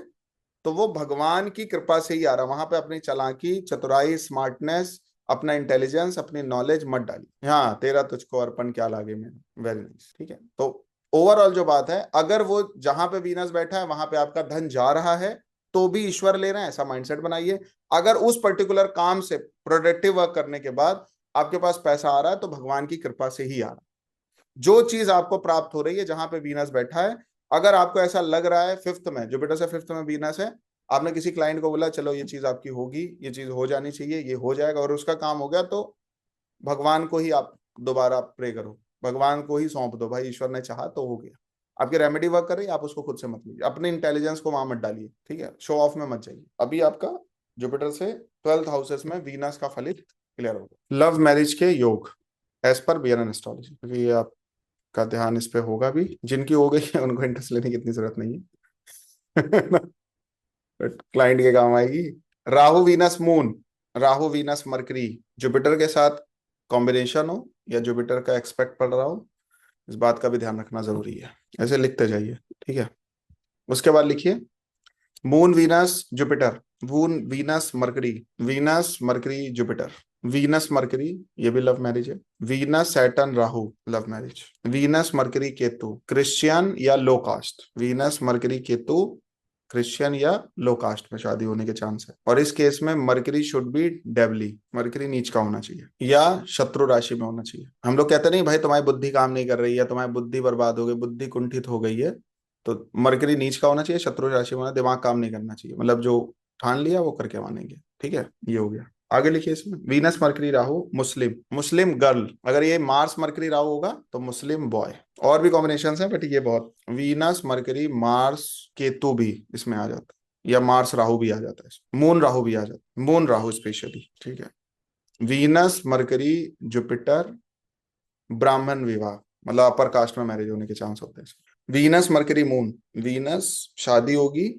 तो वो भगवान की कृपा से ही आ रहा है। वहां पे अपनी चालाकी, चतुराई, स्मार्टनेस, अपना इंटेलिजेंस, अपनी नॉलेज मत डालिए। हाँ, तेरा तुझको अर्पण क्या लागे में, वेरी नाइस, ठीक है। तो ओवरऑल जो बात है, अगर वो जहां पे वीनस बैठा है वहां पे आपका धन जा रहा है तो भी ईश्वर ले रहे हैं, ऐसा माइंडसेट बनाइए। अगर उस पर्टिकुलर काम से, प्रोडक्टिव वर्क करने के बाद आपके पास पैसा आ रहा है तो भगवान की कृपा से ही आ रहा है। जो चीज आपको प्राप्त हो रही है जहां पे वीनस बैठा है, अगर आपको ऐसा लग रहा है 5th में, जुपिटर से 5th में वीनस है, आपने किसी क्लाइंट को बोला चलो ये चीज आपकी होगी, ये चीज हो जानी चाहिए, ये हो जाएगा, और उसका काम हो गया, तो भगवान को ही आप दोबारा प्रे करो, भगवान को ही सौंप दो, भाई ईश्वर ने चाहा तो हो गया। आपकी रेमेडी वर्क कर रही है, आप उसको खुद से मत लीजिए, अपने इंटेलिजेंस को वहां मत डालिए, ठीक है, शो ऑफ में मत जाइए। अभी आपका जुपिटर से 12th हाउसेस में वीनस का फलित क्लियर होगा। लव मैरिज के योग एज पर बीएनएन एस्ट्रोलॉजी, क्योंकि ये आप का ध्यान इस पे होगा भी, जिनकी हो गई है उनको इंटरेस्ट लेने की इतनी जरूरत नहीं है। क्लाइंट के काम आएगी। Rahu Venus moon, Rahu Venus Mercury Jupiter के साथ कॉम्बिनेशन हो, या जुपिटर का एक्सपेक्ट पड़ रहा हो, इस बात का भी ध्यान रखना जरूरी है। ऐसे लिखते जाइए, ठीक है। उसके बाद लिखिए moon Venus Jupiter, moon Venus Mercury, Venus Mercury Jupiter, Venus Mercury, ये भी लव मैरिज है। Venus Saturn Rahu, love marriage. Venus Mercury Ketu, Christian या low caste, Venus Mercury Ketu Christian या लो कास्ट में शादी होने के चांस है। और इस केस में मरकरी शुड बी डेवली, मरकरी नीच का होना चाहिए या शत्रु राशि में होना चाहिए। हम लोग कहते नहीं भाई तुम्हारी बुद्धि काम नहीं कर रही है, तुम्हारी बुद्धि बर्बाद हो गई, बुद्धि कुंठित हो गई है, तो मरकरी नीच का होना चाहिए, शत्रु राशि में होना, दिमाग काम नहीं करना चाहिए, मतलब जो ठान लिया वो करके मानेंगे, ठीक है। ये हो गया। आगे लिखिए इसमें वीनस मरकरी राहु मुस्लिम, मुस्लिम गर्ल, अगर ये मार्स मरकरी राहु होगा तो मुस्लिम बॉय। और भी कॉम्बिनेशन है बट ये बहुत, वीनस मरकरी मार्स केतु भी इसमें आ जाता है, या मार्स राहु भी आ जाता है, मून राहु भी आ जाता है, मून राहु स्पेशली, ठीक है। वीनस मरकरी जुपिटर ब्राह्मण विवाह, मतलब अपर कास्ट में मैरिज होने के चांस होते हैं। वीनस मरकरी मून, वीनस शादी होगी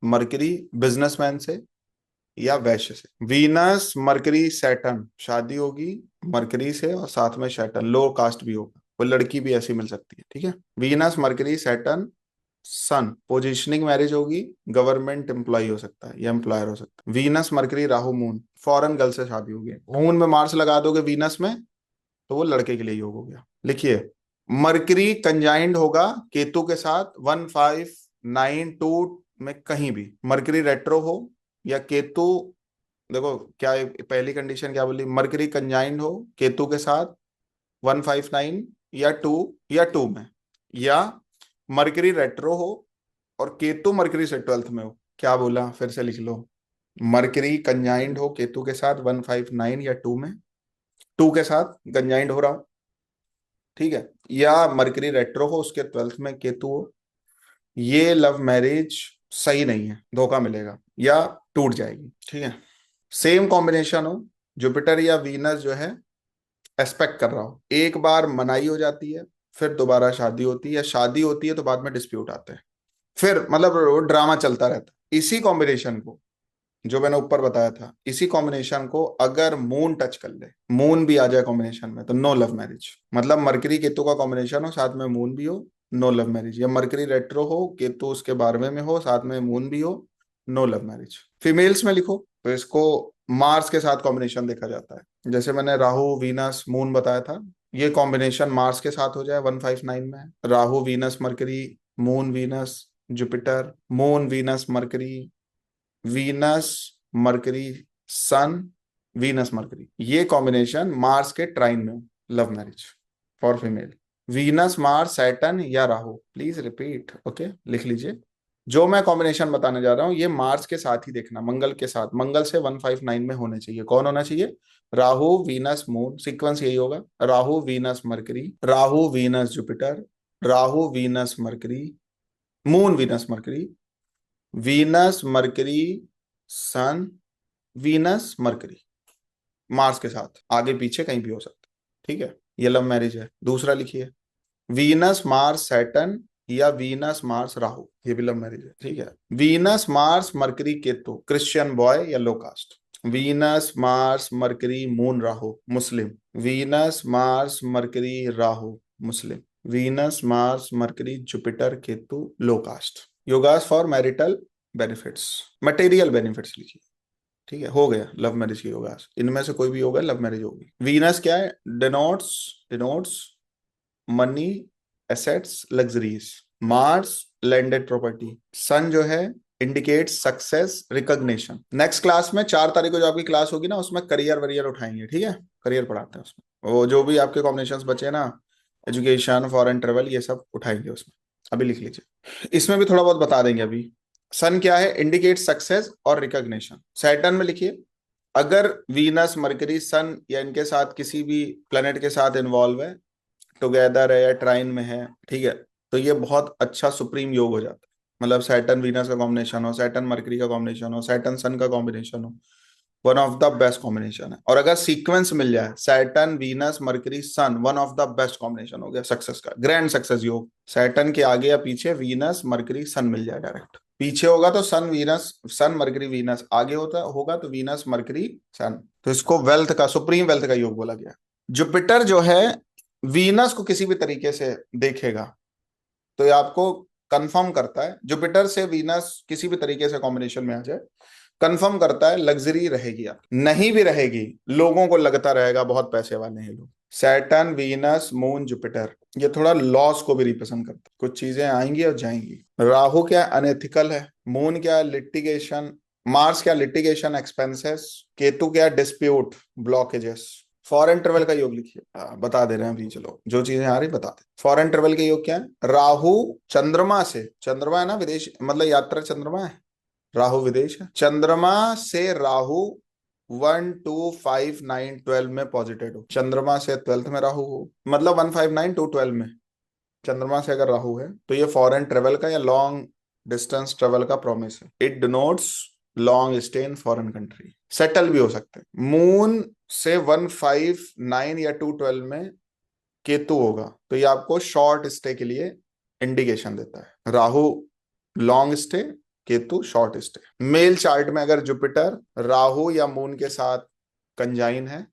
मरकरी बिजनेसमैन से या वैश्य से। वीनस मरकरी सैटर्न, शादी होगी मरकरी से और साथ में सैटर्न लो कास्ट भी होगा, वो लड़की भी ऐसी मिल सकती है, ठीक है। वीनस मरकरी सैटर्न सन, पोजिशनिंग मैरिज होगी, गवर्नमेंट एम्प्लॉय हो सकता है या एम्प्लॉयर हो सकता है। Venus Mercury Rahu moon, foreign girl से शादी होगी। मून में मार्स लगा दोगे वीनस में तो वो लड़के के लिए योग हो गया। लिखिए मरकरी कंजाइंड होगा केतु के साथ 1592 में, कहीं भी मरकरी रेट्रो हो या केतु, देखो क्या पहली कंडीशन क्या बोली, मरकरी कंजाइंड हो केतु के साथ 159 या टू में, या मरकरी रेट्रो हो और केतु मरकरी से 12th में हो। क्या बोला, फिर से लिख लो, मरकरी कंजाइंड हो केतु के साथ 159 या टू में, टू के साथ कंजाइंड हो रहा हो, ठीक है, या मरकरी रेट्रो हो उसके 12th में केतु हो, ये लव मैरिज सही नहीं है, धोखा मिलेगा या टूट जाएगी, ठीक है। सेम कॉम्बिनेशन हो, जुपिटर या वीनस जो है एस्पेक्ट कर रहा हो, एक बार मनाई हो जाती है, फिर दोबारा शादी होती है, या शादी होती है तो बाद में डिस्प्यूट आते हैं, फिर मतलब ड्रामा चलता रहता है। इसी कॉम्बिनेशन को जो मैंने ऊपर बताया था, इसी कॉम्बिनेशन को अगर मून टच कर ले, मून भी आ जाए कॉम्बिनेशन में, तो नो लव मैरिज। मतलब मरकरी केतु का कॉम्बिनेशन हो साथ में मून भी हो, नो लव मैरिज, या मरकरी रेट्रो हो केतु उसके 12वें में हो साथ में मून भी हो, नो लव मैरिज। फीमेल्स में लिखो तो इसको मार्स के साथ कॉम्बिनेशन देखा जाता है। जैसे मैंने राहु वीनस मून बताया था, ये कॉम्बिनेशन मार्स के साथ हो जाए 159 में, Rahu Venus Mercury, moon Venus Jupiter, moon Venus Mercury, Venus Mercury sun, Venus Mercury, ये कॉम्बिनेशन मार्स के ट्राइन में, love marriage for female. Venus Mars Saturn या राहु, प्लीज रिपीट, ओके लिख लीजिए। जो मैं कॉम्बिनेशन बताने जा रहा हूं ये मार्स के साथ ही देखना, मंगल के साथ, मंगल से 159 में होने चाहिए। कौन होना चाहिए? राहु वीनस मून, सीक्वेंस यही होगा, Rahu Venus Mercury, Rahu Venus Jupiter, Rahu Venus Mercury, moon Venus Mercury, Venus Mercury sun, Venus Mercury, Mars के साथ, आगे पीछे कहीं भी हो सकता है, ठीक है। ये लव मैरिज है। दूसरा लिखिए, वीनस मार्स सैटर्न या वीनस मार्स राहु, ये भी लव मैरिज है, ठीक है। Venus Mars Mercury Ketu, Christian boy या low caste. Venus Mars Mercury moon Rahu, Muslim. Venus Mars Mercury Rahu, Muslim. Venus Mars Mercury Jupiter Ketu, low caste. Yogas for marital benefits, material benefits लिखिए, ठीक है। हो गया लव मैरिज की योगास, इनमें से कोई भी होगा लव मैरिज होगी। वीनस क्या है? Denotes, denotes money, assets, luxuries. Mars landed property. Sun जो है indicate success, recognition. Next class में 4 तारीख को जो आपकी क्लास होगी ना, उसमें करियर वरियर उठाएंगे, ठीक है। करियर पढ़ाते हैं उसमें, वो जो भी आपके कॉम्बिनेशंस बचे ना, एजुकेशन, फॉरेन ट्रेवल, ये सब उठाएंगे उसमें। अभी लिख लीजिए, इसमें भी थोड़ा बहुत बता देंगे अभी। सन क्या है? इंडिकेट सक्सेस और रिकॉग्निशन। सैटर्न में लिखिए, अगर वीनस मरकरी सन या इनके साथ किसी भी प्लेनेट के साथ इन्वॉल्व है, टुगेदर है या ट्राइन में है, ठीक है, तो ये बहुत अच्छा सुप्रीम योग हो जाता है। मतलब सैटर्न वीनस का कॉम्बिनेशन हो, सैटर्न मरकरी का कॉम्बिनेशन हो, सैटर्न सन का कॉम्बिनेशन हो, one of the best combination है। और अगर सीक्वेंस मिल जाए Saturn Venus Mercury sun, one of the best combination हो गया सक्सेस का, ग्रैंड सक्सेस योग। सैटर्न के आगे या पीछे वीनस मरकरी सन मिल जाए डायरेक्ट, पीछे होगा तो सन वीनस, सन मरकरी वीनस, आगे होता होगा तो वीनस मरकरी सन, तो इसको वेल्थ का, सुप्रीम वेल्थ का योग बोला गया। जुपिटर जो है वीनस को किसी भी तरीके से देखेगा तो ये आपको कंफर्म करता है, जुपिटर से वीनस किसी भी तरीके से कॉम्बिनेशन में आ जाए, कंफर्म करता है लग्जरी रहेगी, आप नहीं भी रहेगी, लोगों को लगता रहेगा बहुत पैसे वाले हैं लोग। सैटर्न वीनस मून जुपिटर, ये थोड़ा लॉस को भी रिप्रेजेंट करता है, कुछ चीजें आएंगी और जाएंगी। राहु क्या? अनएथिकल है। मून क्या? लिटिगेशन। मार्स क्या? Litigation, expenses. केतु क्या? Dispute, blockages. फॉरेन ट्रेवल का योग लिखिए, बता दे रहे हैं अभी, चलो जो चीजें आ रही बता दे। फॉरेन ट्रेवल के योग क्या है? राहु चंद्रमा से, चंद्रमा है ना विदेश, मतलब यात्रा चंद्रमा है, राहु विदेश है। चंद्रमा से राहु 1, 2, 5, 9, 12 में पॉजिटेड हो, चंद्रमा से 12th में राहु हो, मतलब 159 to 12 में चंद्रमा से अगर राहु है, तो ये फॉरेन ट्रेवल का या लॉन्ग डिस्टेंस ट्रेवल का प्रॉमिस है। It denotes long stay in foreign country, settle भी हो सकते हैं। मून से 159 या 212 में केतु होगा, तो ये आपको शॉर्ट स्टे के लिए इंडिकेशन देता है। Rahu long stay, Ketu short stay. Male chart में अगर जुपिटर राहु या मून के साथ कंजाइन है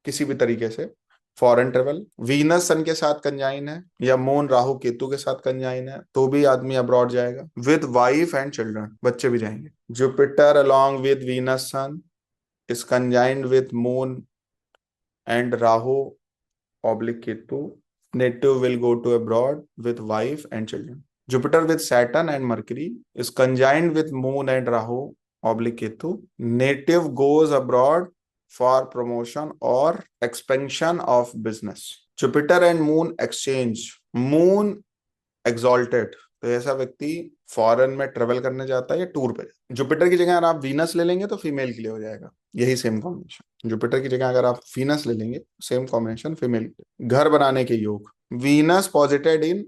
किसी भी तरीके से, फॉरेन ट्रेवल। वीनस सन के साथ कंजाइन है या मून राहु केतु के साथ कंजाइन है, तो भी आदमी अब्रॉड जाएगा विद वाइफ एंड चिल्ड्रन, बच्चे भी जाएंगे। Jupiter along with Venus sun is conjoined with moon and Rahu oblique Ketu, native will go to abroad with wife and children. Jupiter with Saturn and Mercury is conjoined with Moon and Rahu oblique Ketu. Native goes abroad for promotion or expansion of business. Jupiter and Moon exchange. Moon exalted, तो ऐसा व्यक्ति फॉरेन में ट्रेवल करने जाता है या टूर पे। जुपिटर की जगह अगर आप वीनस ले लेंगे तो फीमेल के लिए हो जाएगा, यही सेम कॉम्बिनेशन। जुपिटर की जगह अगर आप वीनस ले लेंगे, सेम कॉम्बिनेशन फीमेल। घर बनाने के योग, वीनस पॉजिटेड इन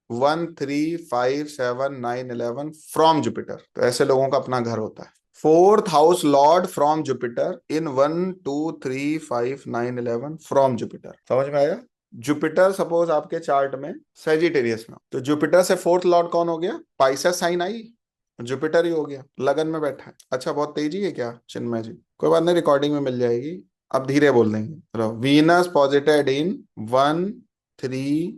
1, 3, 5, 7, 9, 11 फ्रॉम जुपिटर, तो ऐसे लोगों का अपना घर होता है। Fourth house Lord from Jupiter in 1, 2, 3, 5, 9, 11 from Jupiter, समझ में आया। जुपिटर सपोज आपके चार्ट में सेजिटेरियस में, तो जुपिटर से फोर्थ लॉर्ड कौन हो गया? पाइसेस साइन आई, जुपिटर ही हो गया, लगन में बैठा है। अच्छा बहुत तेजी है क्या चिन्मय जी? कोई बात नहीं, रिकॉर्डिंग में मिल जाएगी, अब धीरे बोल देंगे। वीनस पॉजिटेड इन 1, 3,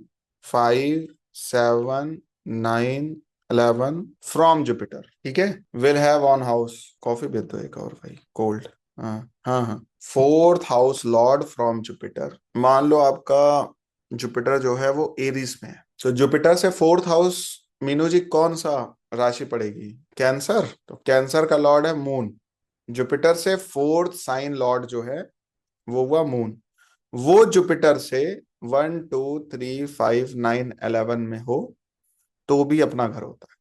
5, 7, 9, 11 फ्रॉम जुपिटर, ठीक है। Will have on house, coffee भेज दो एक और भाई, कोल्ड। हाँ हाँ हाँ। Fourth house Lord from Jupiter, मान लो आपका जुपिटर जो है वो एरीज में है, तो जुपिटर से फोर्थ हाउस, मीनू जी कौन सा राशि पड़ेगी? कैंसर, तो कैंसर का लॉर्ड है मून। जुपिटर से फोर्थ साइन लॉर्ड जो है वो हुआ मून। वो जुपिटर से 1 2 3 5 9 11 में हो तो भी अपना घर होता है।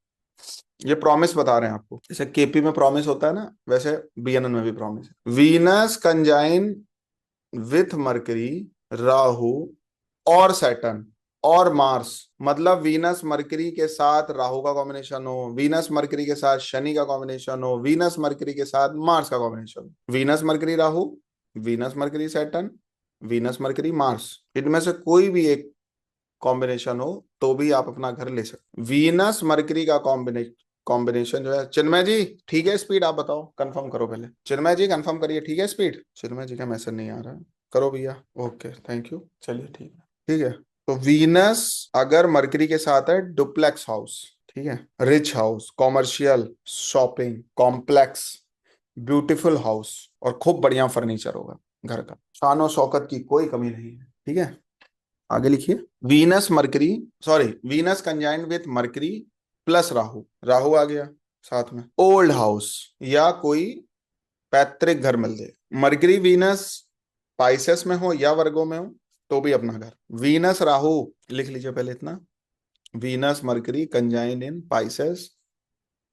ये प्रॉमिस बता रहे हैं आपको, जैसे केपी में प्रॉमिस होता है ना, वैसे बीएनएन में भी प्रॉमिस है। Venus conjoin with mercury, Rahu और सैटर्न और मार्स, मतलब वीनस मरकरी के साथ राहु का कॉम्बिनेशन हो, वीनस मरकरी के साथ शनि का कॉम्बिनेशन हो, वीनस मरकरी के साथ मार्स का कॉम्बिनेशन हो, Venus Mercury Rahu, Venus mercury Saturn, Venus Mercury Mars, इनमें से कोई भी एक कॉम्बिनेशन हो तो भी आप अपना घर ले सकते। वीनस मरकरी का कॉम्बिनेशन जो है, चिन्मय जी ठीक है स्पीड? आप बताओ, कंफर्म करो पहले, चिन्मय जी कंफर्म करिए ठीक है स्पीड। चिन्मय जी का मैसेज नहीं आ रहा है, करो भैया। ओके थैंक यू, चलिए ठीक है ठीक है। तो वीनस अगर मरकरी के साथ है, डुप्लेक्स हाउस, ठीक है, rich house, commercial, shopping complex, beautiful house, और खूब बढ़िया फर्नीचर होगा घर का, शान और शौकत की कोई कमी नहीं है, ठीक है। आगे लिखिए। Venus Mercury, sorry, Venus conjoined with Mercury plus Rahu, Rahu आ गया साथ में, ओल्ड हाउस या कोई पैतृक घर मिल जाए, मरकरी वीनस पाइसेस में हो या वर्गो में हो तो भी अपना घर। वीनस राहु लिख लीजिए पहले इतना, Venus Mercury conjoined in Pisces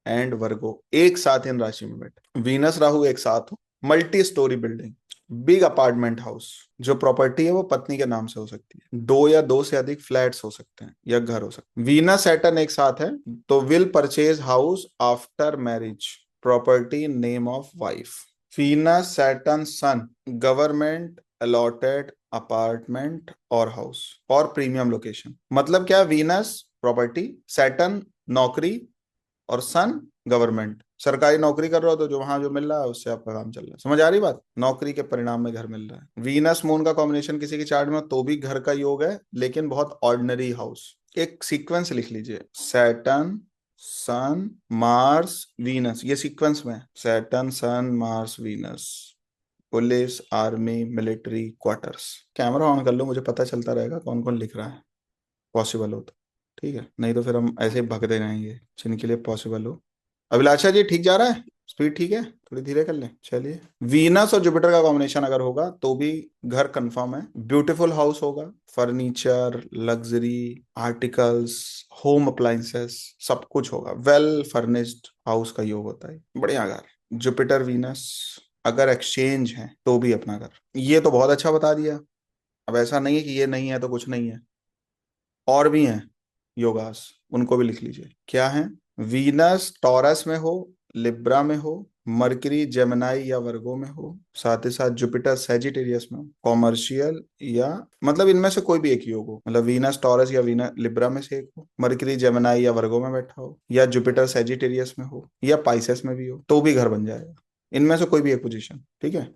and Virgo एक साथ इन राशि में बैठे, वीनस राहु एक साथ हो, multi storey building, big apartment house, जो प्रॉपर्टी है वो पत्नी के नाम से हो सकती है, दो या दो से अधिक फ्लैट्स हो सकते हैं या घर हो सकते हैं। वीनस सैटर्न एक साथ है तो will purchase house after marriage, property name of wife. Venus Saturn sun government allotted apartment और हाउस और प्रीमियम लोकेशन, मतलब क्या, वीनस प्रॉपर्टी, सैटर्न नौकरी, और सन गवर्नमेंट, सरकारी नौकरी कर रहे हो तो जो वहां जो मिल रहा है उससे आपका काम चल रहा है, समझ आ रही बात, नौकरी के परिणाम में घर मिल रहा है। वीनस मून का कॉम्बिनेशन किसी के चार्ट में तो भी घर का योग है, लेकिन बहुत ऑर्डिनरी हाउस। एक सीक्वेंस लिख लीजिए, सैटर्न सन मार्स वीनस, ये सीक्वेंस में Saturn sun Mars Venus, police army military quarters. Camera on कर लो, मुझे पता चलता रहेगा कौन कौन लिख रहा है, पॉसिबल हो तो, ठीक है, नहीं तो फिर हम ऐसे ही भगते रहेंगे जिनके लिए पॉसिबल हो। अभिलाषा जी ठीक जा रहा है, स्पीड ठीक है, थोड़ी धीरे कर लें, चलिए। वीनस और जुपिटर का कॉम्बिनेशन अगर होगा तो भी घर कंफर्म है, ब्यूटीफुल हाउस होगा, furniture luxury articles home appliances सब कुछ होगा, वेल फर्निश्ड हाउस का योग होता है, बढ़िया घर। जुपिटर वीनस अगर एक्सचेंज है तो भी अपना घर, ये तो बहुत अच्छा बता दिया। अब ऐसा नहीं है कि ये नहीं है तो कुछ नहीं है, और भी हैं योगास, उनको भी लिख लीजिए। क्या है? वीनस टॉरस में हो, लिब्रा में हो, मरकरी जेमिनाई या वर्गो में हो, साथ ही साथ जुपिटर सैजिटेरियस में हो, कॉमर्शियल या, मतलब इनमें से कोई भी एक योग हो, मतलब वीनस टॉरस या वीनस लिब्रा में से एक हो, मरकरी जेमिनाई या वर्गो में बैठा हो, या जुपिटर सैजिटेरियस में हो या पाइसेस में भी हो तो भी घर बन जाएगा, इनमें से कोई भी एक पोजीशन, ठीक है,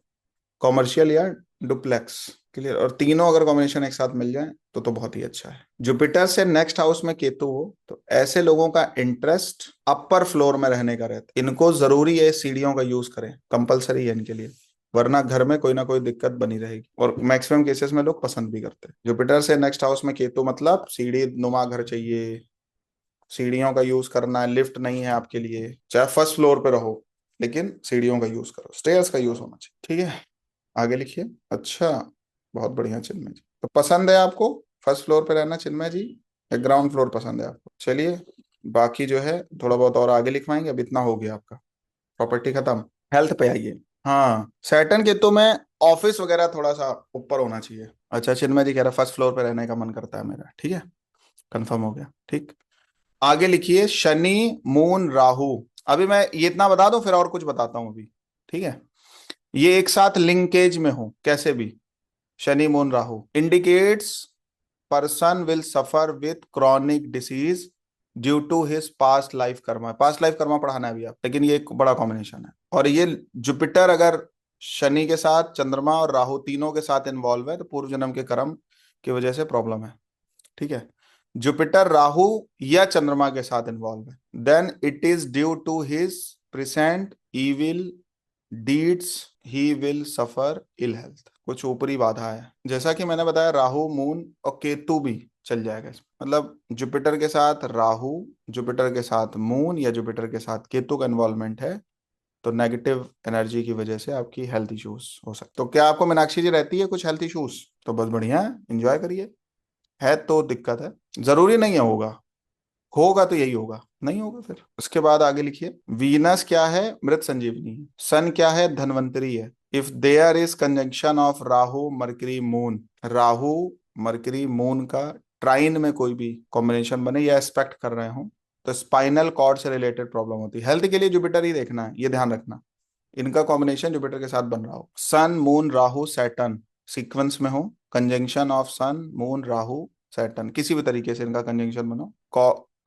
कॉमर्शियल या डुप्लेक्स, क्लियर। और तीनों अगर कॉम्बिनेशन एक साथ मिल जाए तो बहुत ही अच्छा है। जुपिटर से नेक्स्ट हाउस में केतु हो तो ऐसे लोगों का इंटरेस्ट अपर फ्लोर में रहने का रहता है, इनको जरूरी है सीढ़ियों का यूज करें, कंपलसरी है इनके लिए, वरना घर में कोई ना कोई दिक्कत बनी रहेगी, और मैक्सिमम केसेस में लोग पसंद भी करते हैं। जुपिटर से नेक्स्ट हाउस में केतु मतलब सीढ़ी नुमा घर चाहिए, सीढ़ियों का यूज करना है, लिफ्ट नहीं है आपके लिए, चाहे फर्स्ट फ्लोर पे रहो लेकिन सीढ़ियों का यूज करो, स्टेयर्स का यूज होना चाहिए, ठीक है। आगे लिखिए। अच्छा, बहुत बढ़िया चिन्मय जी, तो पसंद है आपको फर्स्ट फ्लोर पे रहना चिन्मय जी, या ग्राउंड फ्लोर पसंद है आपको? चलिए, बाकी जो है थोड़ा बहुत और आगे लिखवाएंगे, अब इतना हो गया आपका, प्रॉपर्टी खत्म। हेल्थ पे आइए। हाँ, सैटर्न केतु में ऑफिस वगैरह थोड़ा सा ऊपर होना चाहिए। अच्छा, चिन्मय जी कह रहा फर्स्ट फ्लोर पे रहने का मन करता है मेरा, ठीक है, कंफर्म हो गया, ठीक। आगे लिखिए, शनि मून राहु, अभी मैं ये इतना बता दूं फिर और कुछ बताता हूं अभी, ठीक है। ये एक साथ लिंकेज में हो कैसे भी, Shani moon Rahu indicates person will suffer with chronic disease due to his past life karma, past life karma पढ़ाना है अभी आप, लेकिन ये एक बड़ा कॉम्बिनेशन है। और ये जुपिटर अगर शनि के साथ चंद्रमा और राहु तीनों के साथ इन्वॉल्व है तो पूर्व जन्म के कर्म की वजह से प्रॉब्लम है, ठीक है। जुपिटर राहु या चंद्रमा के साथ इन्वॉल्व है, then it is due to his present evil deeds, he will suffer ill health. कुछ ऊपरी बाधा है, जैसा कि मैंने बताया राहु मून और केतु भी चल जाएगा इसमें। मतलब जुपिटर के साथ राहु, जुपिटर के साथ मून या जुपिटर के साथ केतु का इन्वॉल्वमेंट है, तो नेगेटिव एनर्जी की वजह से आपकी हेल्थ इश्यूज हो सकते। तो क्या आपको मीनाक्षी जी रहती है कुछ हेल्थ इश्यूज? तो बस बढ़िया है, एंजॉय करिए। है तो दिक्कत है, जरूरी नहीं है होगा, होगा तो यही होगा, नहीं होगा फिर। उसके बाद आगे लिखिए, वीनस क्या है? मृत संजीवनी है। सन क्या है? धनवंतरी है। If there is conjunction of Rahu Mercury moon, Rahu Mercury moon का ट्राइन में कोई भी कॉम्बिनेशन बने या एक्सपेक्ट कर रहे हो, तो स्पाइनल कॉर्ड से रिलेटेड प्रॉब्लम होती है। हेल्थ के लिए जुपिटर ही देखना है, ये ध्यान रखना। इनका कॉम्बिनेशन जुपिटर के साथ बन रहा हो, sun moon Rahu Saturn sequence में हो, conjunction of sun moon Rahu Saturn, किसी भी तरीके से इनका कंजंक्शन बनो,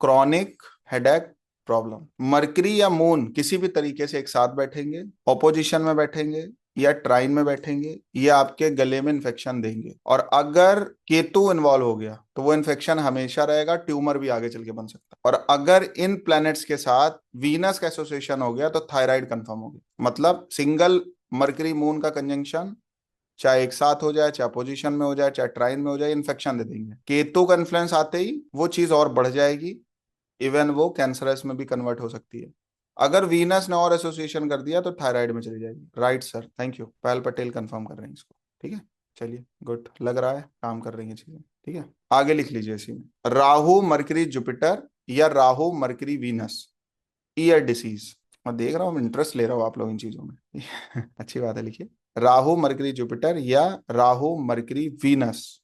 क्रॉनिक हेडेक प्रॉब्लम। मरकरी या मून किसी भी तरीके से एक साथ बैठेंगे, ऑपोजिशन में बैठेंगे या ट्राइन में बैठेंगे, ये आपके गले में इन्फेक्शन देंगे। और अगर केतु इन्वॉल्व हो गया तो वो इन्फेक्शन हमेशा रहेगा, ट्यूमर भी आगे चल के बन सकता है। और अगर इन प्लैनेट्स के साथ वीनस का एसोसिएशन हो गया तो थायराइड कंफर्म हो गया। मतलब सिंगल मरकरी मून का कंजंक्शन चाहे एक साथ हो जाए, चाहे पोजीशन में हो जाए, चाहे ट्राइन में हो जाए, इन्फेक्शन दे देंगे। केतु का इन्फ्लुएंस आते ही वो चीज और बढ़ जाएगी, इवन वो कैंसरस में भी कन्वर्ट हो सकती है। अगर वीनस ने और एसोसिएशन कर दिया तो थायराइड में चली जाएगी। Right sir, thank you, Payal Patel confirm कर रहे हैं इसको। ठीक है, चलिए गुड, लग रहा है काम कर रही है चीजें। ठीक है, आगे लिख लीजिए इसी में, राहु मरकरी जुपिटर या Rahu Mercury Venus, ear disease. मैं देख रहा हूँ, इंटरेस्ट ले रहा हूँ आप लोग इन चीजों में। अच्छी बात है, लिखिए राहु मरकरी जुपिटर या Rahu Mercury Venus,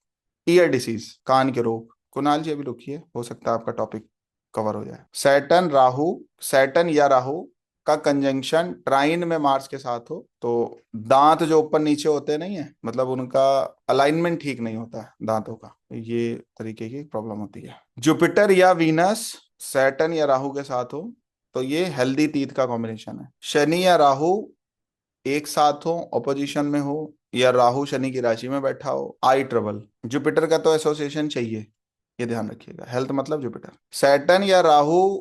ear disease, कान के रोग। कुणाल जी अभी रुकिए, हो सकता है आपका टॉपिक कवर हो जाए। सैटर्न राहु, सैटर्न या राहु का कंजंक्शन ट्राइन में मार्स के साथ हो तो दांत जो ऊपर नीचे होते नहीं है, मतलब उनका अलाइनमेंट ठीक नहीं होता है दांतों का, ये तरीके की प्रॉब्लम होती है। जुपिटर या वीनस सैटर्न या राहु के साथ हो तो ये हेल्दी टीथ का कॉम्बिनेशन है। शनि या राहु एक साथ हो, ऑपोजिशन में हो, या राहु शनि की राशि में बैठा हो, आई ट्रबल। जुपिटर का तो एसोसिएशन चाहिए, ये ध्यान रखिएगा। हेल्थ मतलब जुपिटर। सैटर्न या राहु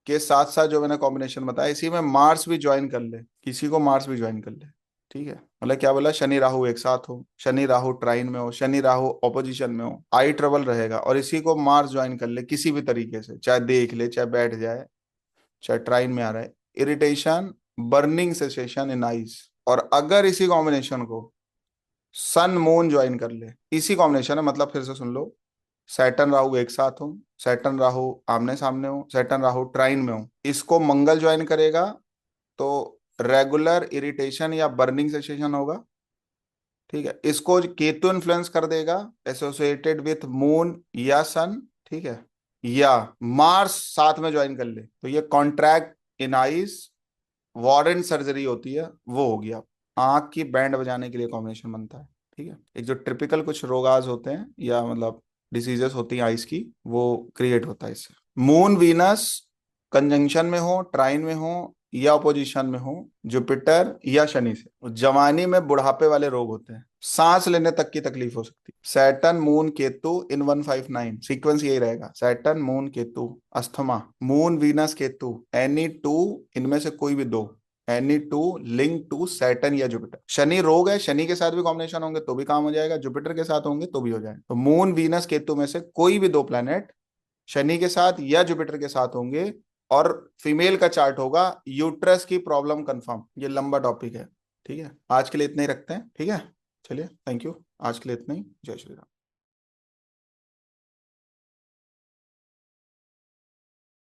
के साथ साथ जो मैंने कॉम्बिनेशन बताया, इसी में मार्स भी ज्वाइन कर ले, किसी को मार्स भी ज्वाइन कर ले। ठीक है, मतलब क्या बोला, शनि राहु एक साथ हो, शनि राहु ट्राइन में हो, शनि राहु ऑपोजिशन में हो, आई ट्रबल रहेगा। और इसी को मार्स ज्वाइन कर ले किसी भी तरीके से, चाहे देख ले, चाहे बैठ जाए, चाहे ट्राइन में आ रहा है, irritation, burning sensation in eyes. और अगर इसी कॉम्बिनेशन को सन मून ज्वाइन कर ले, इसी कॉम्बिनेशन है, मतलब फिर से सुन लो, सैटर्न राहु एक साथ हो, सैटर्न राहु आमने सामने हो, सैटर्न राहु ट्राइन में हो, इसको मंगल ज्वाइन करेगा तो रेगुलर इरिटेशन या बर्निंग सेंसेशन होगा। ठीक है, इसको केतु इन्फ्लुएंस कर देगा एसोसिएटेड विथ मून या सन। ठीक है, या मार्स साथ में ज्वाइन कर ले तो ये contract in eyes, warden surgery होती है, वो होगी। आप आंख की बैंड बजाने के लिए कॉम्बिनेशन बनता है। ठीक है, एक जो ट्रिपिकल कुछ रोगाज होते हैं या मतलब डिसीजेस होती हैं आइस की, वो क्रिएट होता है इससे। मून वीनस कंजंक्शन में हो, ट्राइन में हो या अपोजिशन में हो, जुपिटर या शनि से, जवानी में बुढ़ापे वाले रोग होते हैं, सांस लेने तक की तकलीफ हो सकती है। Saturn moon Ketu in 159 sequence यही रहेगा, Saturn moon Ketu, asthma, moon Venus Ketu, any two इनमें से कोई भी दो, any two link to Saturn या जुपिटर। शनि रोग है, शनि के साथ भी कॉम्बिनेशन होंगे तो भी काम हो जाएगा, जुपिटर के साथ होंगे तो भी हो जाएगा। तो मून वीनस केतु में से कोई भी दो प्लैनेट शनि के साथ या जुपिटर के साथ होंगे, और फीमेल का चार्ट होगा, यूट्रस की प्रॉब्लम कंफर्म। ये लंबा टॉपिक है। ठीक है, आज के लिए इतना ही रखते हैं। ठीक है, चलिए, थैंक यू, आज के लिए इतना ही। जय श्री राम।